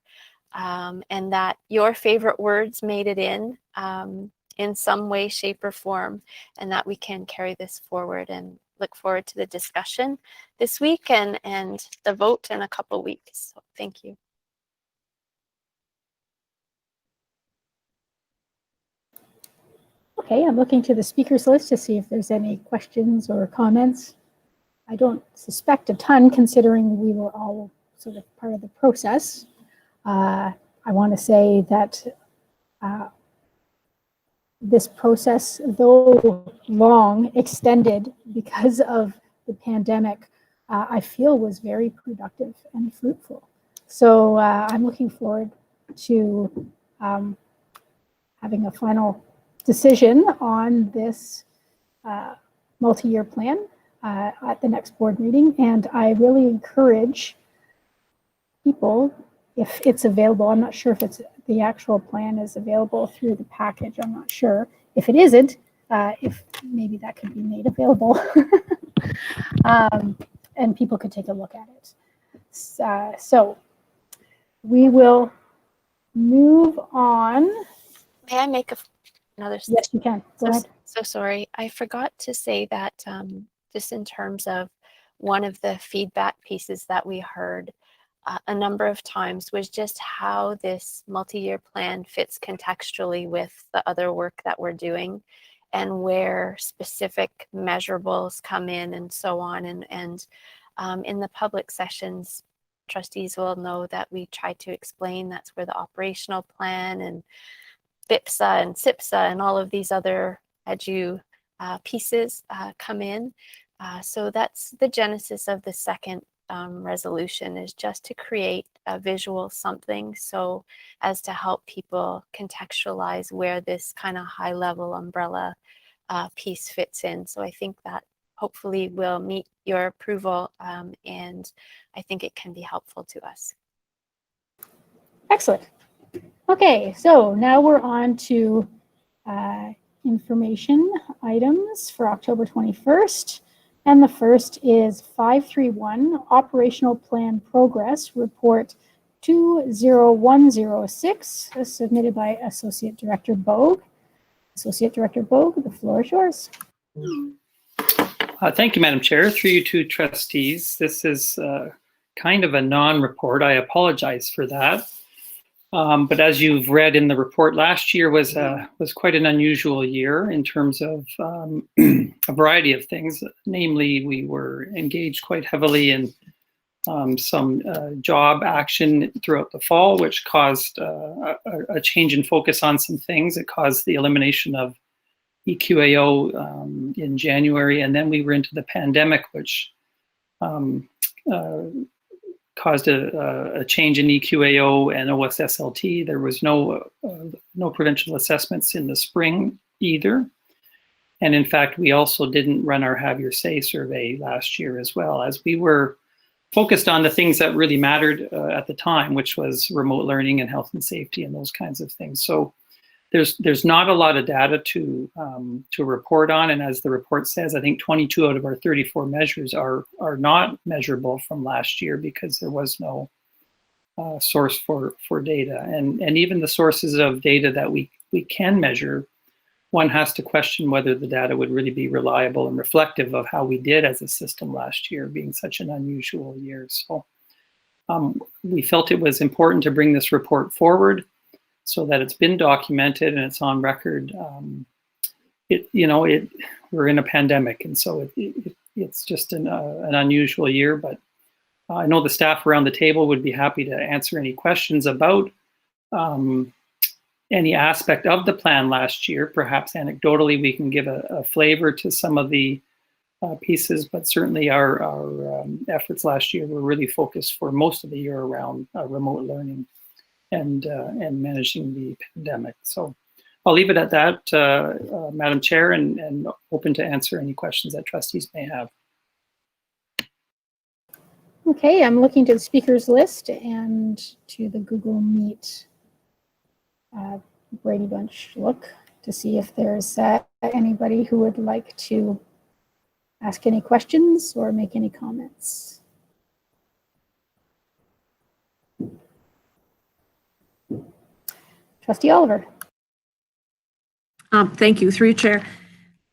and that your favorite words made it in some way, shape, or form, and that we can carry this forward, and look forward to the discussion this week and the vote in a couple weeks. So thank you. Okay, I'm looking to the speakers list to see if there's any questions or comments. I don't suspect a ton, considering we were all sort of part of the process. I want to say that this process, though long, extended because of the pandemic, I feel was very productive and fruitful. So I'm looking forward to having a final decision on this multi-year plan at the next board meeting. And I really encourage people, if it's available, I'm not sure if it's the actual plan is available through the package, I'm not sure. If it isn't, if maybe that could be made available and people could take a look at it. So we will move on. May I make another? Yes, you can. Go ahead. So sorry. I forgot to say that just in terms of one of the feedback pieces that we heard a number of times was just how this multi-year plan fits contextually with the other work that we're doing and where specific measurables come in and so on. And in the public sessions, trustees will know that we try to explain that's where the operational plan and BIPSA and SIPSA and all of these other edu pieces come in. So that's the genesis of the second resolution, is just to create a visual something so as to help people contextualize where this kind of high level umbrella piece fits in. So I think that hopefully will meet your approval and I think it can be helpful to us. Excellent. Okay, so now we're on to information items for October 21st. And the first is 531 Operational Plan Progress Report 20106, submitted by Associate Director Bogue. Associate Director Bogue, the floor is yours. Thank you, Madam Chair. Through you two trustees, this is kind of a non-report. I apologize for that. But as you've read in the report, last year was quite an unusual year in terms of a variety of things. Namely, we were engaged quite heavily in some job action throughout the fall, which caused a change in focus on some things. It caused the elimination of EQAO in January, and then we were into the pandemic, which caused a change in EQAO and OSSLT. There was no provincial assessments in the spring either. And in fact, we also didn't run our Have Your Say survey last year as well, as we were focused on the things that really mattered at the time, which was remote learning and health and safety and those kinds of things. So there's not a lot of data to report on, and as the report says, I think 22 out of our 34 measures are not measurable from last year because there was no source for data, and even the sources of data that we can measure, one has to question whether the data would really be reliable and reflective of how we did as a system last year, being such an unusual year. So we felt it was important to bring this report forward, so that it's been documented and it's on record. We're in a pandemic, and so it's just an unusual year. But I know the staff around the table would be happy to answer any questions about any aspect of the plan last year. Perhaps anecdotally, we can give a flavor to some of the pieces, but certainly our efforts last year were really focused for most of the year around remote learning and managing the pandemic. So I'll leave it at that, Madam Chair, and open to answer any questions that trustees may have. Okay, I'm looking to the speakers list and to the Google Meet Brady Bunch look to see if there's anybody who would like to ask any questions or make any comments. Trustee Oliver. Thank you, through you, Chair.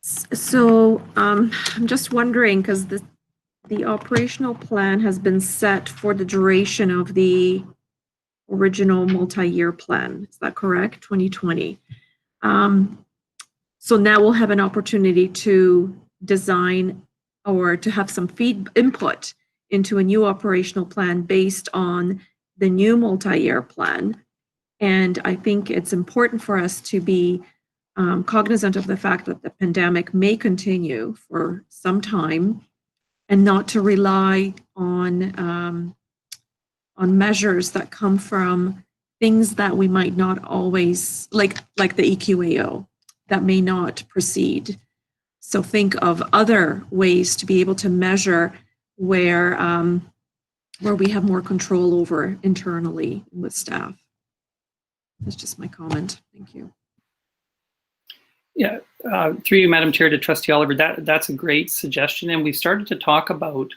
So I'm just wondering, because the operational plan has been set for the duration of the original multi-year plan. Is that correct? 2020. So now we'll have an opportunity to design or to have some input into a new operational plan based on the new multi-year plan. And I think it's important for us to be cognizant of the fact that the pandemic may continue for some time, and not to rely on measures that come from things that we might not always, like the EQAO, that may not proceed. So think of other ways to be able to measure where we have more control over internally with staff. That's just my comment. Thank you. Yeah, through you, Madam Chair, to Trustee Oliver, that's a great suggestion. And we've started to talk about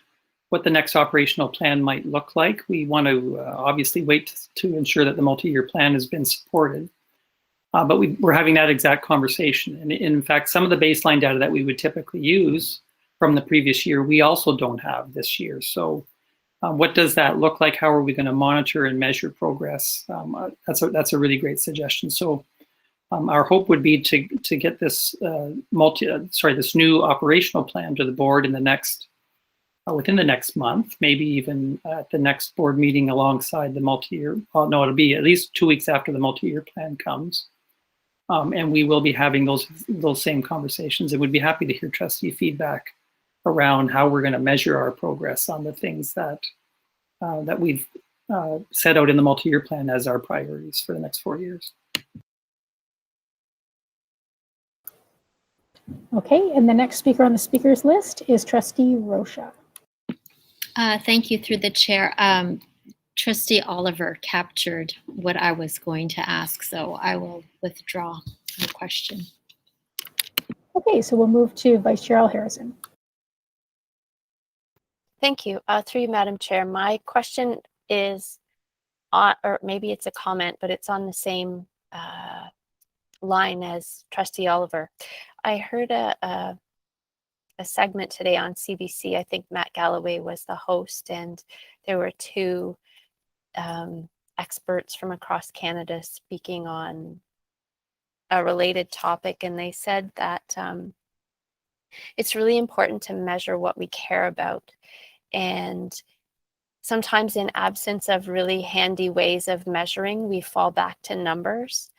what the next operational plan might look like. We want to obviously wait to ensure that the multi-year plan has been supported. But we're having that exact conversation. And in fact, some of the baseline data that we would typically use from the previous year, we also don't have this year. So what does that look like? How are we going to monitor and measure progress? That's a really great suggestion. So our hope would be to get this this new operational plan to the board in the next within the next month, maybe even at the next board meeting alongside the multi-year. Well, no, it'll be at least 2 weeks after the multi-year plan comes, and we will be having those same conversations. And we'd be happy to hear trustee feedback around how we're going to measure our progress on the things that that we've set out in the multi-year plan as our priorities for the next 4 years. Okay, and the next speaker on the speakers list is Trustee Rocha. Thank you, through the chair. Trustee Oliver captured what I was going to ask, so I will withdraw my question. Okay, so we'll move to Vice Chair Al Harrison. Thank you. Through you, Madam Chair, my question is, or maybe it's a comment, but it's on the same line as Trustee Oliver. I heard a segment today on CBC. I think Matt Galloway was the host, and there were two experts from across Canada speaking on a related topic, and they said that it's really important to measure what we care about. And sometimes in absence of really handy ways of measuring, we fall back to numbers.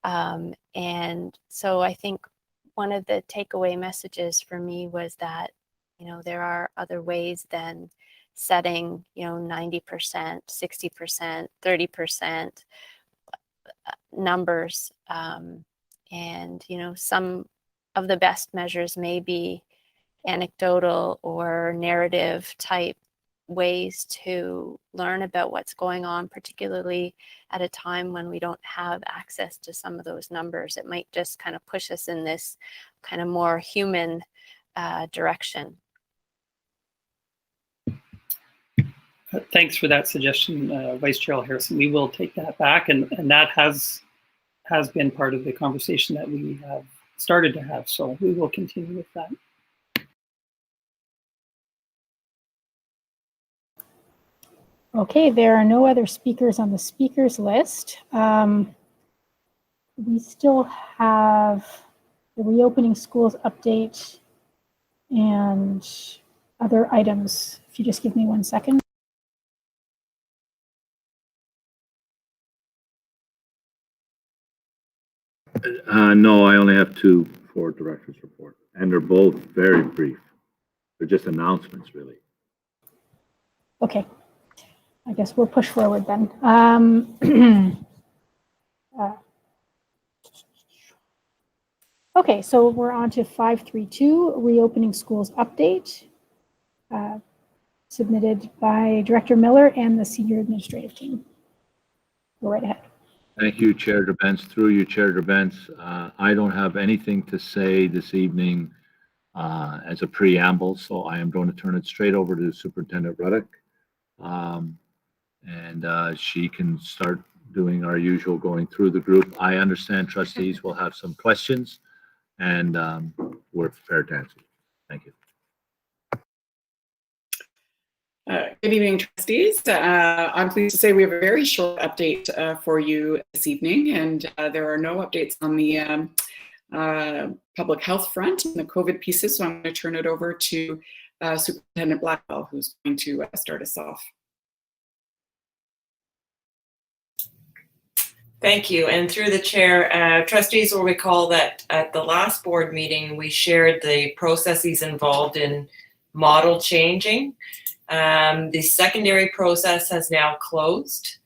And so I think one of the takeaway messages for me was that, there are other ways than setting, 90%, 60%, 30% numbers. And, some of the best measures may be anecdotal or narrative type ways to learn about what's going on, particularly at a time when we don't have access to some of those numbers. It might just kind of push us in this kind of more human direction. Thanks for that suggestion, Vice Chair Harrison. We will take that back, and that has been part of the conversation that we have started to have. So we will continue with that. Okay, there are no other speakers on the speakers list. We still have the reopening schools update and other items. If you just give me 1 second. No, I only have 2 for director's report, and they're both very brief. They're just announcements, really. Okay, I guess we'll push forward then. Okay, so we're on to 532, reopening schools update, submitted by Director Miller and the senior administrative team. Go right ahead. Thank you, Chair Gerbents. Through you, Chair Gerbents. I don't have anything to say this evening as a preamble, so I am going to turn it straight over to Superintendent Ruddock. And she can start doing our usual going through the group. I understand trustees will have some questions, and we're prepared to answer. Thank you. Good evening, trustees. I'm pleased to say we have a very short update for you this evening, and there are no updates on the public health front and the COVID pieces, so I'm going to turn it over to Superintendent Blackwell, who's going to start us off. Thank you. And through the chair, trustees will recall that at the last board meeting, we shared the processes involved in model changing. The secondary process has now closed.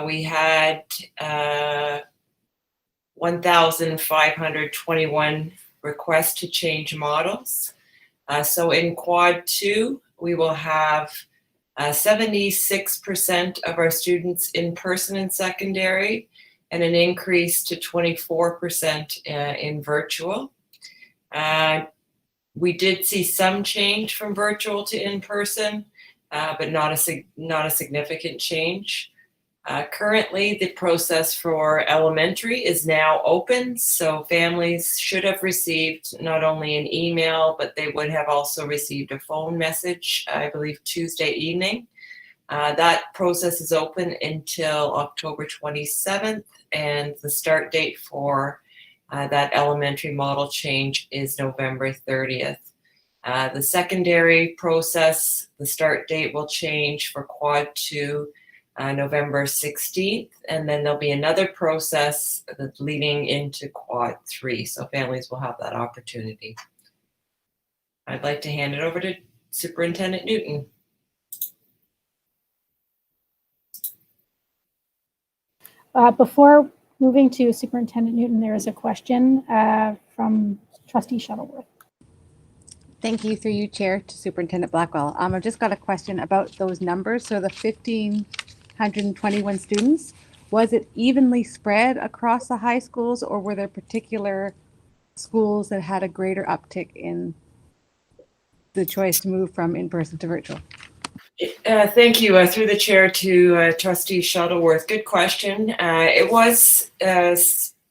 We had 1,521 requests to change models. So in quad 2, we will have 76% of our students in person in secondary, and an increase to 24% in virtual. We did see some change from virtual to in-person, but not a significant change. Currently, the process for elementary is now open, so families should have received not only an email, but they would have also received a phone message, I believe Tuesday evening. That process is open until October 27th, and the start date for that elementary model change is November 30th. The secondary process, the start date will change for quad 2 November 16th, and then there'll be another process leading into quad 3, so families will have that opportunity. I'd like to hand it over to Superintendent Newton. Before moving to Superintendent Newton, there is a question from Trustee Shuttleworth. Thank you, through you, Chair, to Superintendent Blackwell. I've just got a question about those numbers. So the 1,521 students, was it evenly spread across the high schools, or were there particular schools that had a greater uptick in the choice to move from in-person to virtual? Thank you. Through the chair to Trustee Shuttleworth. Good question. It was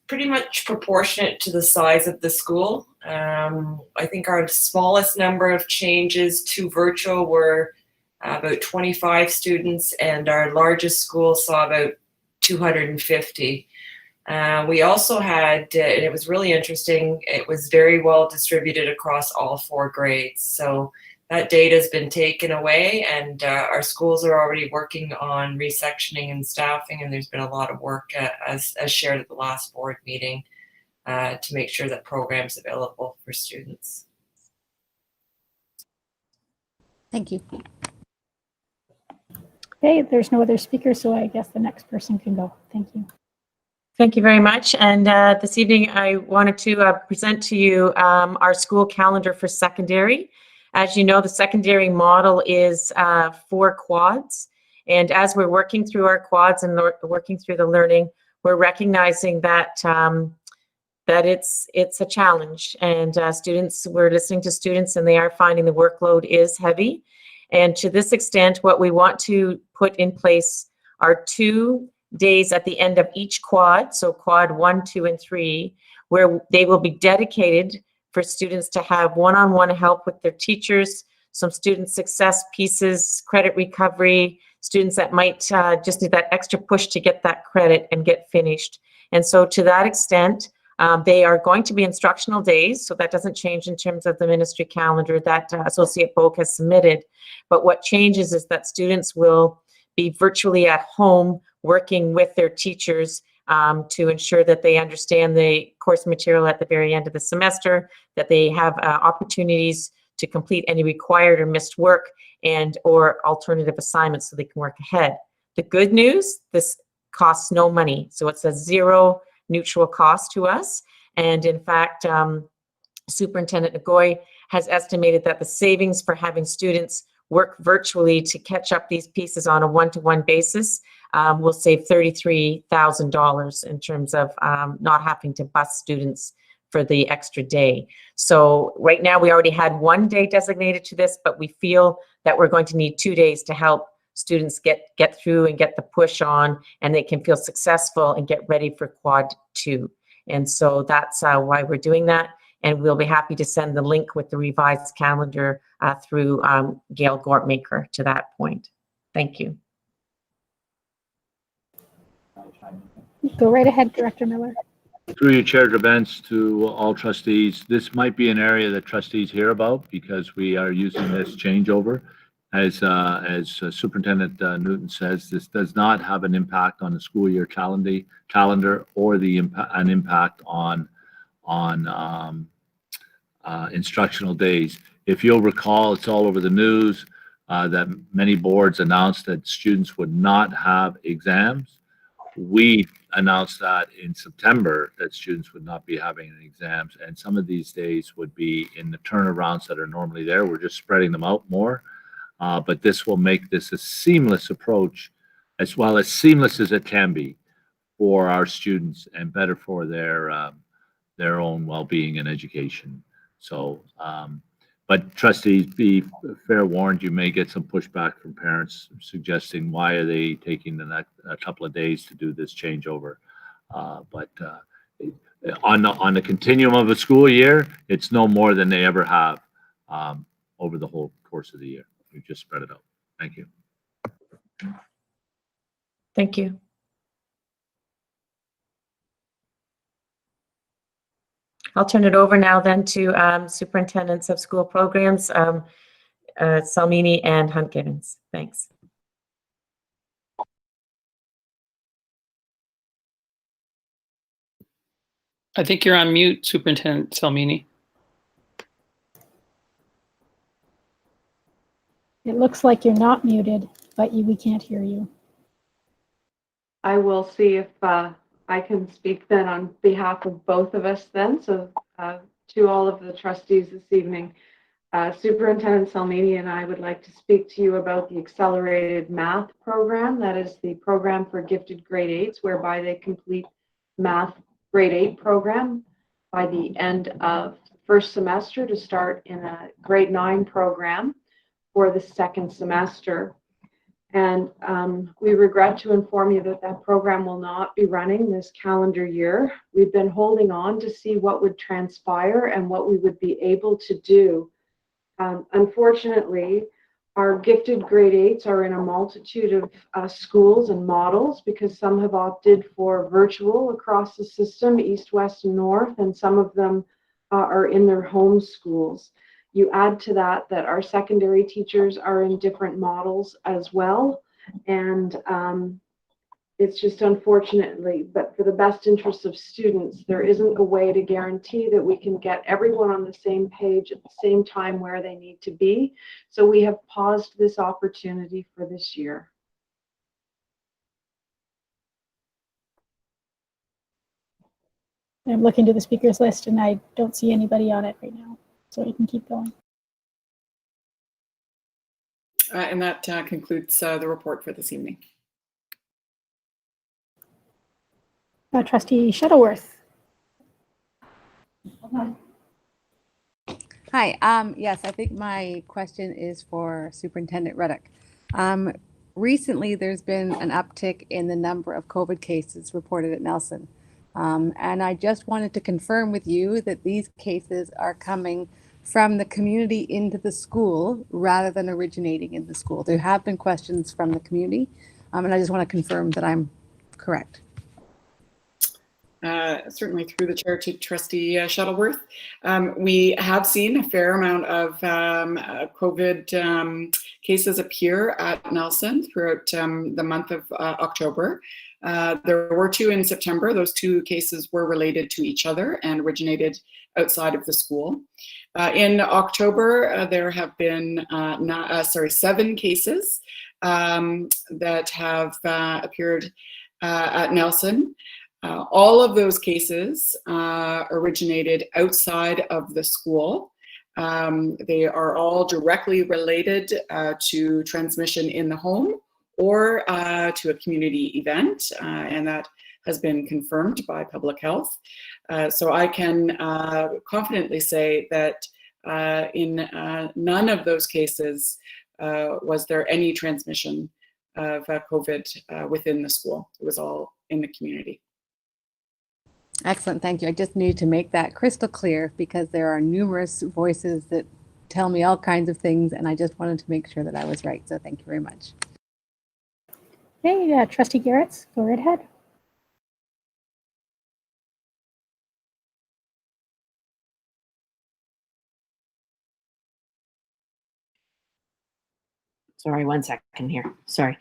pretty much proportionate to the size of the school. I think our smallest number of changes to virtual were about 25 students, and our largest school saw about 250. We also had, and it was really interesting, it was very well distributed across all 4 grades. So that data has been taken away, and our schools are already working on resectioning and staffing, and there's been a lot of work as shared at the last board meeting to make sure that programs available for students. Thank you. Okay, there's no other speakers, so I guess the next person can go. Thank you. Thank you very much. And this evening, I wanted to present to you our school calendar for secondary. As you know, the secondary model is 4 quads. And as we're working through our quads and working through the learning, we're recognizing that that it's a challenge. And we're listening to students, and they are finding the workload is heavy. And to this extent, what we want to put in place are 2 days at the end of each quad, so quad 1, 2, and 3, where they will be dedicated for students to have one-on-one help with their teachers, some student success pieces, credit recovery, students that might just need that extra push to get that credit and get finished. And so to that extent, they are going to be instructional days, so that doesn't change in terms of the ministry calendar that Associate Boak has submitted. But what changes is that students will be virtually at home working with their teachers to ensure that they understand the course material at the very end of the semester, that they have opportunities to complete any required or missed work and or alternative assignments so they can work ahead. The good news, this costs no money. So it's a zero neutral cost to us. And in fact, Superintendent Ngoy has estimated that the savings for having students work virtually to catch up these pieces on a one-to-one basis will save $33,000 in terms of not having to bus students for the extra day. So right now we already had 1 day designated to this, but we feel that we're going to need 2 days to help students get through and get the push on, and they can feel successful and get ready for quad 2. And so that's why we're doing that. And we'll be happy to send the link with the revised calendar through Gail Gortmaker to that point. Thank you. Go right ahead, Director Miller. Through your chair of events to all trustees, this might be an area that trustees hear about because we are using this changeover. as Superintendent Newton says, this does not have an impact on the school year calendar or an impact on instructional days. If you'll recall, it's all over the news that many boards announced that students would not have exams. We announced that in September that students would not be having any exams, and some of these days would be in the turnarounds that are normally there. We're just spreading them out more, but this will make this a seamless approach, as well as seamless as it can be for our students and better for their own well-being and education. So, but trustees, be fair warned, you may get some pushback from parents suggesting why are they taking a couple of days to do this changeover. But on the continuum of a school year, it's no more than they ever have over the whole course of the year. We've just spread it out. Thank you. Thank you. I'll turn it over now then to Superintendents of School Programs, Salmini and Hunt-Gibbons. Thanks. I think you're on mute, Superintendent Salmini. It looks like you're not muted, but we can't hear you. I will see if I can speak then on behalf of both of us then. So to all of the trustees this evening, Superintendent Salmini and I would like to speak to you about the accelerated math program. That is the program for gifted grade 8s, whereby they complete math grade 8 program by the end of first semester to start in a grade 9 program for the second semester. And we regret to inform you that that program will not be running this calendar year. We've been holding on to see what would transpire and what we would be able to do. Unfortunately, our gifted grade 8s are in a multitude of schools and models, because some have opted for virtual across the system, east, west, and north, and some of them are in their home schools. You add to that our secondary teachers are in different models as well. And it's just unfortunately, but for the best interests of students, there isn't a way to guarantee that we can get everyone on the same page at the same time where they need to be. So we have paused this opportunity for this year. I'm looking to the speakers list and I don't see anybody on it right now. So you can keep going. And that concludes the report for this evening. Trustee Shuttleworth. Hi. Yes, I think my question is for Superintendent Ruddock. Recently, there's been an uptick in the number of COVID cases reported at Nelson. And I just wanted to confirm with you that these cases are coming from the community into the school rather than originating in the school. There have been questions from the community, and I just want to confirm that I'm correct. Certainly through the chair to Trustee Shuttleworth. We have seen a fair amount of COVID cases appear at Nelson throughout the month of October. There were 2 in September. Those 2 cases were related to each other and originated outside of the school. In October, there have been 7 cases that have appeared at Nelson. All of those cases originated outside of the school. They are all directly related to transmission in the home or to a community event, and that has been confirmed by public health. So I can confidently say that in none of those cases was there any transmission of COVID within the school. It was all in the community. Excellent, thank you. I just needed to make that crystal clear because there are numerous voices that tell me all kinds of things, and I just wanted to make sure that I was right. So thank you very much. Okay, Trustee Garretts, go right ahead. Sorry, 1 second here. Sorry.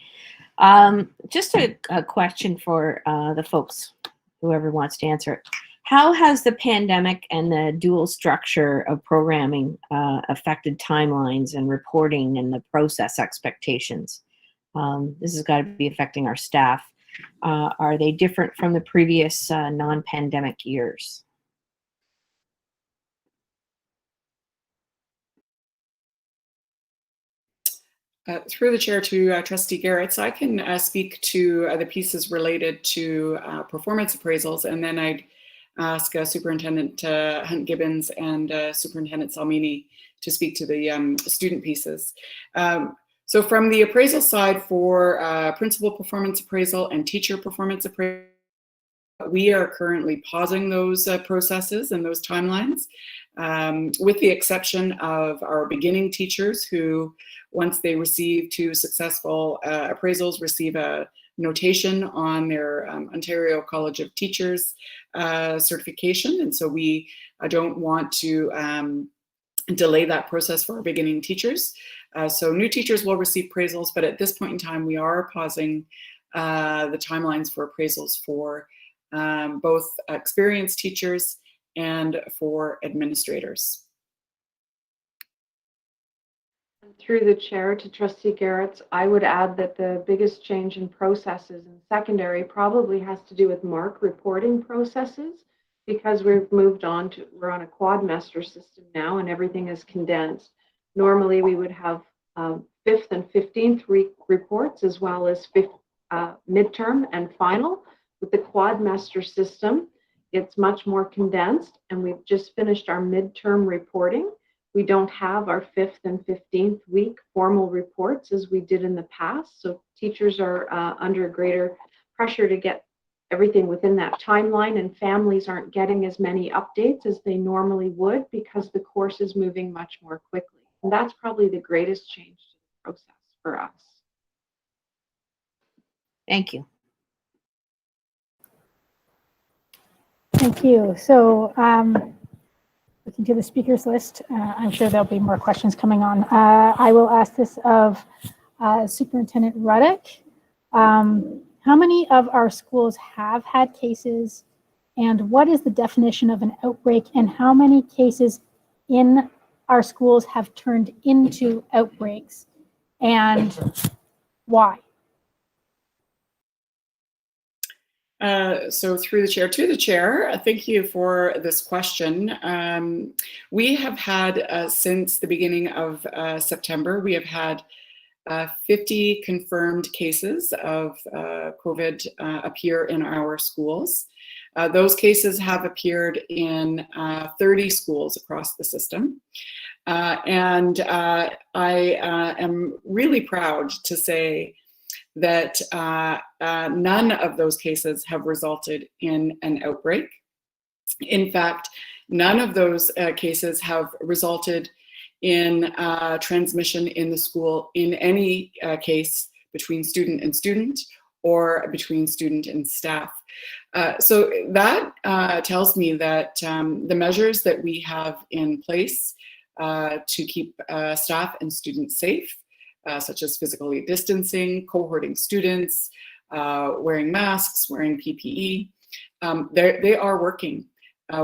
Just a question for the folks, whoever wants to answer it. How has the pandemic and the dual structure of programming affected timelines and reporting and the process expectations? This has got to be affecting our staff. Are they different from the previous non-pandemic years? Through the chair to Trustee Garrett, so I can speak to the pieces related to performance appraisals, and then I'd ask Superintendent Hunt Gibbons and Superintendent Salmini to speak to the student pieces. So from the appraisal side for principal performance appraisal and teacher performance appraisal, we are currently pausing those processes and those timelines, with the exception of our beginning teachers who, once they receive 2 successful appraisals, receive a notation on their Ontario College of Teachers certification. And so we don't want to delay that process for our beginning teachers. So new teachers will receive appraisals, but at this point in time, we are pausing the timelines for appraisals for both experienced teachers and for administrators. Through the chair to Trustee Garrett, I would add that the biggest change in processes in secondary probably has to do with MARC reporting processes, because we're on a quadmester system now and everything is condensed. Normally we would have 5th and 15th week reports as well as midterm and final. With the quadmester system, it's much more condensed, and we've just finished our midterm reporting. We don't have our 5th and 15th week formal reports as we did in the past. So teachers are under greater pressure to get everything within that timeline, and families aren't getting as many updates as they normally would because the course is moving much more quickly. And that's probably the greatest change to the process for us. Thank you. Thank you. So looking to the speakers list, I'm sure there'll be more questions coming on. I will ask this of Superintendent Ruddock. How many of our schools have had cases, and what is the definition of an outbreak, and how many cases in our schools have turned into outbreaks, and why? So through the chair to the chair, thank you for this question. We have had, since the beginning of September, we have had 50 confirmed cases of COVID appear in our schools. Those cases have appeared in 30 schools across the system. And I am really proud to say that none of those cases have resulted in an outbreak. In fact, none of those cases have resulted in transmission in the school in any case between student and student or between student and staff. So that tells me that the measures that we have in place to keep staff and students safe, such as physically distancing, cohorting students, wearing masks, wearing PPE, they are working.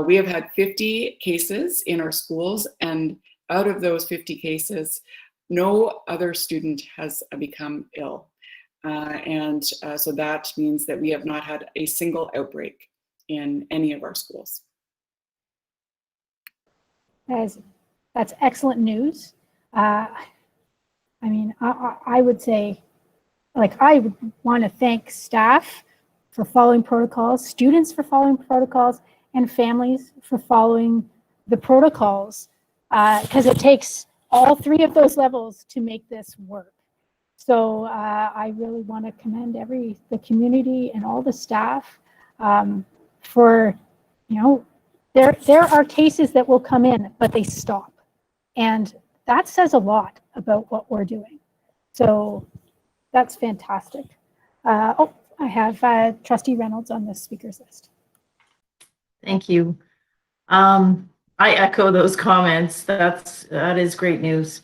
We have had 50 cases in our schools, and out of those 50 cases, no other student has become ill. So that means that we have not had a single outbreak in any of our schools. That's excellent news. I mean, I would say, like, I would want to thank staff for following protocols, students for following protocols, and families for following the protocols, because it takes all 3 of those levels to make this work. So I really want to commend the community and all the staff for, there are cases that will come in, but they stop. And that says a lot about what we're doing. So that's fantastic. I have Trustee Reynolds on the speakers list. Thank you. I echo those comments. That is great news.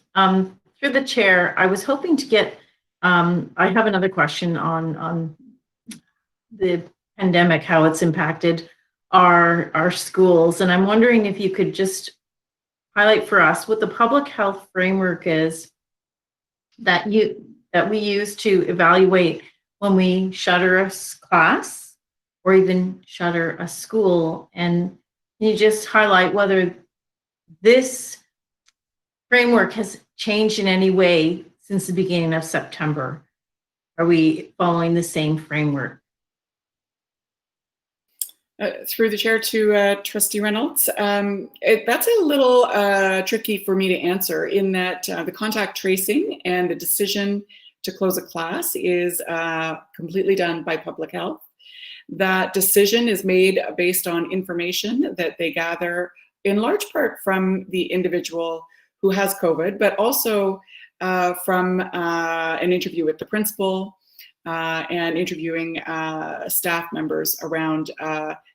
Through the chair, I was hoping to get, I have another question on the pandemic, how it's impacted our schools. And I'm wondering if you could just highlight for us what the public health framework is that we use to evaluate when we shutter a class or even shutter a school. And can you just highlight whether this framework has changed in any way since the beginning of September? Are we following the same framework? Through the chair to Trustee Reynolds. That's a little tricky for me to answer in that the contact tracing and the decision to close a class is completely done by public health. That decision is made based on information that they gather in large part from the individual who has COVID, but also from an interview with the principal and interviewing staff members around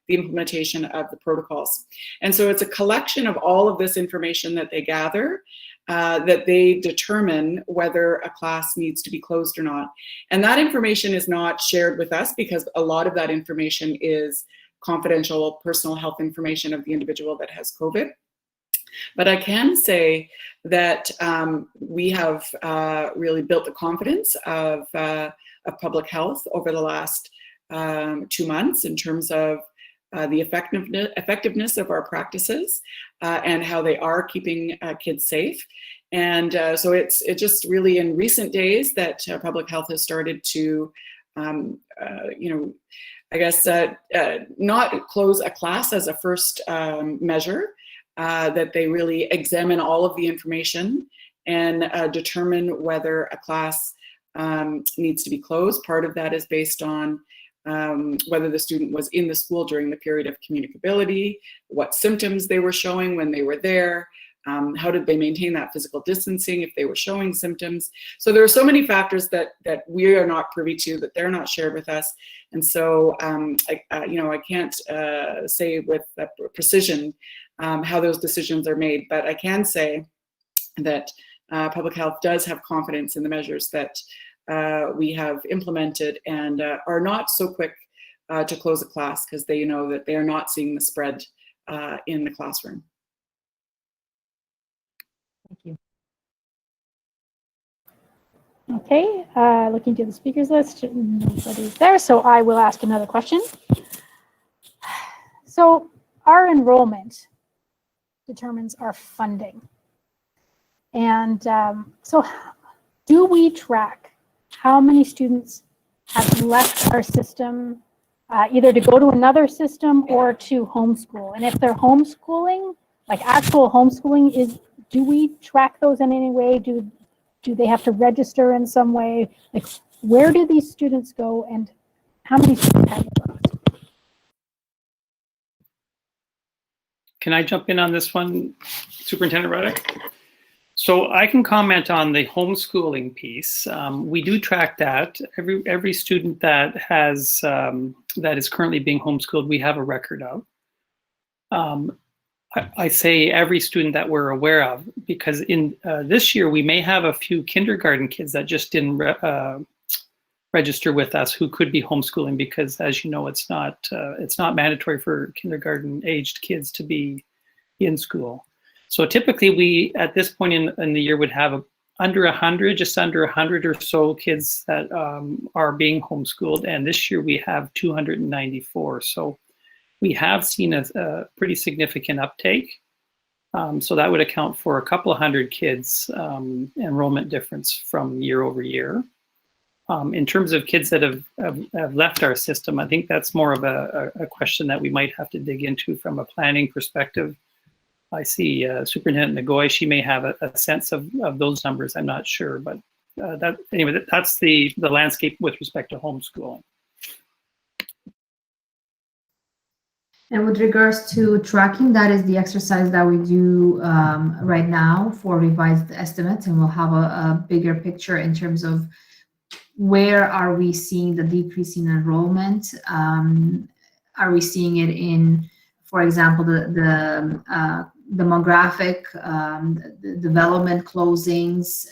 the implementation of the protocols. And so it's a collection of all of this information that they gather that they determine whether a class needs to be closed or not. And that information is not shared with us because a lot of that information is confidential personal health information of the individual that has COVID. But I can say that we have really built the confidence of public health over the last 2 months in terms of the effectiveness of our practices and how they are keeping kids safe. And so it's just really in recent days that public health has started to, I guess, not close a class as a first measure, that they really examine all of the information and determine whether a class needs to be closed. Part of that is based on whether the student was in the school during the period of communicability, what symptoms they were showing when they were there, how did they maintain that physical distancing if they were showing symptoms. So there are so many factors that we are not privy to, that they're not shared with us. And so, I can't say with precision how those decisions are made, but I can say that public health does have confidence in the measures that we have implemented and are not so quick to close a class because they know that they are not seeing the spread in the classroom. Thank you. Okay, looking to the speakers list, nobody's there, so I will ask another question. So our enrollment determines our funding. And so do we track how many students have left our system, either to go to another system or to homeschool? And if they're homeschooling, like actual homeschooling, do we track those in any way? Do they have to register in some way? Like, where do these students go and how many students have left? Can I jump in on this one, Superintendent Ruddock? So I can comment on the homeschooling piece. We do track that. Every student that has that is currently being homeschooled, we have a record of. I say every student that we're aware of, because in this year we may have a few kindergarten kids that just didn't register with us who could be homeschooling, because as you know, it's not mandatory for kindergarten aged kids to be in school. So typically we, at this point in the year, would have under 100, just under 100 or so kids that are being homeschooled. And this year we have 294. So we have seen a pretty significant uptake. So that would account for a couple of hundred kids enrollment difference from year over year. In terms of kids that have left our system, I think that's more of a question that we might have to dig into from a planning perspective. I see Superintendent Nagoy, she may have a sense of those numbers, I'm not sure, but that's the landscape with respect to homeschooling. And with regards to tracking, that is the exercise that we do right now for revised estimates, and we'll have a bigger picture in terms of where are we seeing the decrease in enrollment. Are we seeing it in, for example, the demographic, the development closings,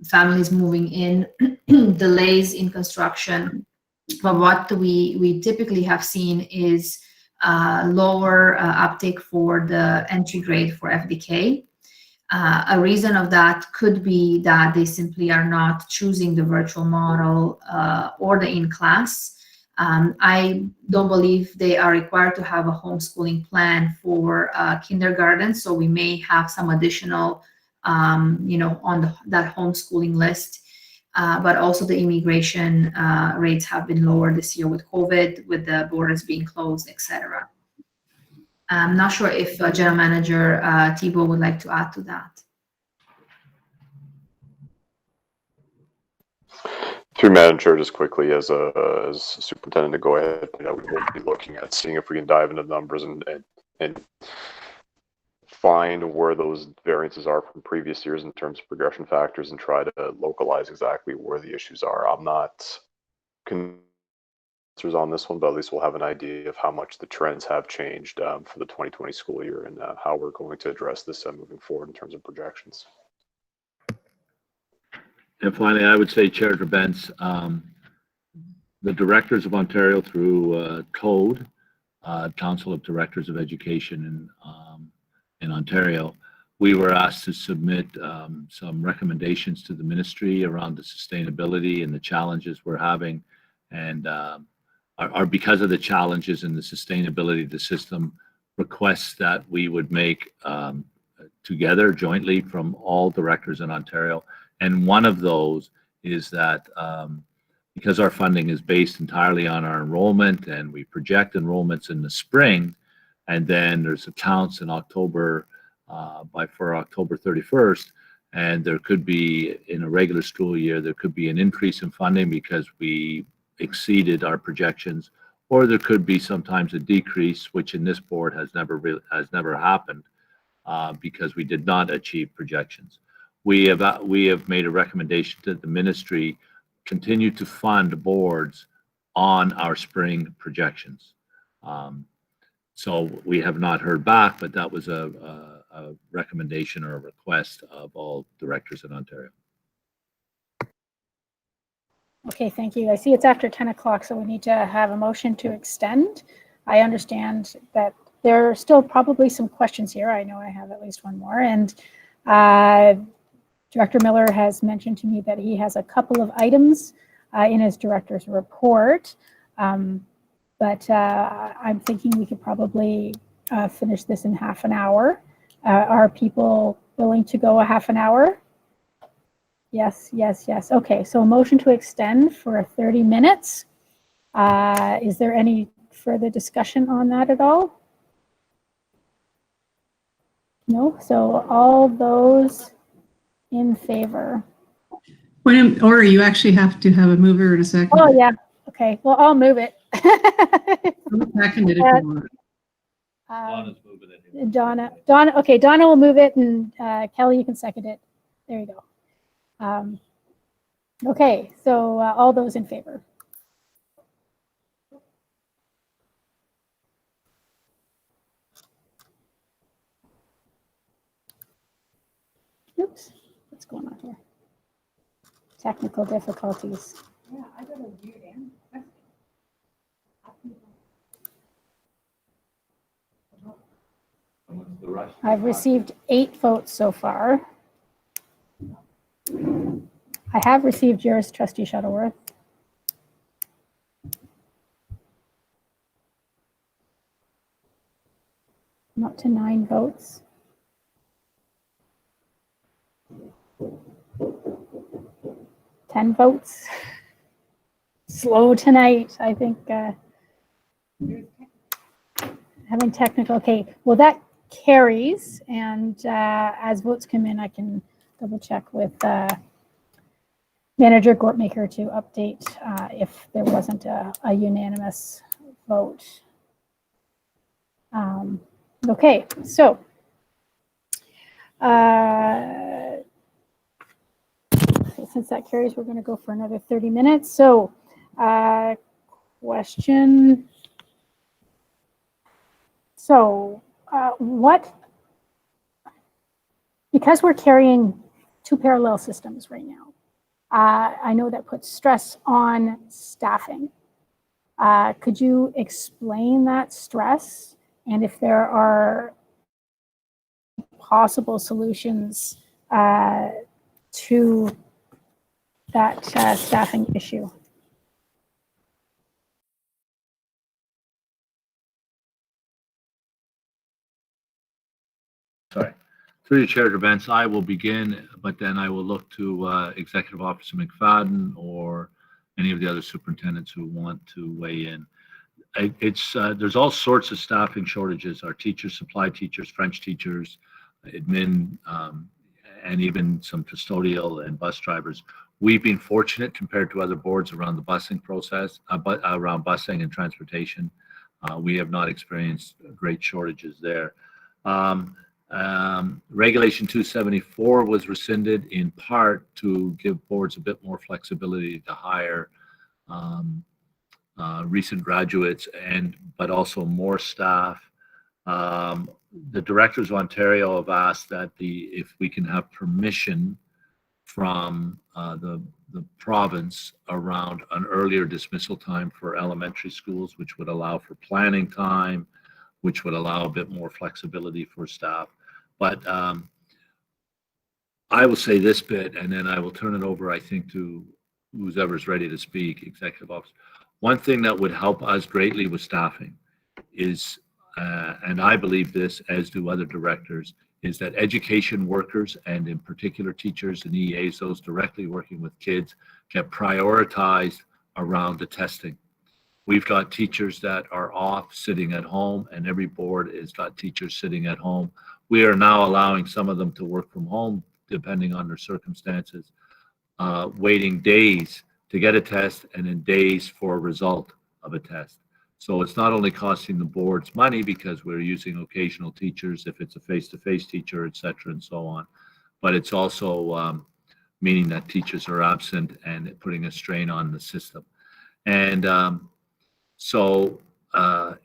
families moving in, delays in construction. But what we typically have seen is lower uptake for the entry grade for FDK. A reason of that could be that they simply are not choosing the virtual model or the in-class. I don't believe they are required to have a homeschooling plan for kindergarten, so we may have some additional, on that homeschooling list. But also the immigration rates have been lower this year with COVID, with the borders being closed, etc. I'm not sure if General Manager Thibault would like to add to that. Through Madam Chair, just quickly, as superintendent, to go ahead, we will be looking at seeing if we can dive into the numbers and find where those variances are from previous years in terms of progression factors and try to localize exactly where the issues are. I'm not answers on this one, but at least we'll have an idea of how much the trends have changed for the 2020 school year and how we're going to address this moving forward in terms of projections. And finally, I would say, Chair Drabentz, the Directors of Ontario through Code, Council of Directors of Education in Ontario, we were asked to submit some recommendations to the ministry around the sustainability and the challenges we're having, and are because of the challenges in the sustainability of the system, requests that we would make together jointly from all directors in Ontario. And one of those is that because our funding is based entirely on our enrollment and we project enrollments in the spring, and then there's accounts in October for October 31st, and there could be, in a regular school year, there could be an increase in funding because we exceeded our projections, or there could be sometimes a decrease, which in this board has never happened because we did not achieve projections. We have made a recommendation to the ministry continue to fund boards on our spring projections. So we have not heard back, but that was a recommendation or a request of all directors in Ontario. Okay, thank you. I see it's after 10 o'clock, so we need to have a motion to extend. I understand that there are still probably some questions here. I know I have at least one more. And Director Miller has mentioned to me that he has a couple of items in his director's report. But I'm thinking we could probably finish this in half an hour. Are people willing to go a half an hour? Yes, yes, yes. Okay, so a motion to extend for 30 minutes. Is there any further discussion on that at all? No, so all those in favor. Point of order, you actually have to have a mover and a second. Oh, yeah. Okay, well, I'll move it. Second it if you want. Donna's moving it. Donna, okay, Donna will move it, and Kelly, you can second it. There you go. Okay, so all those in favor. Oops, what's going on here? Technical difficulties. Yeah, I got a weird answer. I've received 8 votes so far. I have received yours, Trustee Shuttleworth. I'm up to 9 votes. Ten votes. Slow tonight, I think. Having technical. Okay, well that carries, and as votes come in, I can double check with Manager Gortmaker to update if there wasn't a unanimous vote. Okay, so since that carries, we're going to go for another 30 minutes. So question. So because we're carrying two parallel systems right now, I know that puts stress on staffing. Could you explain that stress and if there are possible solutions to that staffing issue? Sorry. Through the chair of events, I will begin, but then I will look to Executive Officer McFadden or any of the other superintendents who want to weigh in. There's all sorts of staffing shortages. Our teachers, supply teachers, French teachers, admin, and even some custodial and bus drivers. We've been fortunate compared to other boards around the busing process, around busing and transportation. We have not experienced great shortages there. Regulation 274 was rescinded in part to give boards a bit more flexibility to hire recent graduates but also more staff. The directors of Ontario have asked that if we can have permission from the province around an earlier dismissal time for elementary schools, which would allow for planning time, which would allow a bit more flexibility for staff. But I will say this bit, and then I will turn it over, I think, to whoever's ready to speak, Executive Officer. One thing that would help us greatly with staffing is, and I believe this, as do other directors, is that education workers, and in particular teachers and EAs, those directly working with kids, get prioritized around the testing. We've got teachers that are off sitting at home, and every board has got teachers sitting at home. We are now allowing some of them to work from home, depending on their circumstances, waiting days to get a test and then days for a result of a test. So it's not only costing the boards money because we're using occasional teachers, if it's a face-to-face teacher, et cetera, and so on, but it's also meaning that teachers are absent and putting a strain on the system. And so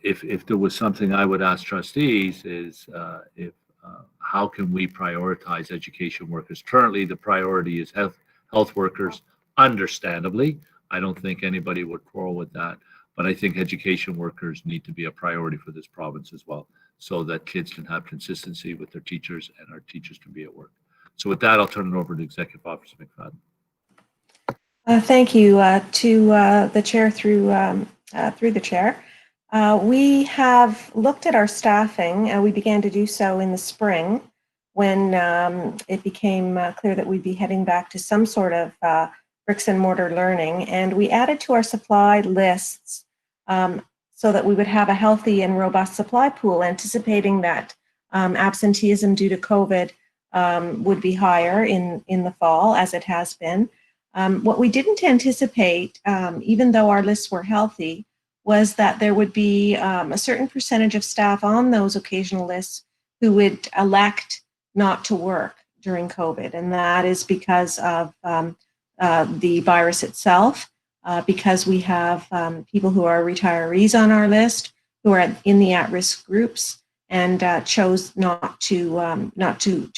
if there was something I would ask trustees is how can we prioritize education workers? Currently, the priority is health workers, understandably. I don't think anybody would quarrel with that, but I think education workers need to be a priority for this province as well, so that kids can have consistency with their teachers and our teachers can be at work. So with that, I'll turn it over to Executive Officer McFadden. Thank you to the chair through the chair. We have looked at our staffing. We began to do so in the spring when it became clear that we'd be heading back to some sort of bricks and mortar learning. And we added to our supply lists so that we would have a healthy and robust supply pool, anticipating that absenteeism due to COVID would be higher in the fall, as it has been. What we didn't anticipate, even though our lists were healthy, was that there would be a certain percentage of staff on those occasional lists who would elect not to work during COVID. And that is because of the virus itself, because we have people who are retirees on our list, who are in the at-risk groups, and chose not to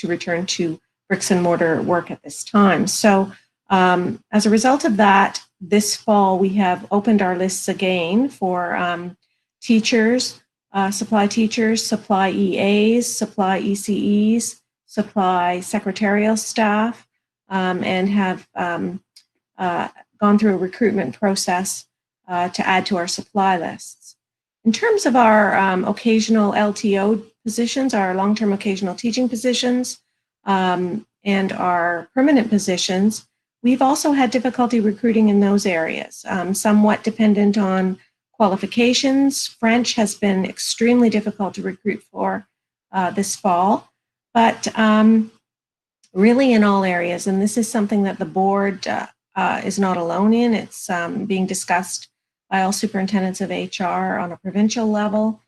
return to bricks and mortar work at this time. So as a result of that, this fall we have opened our lists again for teachers, supply teachers, supply EAs, supply ECEs, supply secretarial staff, and have gone through a recruitment process to add to our supply lists. In terms of our occasional LTO positions, our long-term occasional teaching positions, and our permanent positions, we've also had difficulty recruiting in those areas, somewhat dependent on qualifications. French has been extremely difficult to recruit for this fall, but really in all areas. And this is something that the board is not alone in. It's being discussed by all superintendents of HR on a provincial level.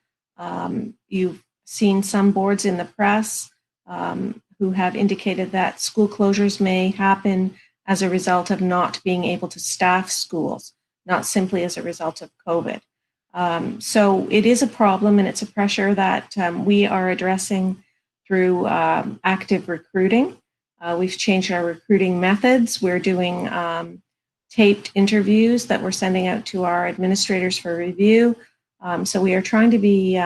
You've seen some boards in the press who have indicated that school closures may happen as a result of not being able to staff schools, not simply as a result of COVID. So it is a problem, and it's a pressure that we are addressing through active recruiting. We've changed our recruiting methods. We're doing taped interviews that we're sending out to our administrators for review. So we are trying to be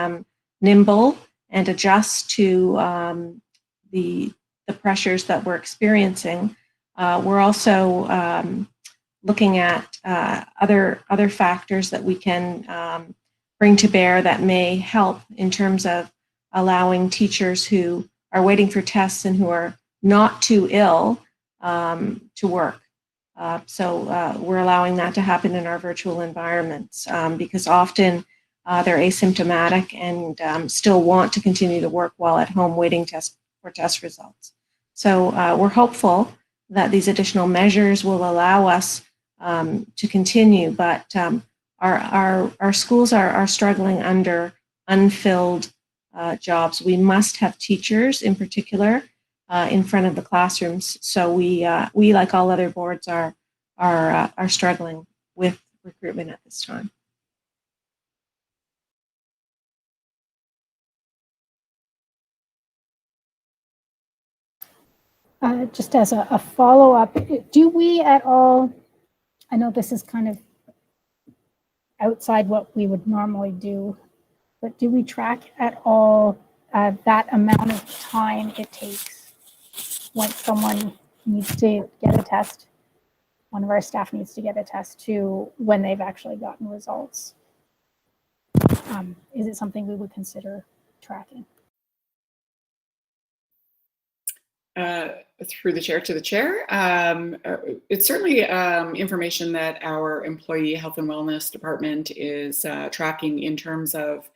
nimble and adjust to the pressures that we're experiencing. We're also looking at other factors that we can bring to bear that may help in terms of allowing teachers who are waiting for tests and who are not too ill to work. So we're allowing that to happen in our virtual environments because often they're asymptomatic and still want to continue to work while at home waiting for test results. So we're hopeful that these additional measures will allow us to continue, but our schools are struggling under unfilled jobs. We must have teachers in particular in front of the classrooms. So we like all other boards are struggling with recruitment at this time. Just as a follow-up, do we at all, I know this is kind of outside what we would normally do, but do we track at all that amount of time it takes when someone needs to get a test, one of our staff needs to get a test, to when they've actually gotten results? Is it something we would consider tracking? Through the chair to the chair. It's certainly information that our employee health and wellness department is tracking in terms of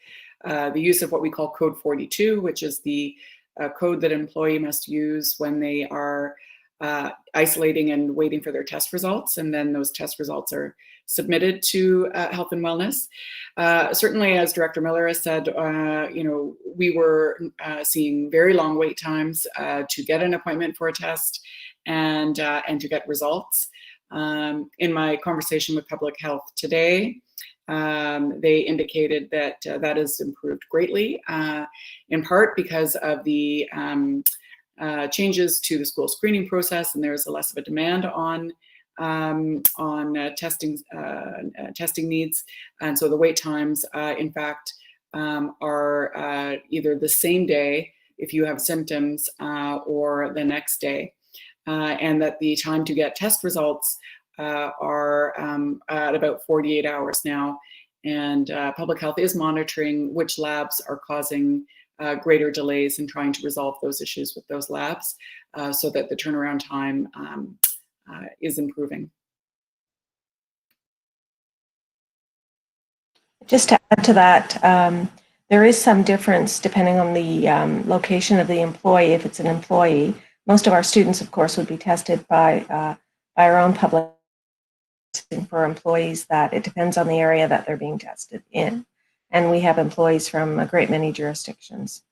the use of what we call code 42, which is the code that an employee must use when they are isolating and waiting for their test results. And then those test results are submitted to health and wellness. Certainly, as Director Miller has said, we were seeing very long wait times to get an appointment for a test and to get results. In my conversation with Public Health today, they indicated that that has improved greatly, in part because of the changes to the school screening process, and there's less of a demand on testing needs, and so the wait times, in fact, are either the same day if you have symptoms or the next day, and that the time to get test results are at about 48 hours now, and Public Health is monitoring which labs are causing greater delays in trying to resolve those issues with those labs so that the turnaround time is improving. Just to add to that, there is some difference depending on the location of the employee. If it's an employee, most of our students, of course, would be tested by our own public. For employees, that it depends on the area that they're being tested in, and we have employees from a great many jurisdictions,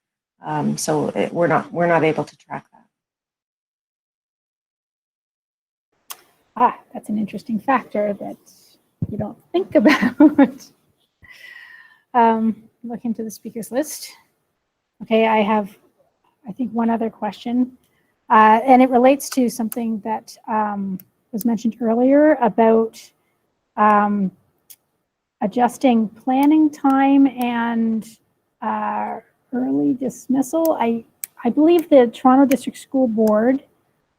so we're not able to track that. That's an interesting factor that you don't think about. Look into the speakers list. Okay, I have, I think, one other question, and it relates to something that was mentioned earlier about adjusting planning time and early dismissal. I believe the Toronto District School Board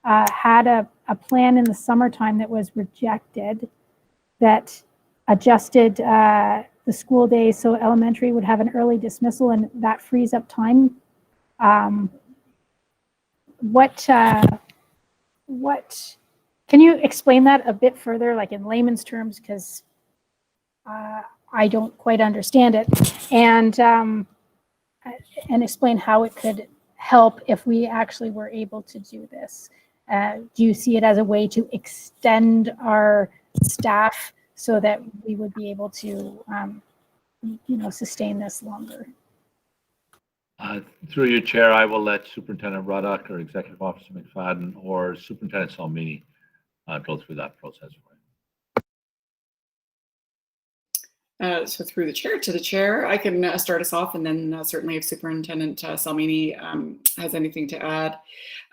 had a plan in the summertime that was rejected that adjusted the school day so elementary would have an early dismissal, and that frees up time. What can you explain that a bit further, like in layman's terms, because I don't quite understand it, and explain how it could help if we actually were able to do this. Do you see it as a way to extend our staff so that we would be able to, sustain this longer? Through your chair, I will let Superintendent Ruddock or Executive Officer McFadden or Superintendent Salmini go through that process for you. So through the chair to the chair, I can start us off, and then certainly if Superintendent Salmini has anything to add.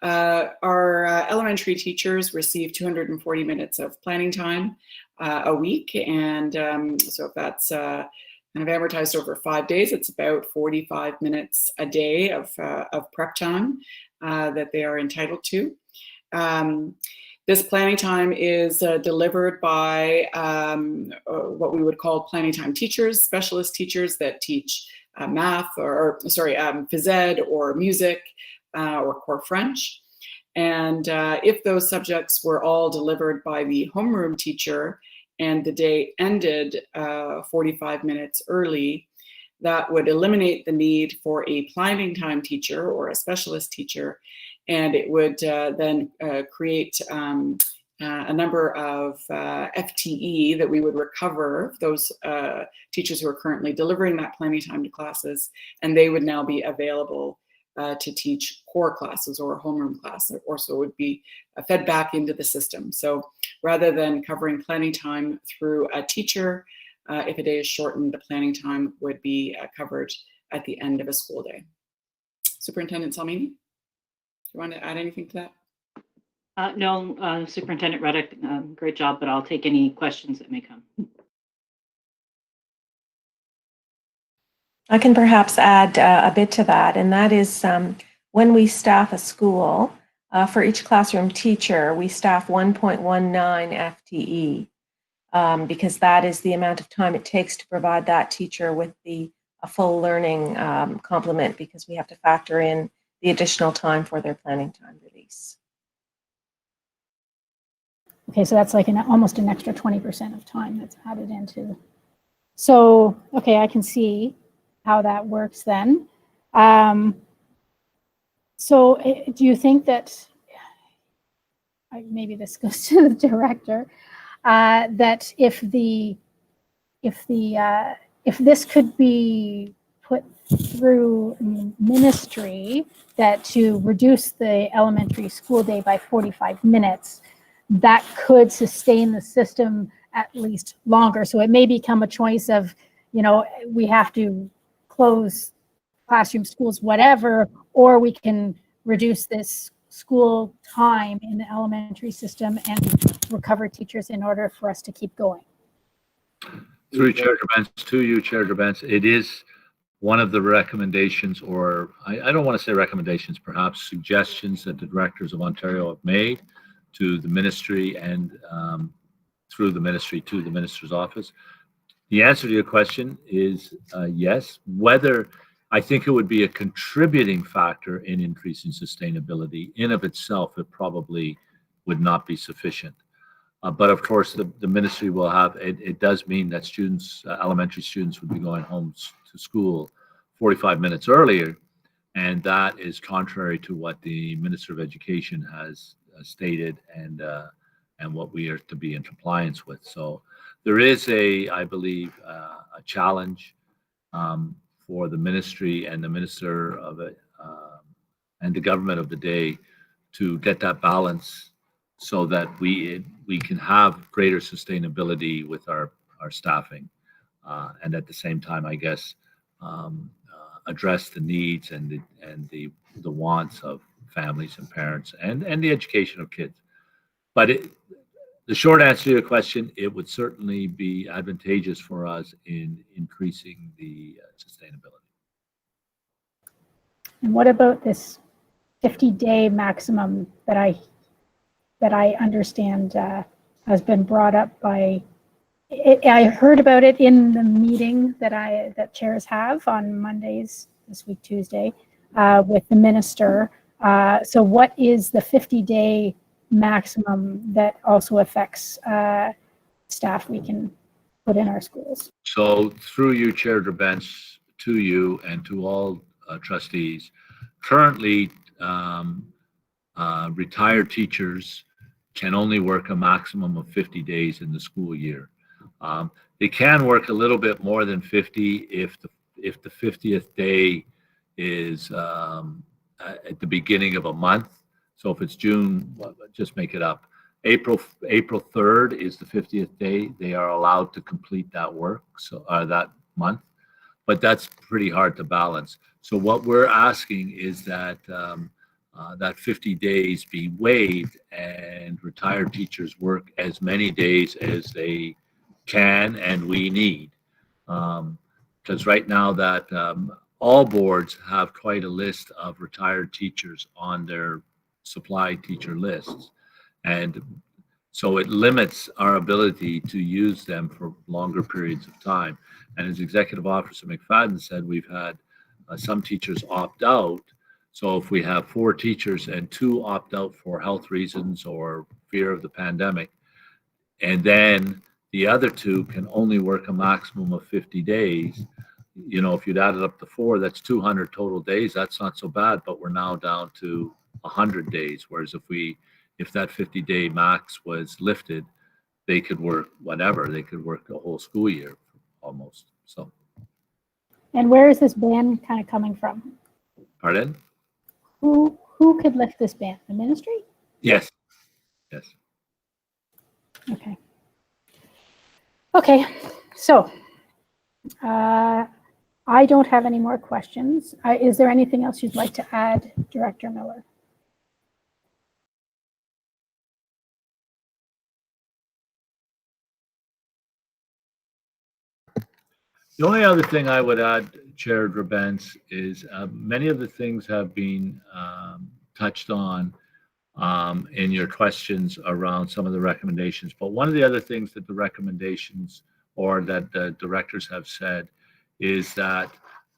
Our elementary teachers receive 240 minutes of planning time a week, and so if that's kind of amortized over 5 days, it's about 45 minutes a day of prep time that they are entitled to. This planning time is delivered by what we would call planning time teachers, specialist teachers that teach math phys ed or music or core French. And if those subjects were all delivered by the homeroom teacher and the day ended 45 minutes early, that would eliminate the need for a planning time teacher or a specialist teacher, and it would then create a number of FTE that we would recover, those teachers who are currently delivering that planning time to classes, and they would now be available to teach core classes or homeroom classes, or so would be fed back into the system. So rather than covering planning time through a teacher, if a day is shortened, the planning time would be covered at the end of a school day. Superintendent Salmini, do you want to add anything to that? No, Superintendent Reddick, great job, but I'll take any questions that may come. I can perhaps add a bit to that, and that is when we staff a school, for each classroom teacher, we staff 1.19 FTE, because that is the amount of time it takes to provide that teacher with a full learning complement, because we have to factor in the additional time for their planning time release. Okay, so that's like almost an extra 20% of time that's added into. So, okay, I can see how that works then. So do you think that, maybe this goes to the director, that if this could be put through ministry, that to reduce the elementary school day by 45 minutes, that could sustain the system at least longer. So it may become a choice of, we have to close classroom, schools, whatever, or we can reduce this school time in the elementary system and recover teachers in order for us to keep going. Through Chair Gerbens, to you, Chair Gerbens, it is one of the recommendations, or I don't want to say recommendations, perhaps suggestions that the directors of Ontario have made to the ministry and through the ministry to the minister's office. The answer to your question is yes. Whether I think it would be a contributing factor in increasing sustainability, in of itself, it probably would not be sufficient. But of course, the ministry will have, it does mean that students, elementary students would be going home to school 45 minutes earlier. And that is contrary to what the Minister of Education has stated and what we are to be in compliance with. So there is I believe, a challenge for the ministry and the minister of it and the government of the day to get that balance so that we can have greater sustainability with our staffing and at the same time, I guess, address the needs and the wants of families and parents and the education of kids. But the short answer to your question, it would certainly be advantageous for us in increasing the sustainability. And what about this 50-day maximum that I understand has been brought up by? I heard about it in the meeting that chairs have on Mondays, this week Tuesday, with the minister. So what is the 50-day maximum that also affects staff we can put in our schools? So through you, Chair Gerbens, to you and to all trustees, currently retired teachers can only work a maximum of 50 days in the school year. They can work a little bit more than 50 if the 50th day is at the beginning of a month. So if it's June, just make it up. April 3rd is the 50th day. They are allowed to complete that work, so that month, but that's pretty hard to balance. So what we're asking is that that 50 days be waived and retired teachers work as many days as they can and we need. Because right now that all boards have quite a list of retired teachers on their supply teacher lists. And so it limits our ability to use them for longer periods of time. And as Executive Officer McFadden said, we've had some teachers opt out. So if we have 4 teachers and 2 opt out for health reasons or fear of the pandemic, and then the other 2 can only work a maximum of 50 days, you know, if you'd added up to 4, that's 200 total days. That's not so bad, but we're now down to 100 days. Whereas if that 50-day max was lifted, they could work whatever. They could work the whole school year almost. So. And where is this ban kind of coming from? Pardon? Who could lift this ban? The ministry? Yes. Yes. Okay. Okay. So I don't have any more questions. Is there anything else you'd like to add, Director Miller? The only other thing I would add, Chair Grabentz, is many of the things have been touched on in your questions around some of the recommendations. But one of the other things that the recommendations or that the directors have said is that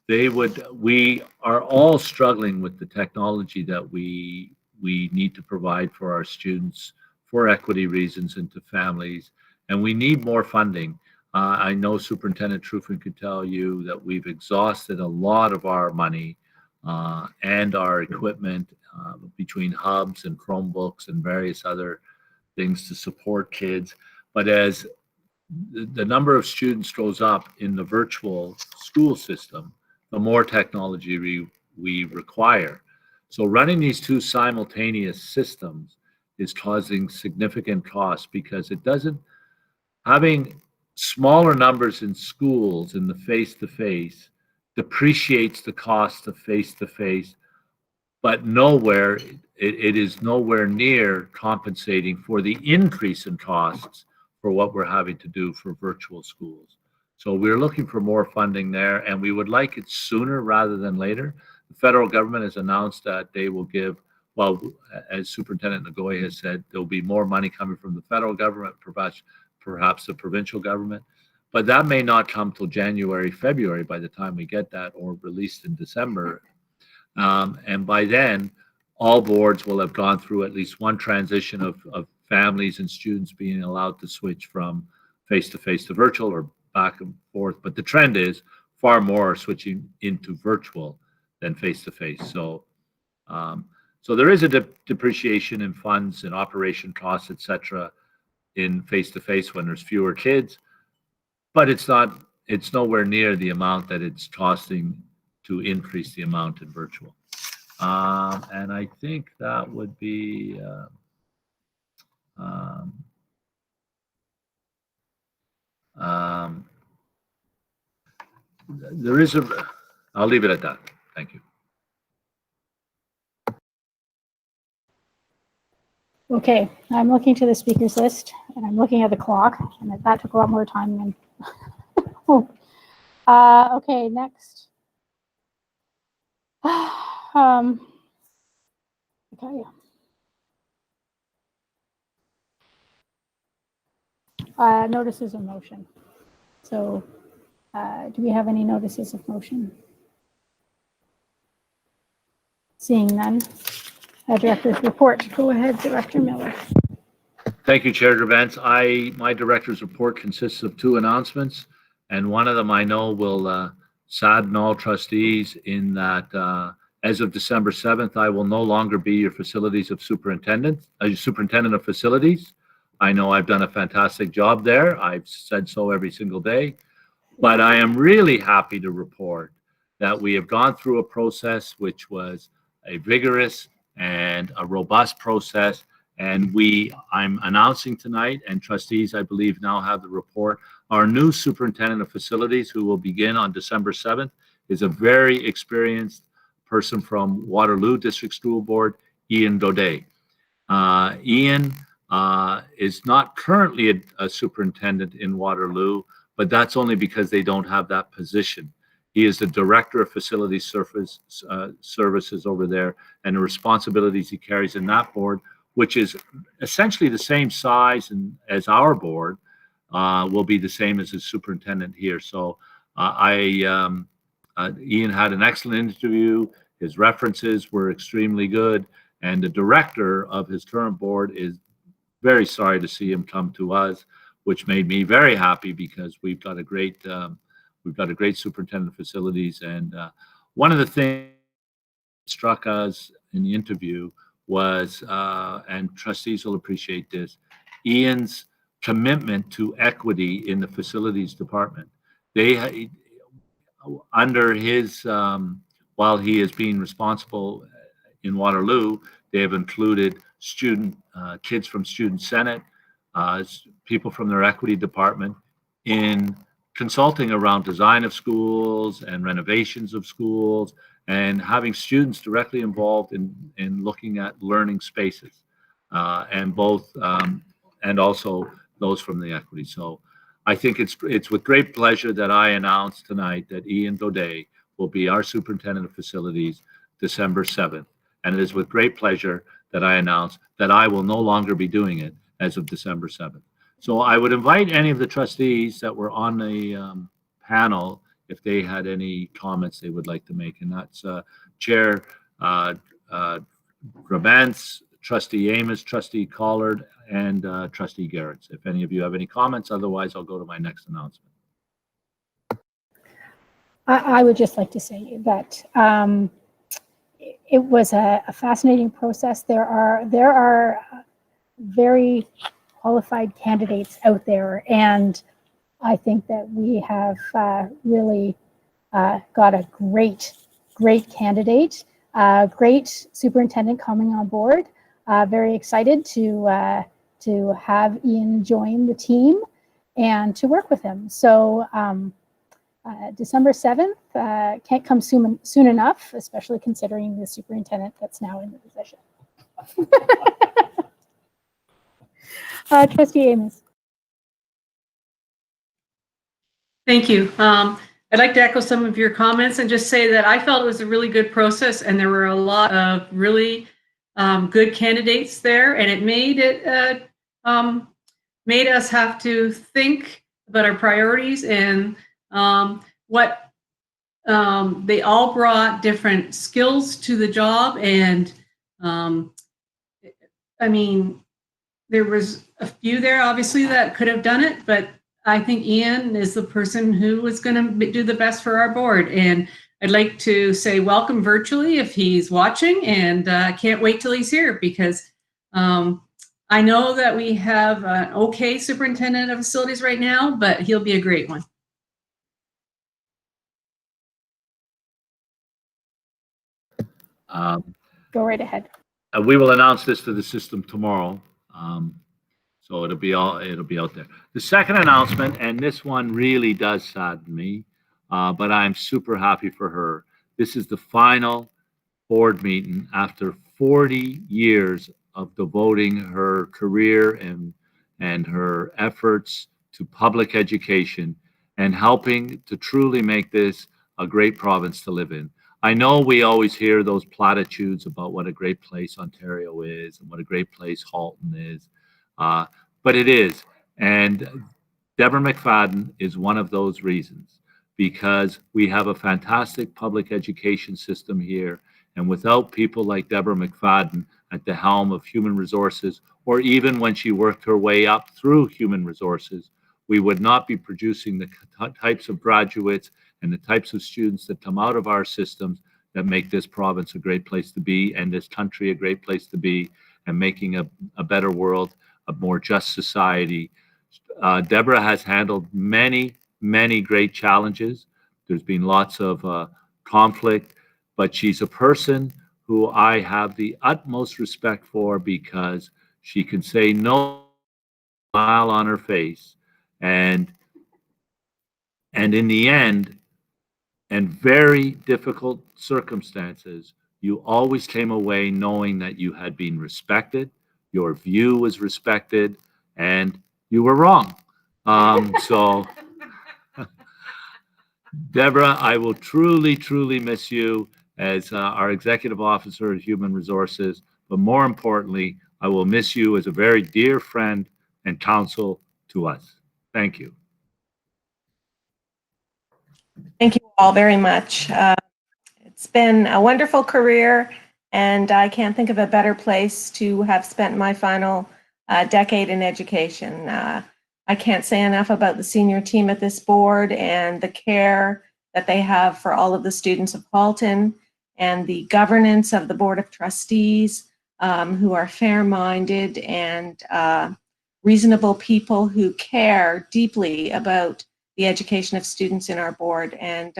we are all struggling with the technology that we need to provide for our students for equity reasons and to families, and we need more funding. I know Superintendent Truffin could tell you that we've exhausted a lot of our money and our equipment between hubs and Chromebooks and various other things to support kids. But as the number of students goes up in the virtual school system, the more technology we require. So running these 2 simultaneous systems is causing significant costs because having smaller numbers in schools in the face-to-face depreciates the cost of face-to-face, but it is nowhere near compensating for the increase in costs for what we're having to do for virtual schools. So we're looking for more funding there, and we would like it sooner rather than later. The federal government has announced that they will give, well, as Superintendent Nagoya has said, there'll be more money coming from the federal government, perhaps the provincial government, but that may not come till January, February by the time we get that, or released in December. And by then, all boards will have gone through at least one transition of families and students being allowed to switch from face-to-face to virtual or back and forth. But the trend is far more switching into virtual than face-to-face. So there is a depreciation in funds and operation costs, et cetera, in face-to-face when there's fewer kids, but it's nowhere near the amount that it's costing to increase the amount in virtual. And I think that would be I'll leave it at that. Thank you. Okay, I'm looking to the speakers list and I'm looking at the clock, and that took a lot more time than. Okay, next. Okay. Notices of motion. So, do we have any notices of motion? Seeing none. Director's report. Go ahead, Director Miller. Thank you, Chair Grabentz. My director's report consists of 2 announcements, and one of them I know will sadden all trustees in that as of December 7th, I will no longer be your superintendent of facilities. I know I've done a fantastic job there. I've said so every single day, but I am really happy to report that we have gone through a process which was a vigorous and a robust process, And I'm announcing tonight, and trustees, I believe, now have the report. Our new superintendent of facilities, who will begin on December 7th, is a very experienced person from Waterloo District School Board, Ian Daudet. Ian is not currently a superintendent in Waterloo, but that's only because they don't have that position. He is the director of facility services over there, and the responsibilities he carries in that board, which is essentially the same size as our board, will be the same as the superintendent here. So Ian had an excellent interview. His references were extremely good, and the director of his current board is very sorry to see him come to us, which made me very happy because we've got a great superintendent of facilities. And one of the things that struck us in the interview was, and trustees will appreciate this, Ian's commitment to equity in the facilities department. They, under his, while he is being responsible in Waterloo, they have included kids from Student Senate, people from their equity department in consulting around design of schools and renovations of schools, and having students directly involved in looking at learning spaces, and also those from the equity. So I think it's with great pleasure that I announce tonight that Ian Daudet will be our superintendent of facilities December 7th. And it is with great pleasure that I announce that I will no longer be doing it as of December 7th. So I would invite any of the trustees that were on the panel if they had any comments they would like to make. And that's Chair Grabantz, Trustee Amos, Trustee Collard, and Trustee Garrett. If any of you have any comments, otherwise I'll go to my next announcement. I would just like to say that it was a fascinating process. There are very qualified candidates out there, and I think that we have really got a great candidate, great superintendent coming on board. Very excited to have Ian join the team and to work with him. So December 7th can't come soon enough, especially considering the superintendent that's now in the position. Trustee Amos. Thank you. I'd like to echo some of your comments and just say that I felt it was a really good process, and there were a lot of really good candidates there, and it made us have to think about our priorities and what they all brought different skills to the job. And I mean, there was a few there obviously that could have done it, but I think Ian is the person who was going to do the best for our board. And I'd like to say welcome virtually if he's watching, and can't wait till he's here, because I know that we have an okay superintendent of facilities right now, but he'll be a great one. Go right ahead. We will announce this to the system tomorrow. So it'll be out there. The second announcement, and this one really does sadden me, but I'm super happy for her. This is the final board meeting after 40 years of devoting her career and her efforts to public education and helping to truly make this a great province to live in. I know we always hear those platitudes about what a great place Ontario is and what a great place Halton is. But it is. And Deborah McFadden is one of those reasons, because we have a fantastic public education system here. And without people like Deborah McFadden at the helm of human resources, or even when she worked her way up through human resources, we would not be producing the types of graduates and the types of students that come out of our systems that make this province a great place to be, and this country a great place to be, and making a better world, a more just society. Deborah has handled many, many great challenges. There's been lots of conflict, but she's a person who I have the utmost respect for, because She could say no, smile on her face, and in the end, and very difficult circumstances, you always came away knowing that you had been respected, your view was respected, and you were wrong. So, Deborah, I will truly, truly miss you as our Executive Officer of Human Resources, but more importantly, I will miss you as a very dear friend and counsel to us. Thank you. Thank you all very much. It's been a wonderful career, and I can't think of a better place to have spent my final decade in education. I can't say enough about the senior team at this board and the care that they have for all of the students of Halton, and the governance of the Board of Trustees, who are fair-minded and reasonable people who care deeply about the education of students in our board. And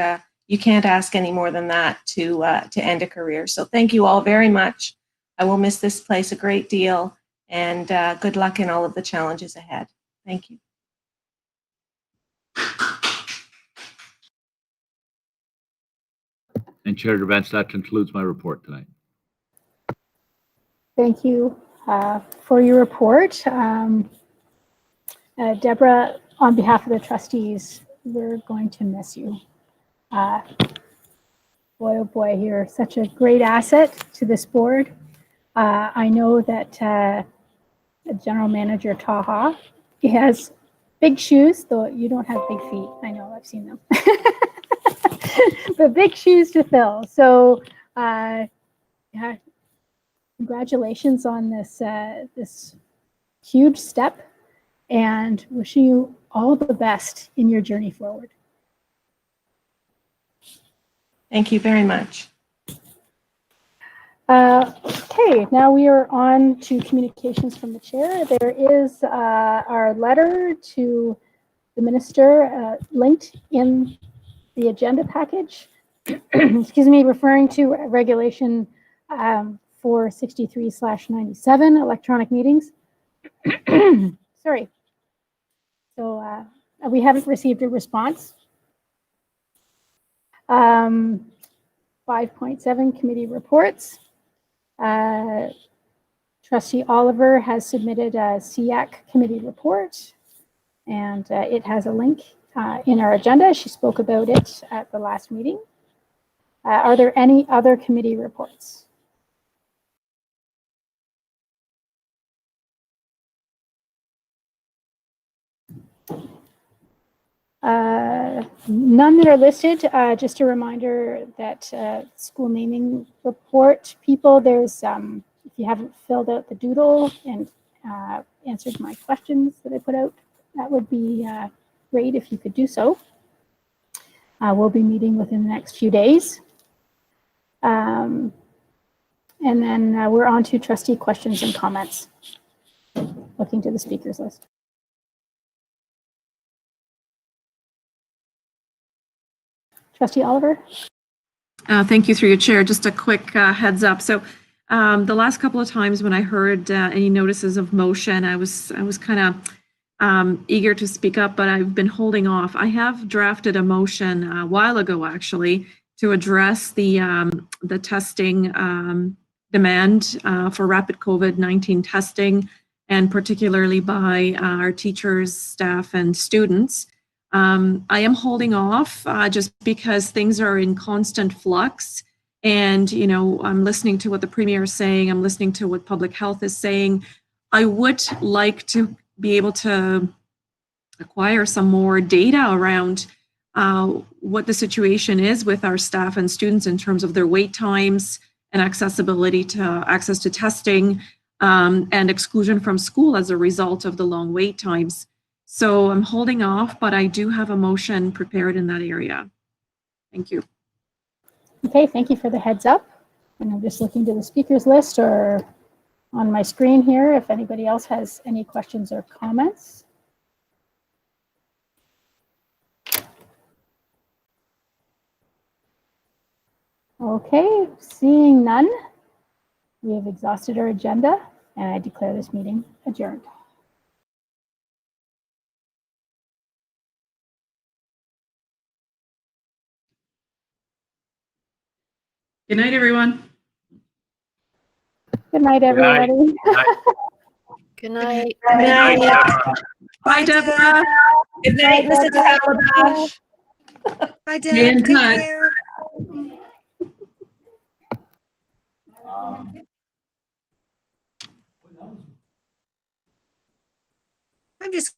you can't ask any more than that to end a career. So thank you all very much. I will miss this place a great deal, and good luck in all of the challenges ahead. Thank you. And Chair Dervance, that concludes my report tonight. Thank you for your report. Deborah, on behalf of the trustees, we're going to miss you. Boy, oh boy, you're such a great asset to this board. I know that General Manager Taha, he has big shoes, though you don't have big feet. I know, I've seen them. But big shoes to fill. So yeah, congratulations on this, this huge step, and wishing you all the best in your journey forward. Thank you very much. Okay, now we are on to communications from the chair. There is our letter to the minister linked in the agenda package. Excuse me, referring to regulation 463/97 electronic meetings. Sorry. So we haven't received a response. 5.7 committee reports. Trustee Oliver has submitted a SEAC committee report, and it has a link in our agenda. She spoke about it at the last meeting. Are there any other committee reports? None that are listed. Just a reminder that school naming report people, there's, if you haven't filled out the doodle and answered my questions that I put out, that would be great if you could do so. We'll be meeting within the next few days. And then we're on to trustee questions and comments. Looking to the speakers list. Trustee Oliver. Thank you through your chair. Just a quick heads up. So the last couple of times when I heard any notices of motion, I was kind of eager to speak up, but I've been holding off. I have drafted a motion a while ago, actually, to address the testing demand for rapid COVID-19 testing, and particularly by our teachers, staff, and students. I am holding off just because things are in constant flux. And, you know, I'm listening to what the Premier is saying. I'm listening to what public health is saying. I would like to be able to acquire some more data around what the situation is with our staff and students in terms of their wait times and accessibility to access to testing and exclusion from school as a result of the long wait times. So I'm holding off, but I do have a motion prepared in that area. Thank you. Okay, thank you for the heads up. And I'm just looking to the speakers list or on my screen here if anybody else has any questions or comments. Okay, seeing none, we have exhausted our agenda And I declare this meeting adjourned. Good night, everyone. Good night, everybody. Good night. Good night. Bye, Deborah. Good night, Mrs. Calabash. Bye, Be Deb. in Take touch. care. I'm just